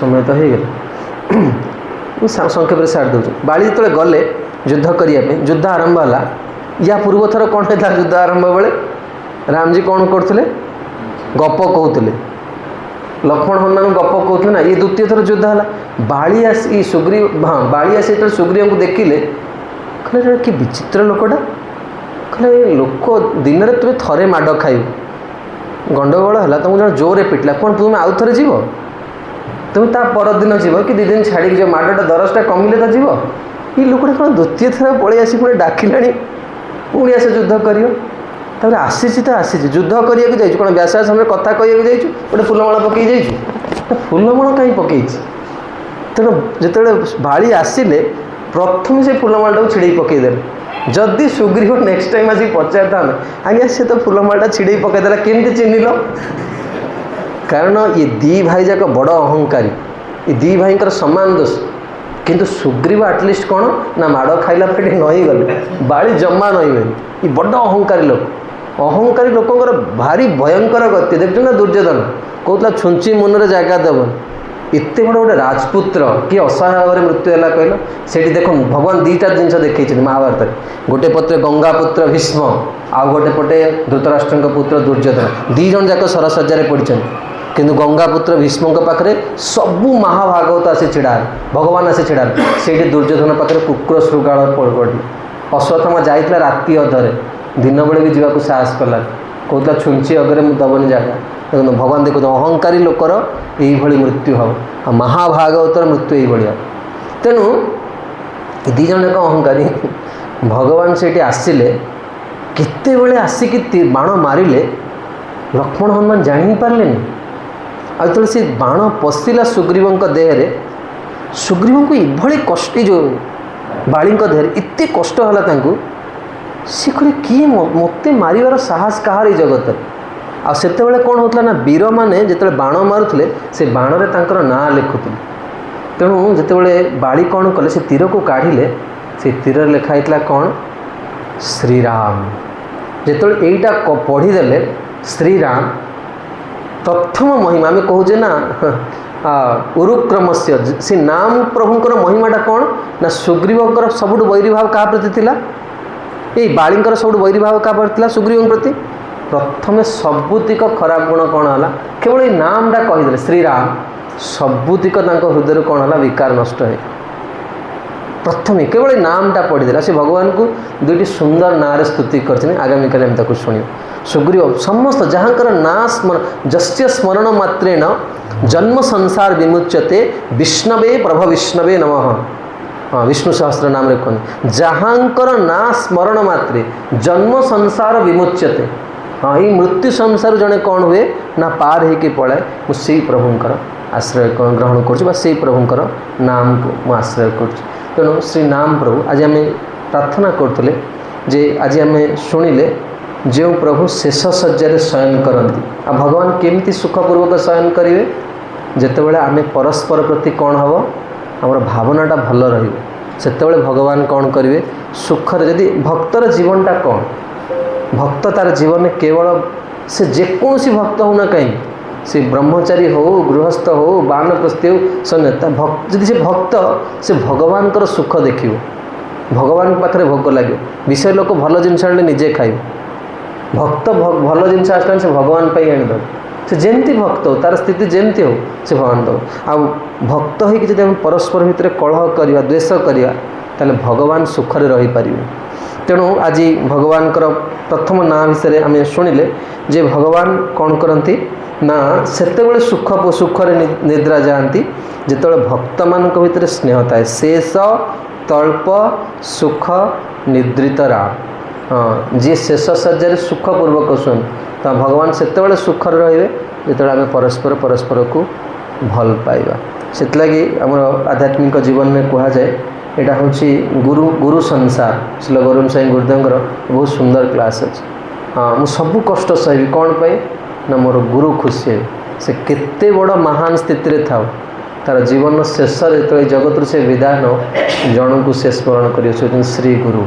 समय तो हो गला संक्षेप सारी दूँ बाली जो गले युद्ध करने युद्ध आरंभ है या पूर्व थर कौन होता युद्ध आरंभ बेले रामजी कौन करते गप कहते लक्ष्मण हनुमान गप कहते ना ये द्वितीय थर युद्ध है बाली आसी सुग्रीव हाँ बाली आसी जो सुग्रीव को देखिले कहले कि विचित्र लोकटा कहले लोक दिन में तुम्हें थरे माड़ खाइब गंडगोल है तुमको जन जोरे पिटला कौन तुम्हें आउ थे जीव तुम्हें ता परदिन जीव कि 2 दिन छाड़ी जो माड़टा दरजटा कमिले तो जीव ये लोकटा कौन द्वितीय थर पलि आसी पुणी डाकिला पुणी आस युद्ध कर आसी तो आसी युद्ध करने जाइए कौन व्यासा समय कथा कहूँ जाइए गोटे फूलमाला पकई जाइए फूलमाला कहीं पकई तेणु जो बाली आसिले प्रथम से फूलमाला को छिड़े पकईदे जदि सुग्रीव नेक्स्ट टाइम आसिक पचार था आज्ञा सी तो फूलमाला छिड़े पकईदेला केमती चिन्हिल कारण ये दी भाई जाक बड़ अहंकारी ये दी भाई समान दोष किंतु सुग्रीव आटलिस्ट कौन ना माड़ खाइला पेटे नई गले बाली जमा नई ये बड़ अहंकारी लोकर भारी भयंकर गति देखते ना दुर्योधन कहला छुंची मुनरे जगह देवन एत बड़ गोटे राजपुत्र कि असहाय भाव में मृत्यु है कहल से देखो भगवान 2टा जिनस देखते महाभारत गोटे पटे गंगापुत्र भीष्म आउ गोटे पटे धृतराष्ट्र पुत्र दुर्योधन 2 जन जाक सरसज्जा पड़ते किंतु गंगापुत्र भीष्म पाखे सबू महाभागवत आसी छिड़ा भगवान आसी छिड़ा से दुर्योधन पाखे कुकुर श्रृगाल पड़े अश्वत्थामा जाइला राति अधरे दिन बेले भी जावाक साहस कला कहला छुंची अगरे मुझे दबनी जगह देखो भगवान देखो अहंकारी लोकर यही मृत्यु हम महाभागवतर मृत्यु यही तेणु 2 जन जाक अहंकारी भगवान से आसिले केते बेले आसिकी बाण मारिले लक्ष्मण हनुमान जानी पारे आते से बाण पशिला सुग्रीव देहरे सुग्रीव को ये कष्ट जो बाली देहरे एत कष्ट है सी कहे किए मत मारिबार साहस कहार जगत आते कौन होता ना वीर मैंने जिते बाण मारुले से बाण में ना लिखुले तेणु जिते बाली कौन कले से तीर को काढ़िले से तीर लिखाई कौन श्रीराम जिते यहीटा पढ़ीदे श्रीराम प्रथम महिमा आम कहूजे ना उरुक्रमस्य से नाम प्रभुंर महिमाटा कौन ना सुग्रीवंकर सबुठ वैरी भाव क्या प्रति थिला ये बालींकर सबुठ वैरी भाव क्या प्रति सुग्रीव प्रति प्रथम सबुतिक खराब गुण कौन है केवल ये नामटा कहीदे श्रीराम सबुतिक हृदय कौन है विकार नष्ट है प्रथम केवल नामटा पढ़ीदेला से भगवान को 2टी सुंदर नारे स्तुति कर आगामी काले हम शुणु सुग्रीव समस्त जहाँकर ना स्मरण जस्य स्मरण मात्रेण जन्म संसार विमुच्यते विष्णवे प्रभ विष्णवे नमः हाँ विष्णु सहस्र नाम कहते जहाँकर ना स्मरण मात्रे जन्म संसार विमुच्यते हाँ ये मृत्यु संसार जड़े कौन हुए ना पार होकर पलाए मुझे प्रभुंर आश्रय ग्रहण कर प्रभुंर नाम को मुझे आश्रय कर तेणु श्री नाम प्रभु आज आम प्रार्थना करते जे आज आम शुणिले जो प्रभु शेष शय्या शयन करती आ भगवान केमती सुखपूर्वक शयन करेंगे जितेबाला आम परस्पर प्रति कौन हम आम भावनाटा भल रते भगवान कौन करेंगे सुखर जदि भक्तर जीवनटा कौन भक्त तार जीवन में केवल से जेकोसी भक्त होना कहीं से ब्रह्मचारी हो गृहस्थ हो बानप्रस्थी हो सन्यासी भक्त जदि से भक्त से भगवान सुख देखियो भगवान पाखे भोग लगे विषय लोक भल जिनस आने निजे खाइब भक्त भल जिनस आसला से भगवान आनीद से जमती भक्त हो तार स्थिति जमती हो से भगवान दब आ भक्त हो परस्पर भितर कलह करवा द्वेष करवा ताले भगवान सुखरे रही पारिबे तेणु आज भगवान प्रथम ना विषय आम शुणिले जे भगवान कौन करती ना सेतेबेले सुखरे निद्रा जाती जिते भक्त मान भीतर स्नेह थाए शेष तल्प सुख निद्रित राम। हाँ जी शेष सज्जा सुखपूर्वक शुण तो भगवान से सुखर रे जो आम परस्पर परस्पर को भल पाइबा से लगी आम आध्यात्मिक जीवन में कह जाए यहाँ हूँ गुरु गुरु संसार श्री गोविंद साई गुरुदेव बहुत सुंदर क्लास अच्छे। हाँ मुझ सबू कष्ट सही कौन पाई ना मोर गुरु खुशी है से केते बड़ महान स्थिति रे था तार जीवन शेष जो जगत से विदाय न जन को से स्मरण कर श्री गुरु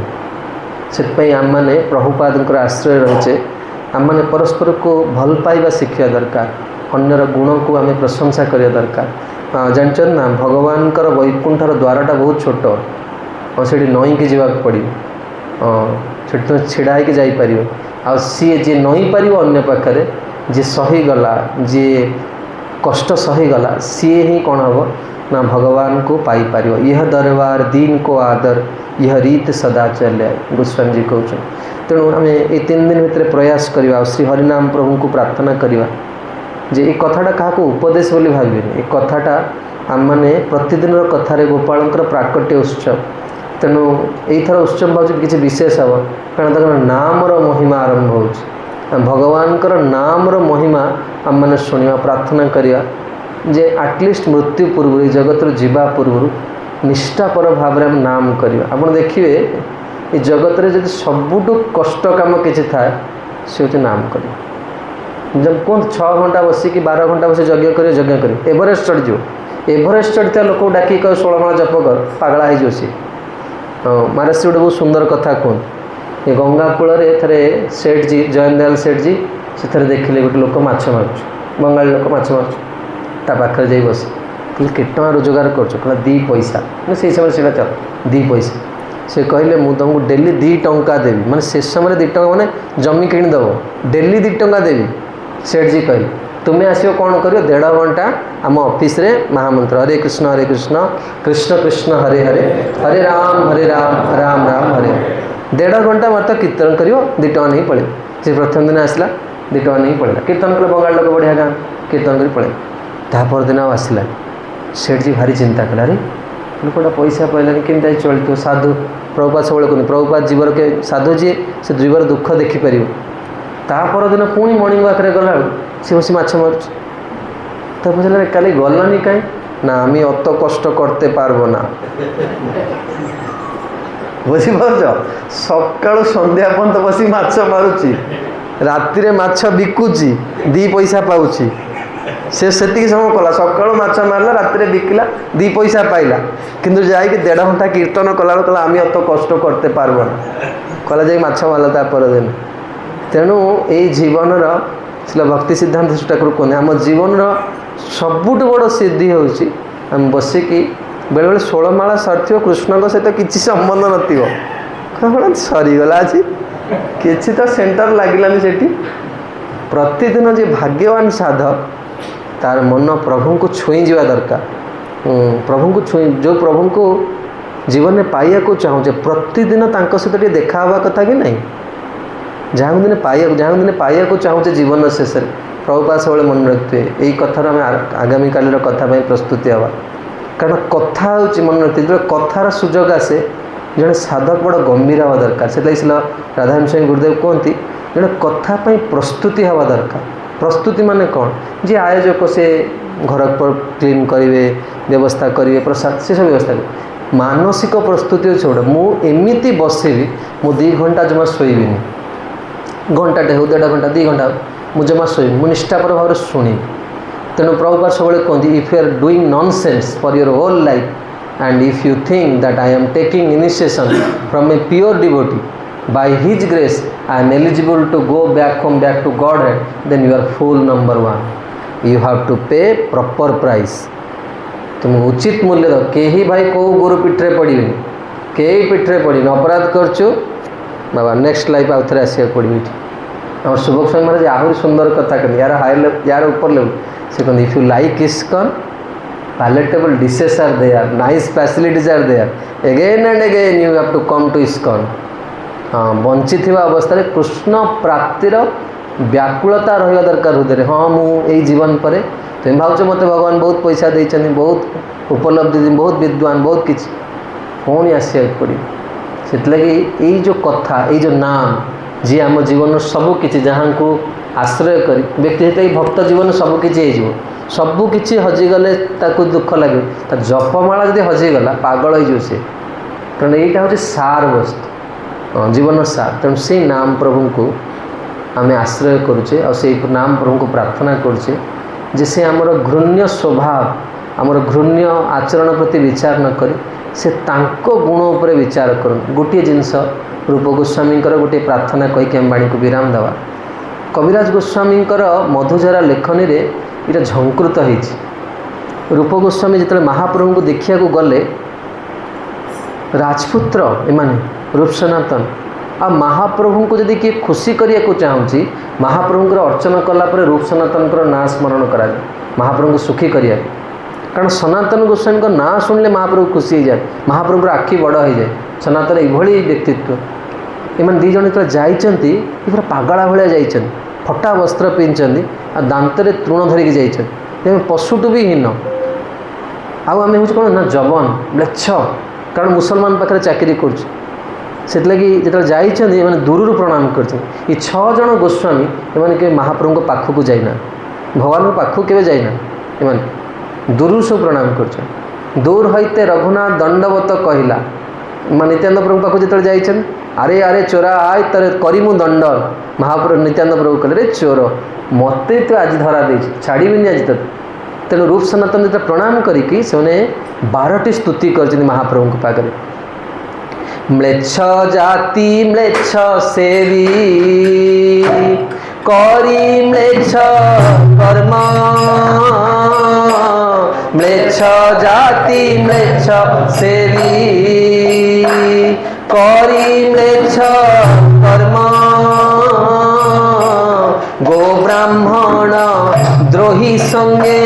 से आम मैंने प्रभुपाद आश्रय रहीचे आम मैंने परस्पर को भल पाइबा शिखा दरकार अन्यर गुण को आम प्रशंसा करवा दरकार। जानते ना भगवान वैकुंठर द्वारटा बहुत छोट और से नईकी जावाक पड़ो से तुम छिड़ा होकर जापर आ सी जी नई पार अन्य पाखे जी सहीगला जी कष्ट सहीगला सी ही कौन हम ना भगवान को पाइपर यह दरबार दीन को आदर यह रीत सदा चले गोस्वामी जी कहते तेणु आम ये 3 दिन भितर प्रयास करवा श्री हरिनाम प्रभु को प्रार्थना करवा जे ये कथाटा क्या उपदेश बोली भाविनी ये कथाटा आम मैंने प्रतिदिन कथार गोपाल प्राकट्य उत्सव तेणु यथर उत्सव भाव किसी विशेष हम कारण तक नामर महिमा आरंभ हो भगवान नामर महिमा आम मैंने शुणा प्रार्थना करवा जे आटलिस्ट मृत्यु पूर्व जगत जीवा पूर्व निष्ठापर भाव में नाम करवा। आप देखिए ये जगत रे जब सबुठ कष्ट कम किसी थाए सी हूँ नाम करवा। जब कहते 6 घंटा बसिक 12 घंटा बस यज्ञ कर एवरेस्ट चढ़ीज एवरेस्ट चढ़ता लोक डाक 16 माला जप कर पागला हो सी। महाराज गोटे बहुत सुंदर कथा कहते ये गंगा कूल थे सेठ जी जयन दयाल सेठ जी से देखिले गोटे लोक माछ मारुच बंगाली लोक माछ मारुच ता पाखे जा बस कहले के टଙ୍କା रोजगार कर 2 पैसा से समय से चल 2 पैसा से कहले मु तुमको डेली 2 टंका देवी माने से समय 2 टंका माने जमी किणीदेव डेली 2 टंका देवी। सेठ जी कहले तुम्हें आसो कौन कर 1.5 घंटा आम ऑफिस रे महामंत्र हरे कृष्ण कृष्ण कृष्ण हरे हरे हरे राम राम राम हरे 1.5 घंटा मात्र कीर्तन कर 2 टଙ୍କା नहीं पड़े से प्रथम दिन आसला 2 टଙ୍କା नहीं पड़ेगा कीर्तन कले बंगाल लोक बढ़िया गाँ कीर्तन कर पड़े तापर दिन आसला सेठ जी भारी चिंता कला रे लोकटा पैसा पाइलानी केमती चलते साधु प्रभुपाद सब कहते प्रभुपाद जीवर के साधु जी से जीवर दुख देखिपर तापर दिन पुणी मर्णिंग वाक गला सी बस माछ मारुच तो पचारे काली गलनी कहीं ना आम अत कष्ट करते पारबो ना बुझीपार सका सन्ध्या पर्यंत बस माछ मारुची राति माछ बिकुची 2 पैसा पाऊँ से समय कला सका माछ मारला राति बिकिला 2 पैसा पाइला किंतु जाकि 1.5 घंटा कीर्तन कला कहला आम अत कष्ट करते पारबो ना कहला जा माछ मारला तापर दिन। तेणु यही जीवन शिला भक्ति सिद्धांत ठाकुर कहते आम जीवन सबुठ बड़ सिद्धि होम बसिकी बेले बेले 16 माला सर कृष्ण सहित किसी संबंध न सरीगला आज कि तो सेंटर लगिलानी से प्रतिदिन जे भाग्यवान साधक तार मन प्रभु को छुई जा दरकार प्रभु को छुई जो प्रभु को जीवन में पाइया को चाहूचे प्रतिदिन सहित देखा हवा कथा कि नहीं जहाँ दिन पाइया को चाहूचे जीवन शेष प्रभुपाद सब मन रखते यही कथार आम आगामी काल कथा प्रस्तुति हवा कारण कथा हूँ मन रखते जो कथार सुजोग आसे जड़े साधक बड़ गंभीर हवा दरकार से राधाराम स्वामी गुरुदेव कहते जड़े कथापी प्रस्तुति हवा दरकार। प्रस्तुति माने कौन जी आयोजक से घर पर क्लीन करेंगे व्यवस्था करेंगे प्रसाद से सब व्यवस्था करेंगे मानसिक प्रस्तुति अच्छे गोटे मुझे बसबी मु 2 घंटा जमा शोबी घंटाटे हो 1.5 घंटा 2 घंटा मुझे जमा शोबी मु निष्ठापर भाव शुणी। तेणु प्रभुपाद सब कहते if you are doing nonsense for your whole life and if you think that I am taking initiation from a pure devotee by his grace I am eligible to go back home back to Godhead then you are fool number 1 you have to pay proper price। तुम उचित मूल्य दो कहीं भाई कौ गुरु पीठे पड़े कई पीठे पड़ी अपराध करचु बाबा नेक्स्ट लाइफ आउ थे आसा पड़े आम शुभक स्वामी महाराज आहरी सुंदर कथा कहते यार हायर यार ऊपर लेवल से कहते if you like ISKCON palatable dishes are there nice facilities are there again and again you have to come to ISKCON। हाँ बंची अवस्था कृष्ण प्राप्तिर व्याकुलता रहा दरकार हृदय हाँ मुझे जीवन पर तुम भाव मत भगवान बहुत पैसा देते बहुत उपलब्धि बहुत विद्वान बहुत किसी पुणी आसवाक पड़े से लगी जो कथा जो नाम जी आम जीवन सबकि जहाँ को आश्रय कर व्यक्ति से भक्त जीवन सबकि सबकि हजिगले दुख लगे जपमाला जब हजिगला पागल हो सी तेणु यहाँ हूँ सार वस्तु जीवन सार तेणु से नाम प्रभु को आम आश्रय करुचे और से नाम प्रभु को प्रार्थना करुचे जे से आमर घृण्य स्वभाव आमर घृण्य आचरण प्रति विचार न करी से तांको गुण उपर विचार कर गोटे जिनस रूप गोस्वामी गोटे प्रार्थना कहीकि आम बाणी को विराम देवा कविराज गोस्वामी मधुझरा लेखनी रे ये झंकृत होती रूप गोस्वामी जिते महाप्रभु को देखा गले राजपुत्र एमाने रूप सनातन आ महाप्रभु को जदि किए खुशी करने को चाहूँगी महाप्रभु अर्चना कलापर रूप सनातन ना स्मरण करा महाप्रभु को सुखी करिया कारण सनातन गोस्वामी ना शुणिले महाप्रभु खुशी हो जाए महाप्रभु आखि बड़ हो जाए सनातन यही व्यक्तित्व एम दीज जाती पूरा पागला भाया जा फटा वस्त्र पिंधि आ दांतरे तृण धरिकी जाइए पशुटू भी हीन आम हूँ कौन ना जवन म्लेच्छ कारण मुसलमान पाखे चाकरी कर जो जाइए दूर प्रणाम कर छः जन गोस्वामी एम के महाप्रभु पाखक जाइना भगवान पाखक के जाइना एम दूर सब प्रणाम कर दूर होते रघुनाथ दंडवत कहला नित्यानंद प्रभु पाखक जो जाइए अरे अरे चोरा आय तर करीमु दंड महाप्रभु नित्यानंद प्रभु कहले रे चोर मते तो आज धरा दे छाड़बी आज तक तेणु रूप सनातन जो प्रणाम करी से 12टी स्तुति कर महाप्रभु पाखे म्लेच्छ जाति म्लेच्छ सेवी करी म्लेच्छ कर्म म्लेच्छ जाति म्लेच्छ सेवी करी म्लेच्छ कर्म गो ब्राह्मण द्रोही संगे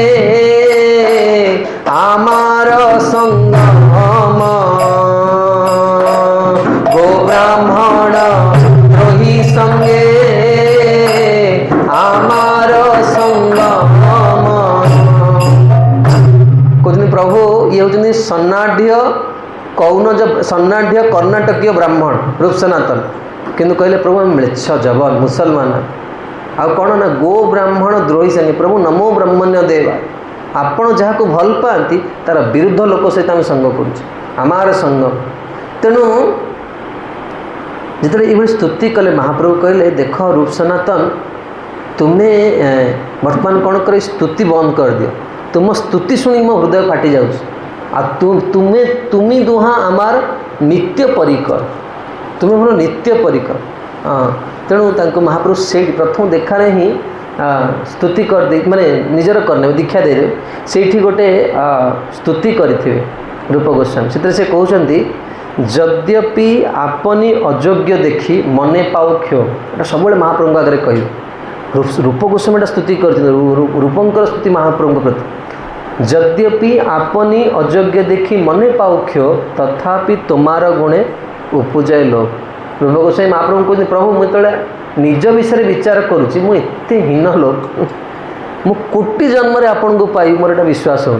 आमार संगम गो ब्राह्मण द्रोही संगे आमार संगम कहते प्रभु ये हूँ सन्नाढ़ कौन जब सन्नाढ़ कर्णाटकीय ब्राह्मण रूप सनातन किंतु कहले प्रभु म्लेच्छ जबन मुसलमान आ कौन ना गो ब्राह्मण द्रोही संगे प्रभु नमो ब्रह्मण्य देवा आपण जहाँ को भल पाती तार विरुद्ध लोक सहित आम संग कर संग तेणु जिते ये स्तुति कले महाप्रभु कहले देख रूप सनातन तुम्हें वर्तमान कौन कर स्तुति बंद कर दियो तुम स्तुति शुणी मो हृदय फाटी जाऊँ तुम्हें दुहा आमार नित्य परिकर तुम्हें मोर नित्य परिकर तेणु तांको महाप्रभु से प्रथम देखा ही स्तुति कर दे माने निजर करने दीक्षा दे से गोटे स्तुति करें रूप गोस्वामी से कहते यद्यपि आपनी अयोग्य देखी मने पाओ क्षो एटा सब महाप्रभु आगे कह रूप गोस्वामी स्तुति कर रूपंकर स्तुति महाप्रभु प्रति यद्यपि आपनी अयोग्य देखी मने पाओ क्षो तथापि तुम्हार गुणे उपजाए लोक रूप गोस्वामी महाप्रभु कहते प्रभु मुझे निज विषय विचार करुँची मुझे हीन लोक मु कोटि जन्म आपण को पाई मोर एटा विश्वास हो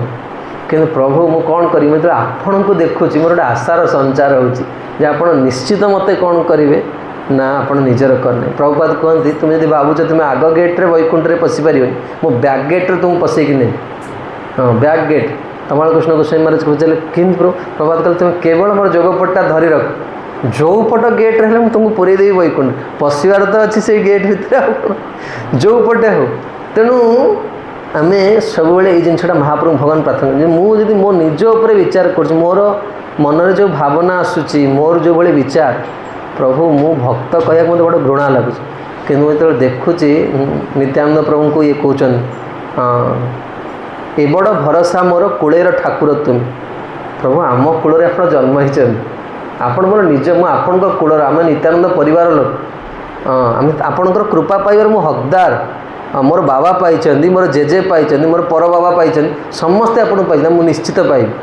कि प्रभु मु कौन करी मुझे आपण को देखुची मोर आशार संचार होची आप निश्चित मत कौन करेंगे ना आप निजर करने प्रभुपाद कहते तुम्हें जब भावुच तुम्हें आग गेट्रे वैकुंठ में पशिपार मो बैक गेट्रे तुमको पशेक नहीं हाँ बैक गेट तमाल कृष्ण गोस्वामी महाराज पचारे कि प्रभात कहते तुम्हें केवल मोर जोगपटा धरी रख जो पट गेट रहा मुझे तुमको पूरे देवी वैकुंठ पशिबार तो अच्छी से गेट भितर जो पटे हो तेणु आम सब ये जिनटा महाप्रभु भगवान प्रार्थना मुझे मो निज उपर विचार कर मोर मनरे जो भावना आसूची मोर जो भाई विचार प्रभु मु भक्त कह मत बड़ा घृणा लगुच कि जो देखुची नित्यानंद प्रभु को ये कहते ए बड़ भरोसा मोर कूलेर ठाकुर तुम प्रभु आम कूल आप जन्म ही आपण मोर निज मु आपण कूलर आम नित्यानंद परिवार लोक आम आपणकर कृपा पाइबार मु हकदार मोर बाबा पाई मोर जेजे पाई मोर पर बाबा पाई समस्ते आपन पाई मु निश्चित पाइबी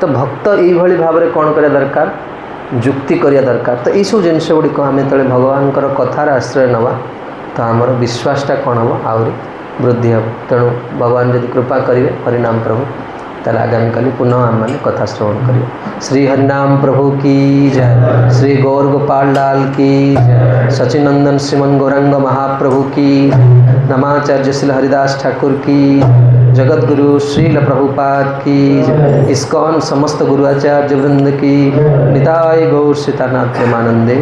तो भक्त ये भाव में कौन करा दरकार जुक्ति करिया दरकार तो यू जिनस गुड़िक आम जो भगवान कथार आश्रय नवा तो आमर विश्वासटा कौन हम आहरी वृद्धि हे तेणु भगवान जदि कृपा करेंगे हरिनाम प्रभु ताले आगामी काली पुनः आम मैंने कथा श्रवण करिए। श्री हरिनाम प्रभु की जय, श्री गौर गोपाल लाल की जय, सचिनंदन श्रीमन गौरांग महाप्रभु की, नमाचार्य श्री हरिदास ठाकुर की, जगत गुरु श्रील प्रभुपाद की जय, इस्कॉन समस्त गुरु आचार्य वृंद की, निताय गौर सीतानाथ प्रेमानंदे।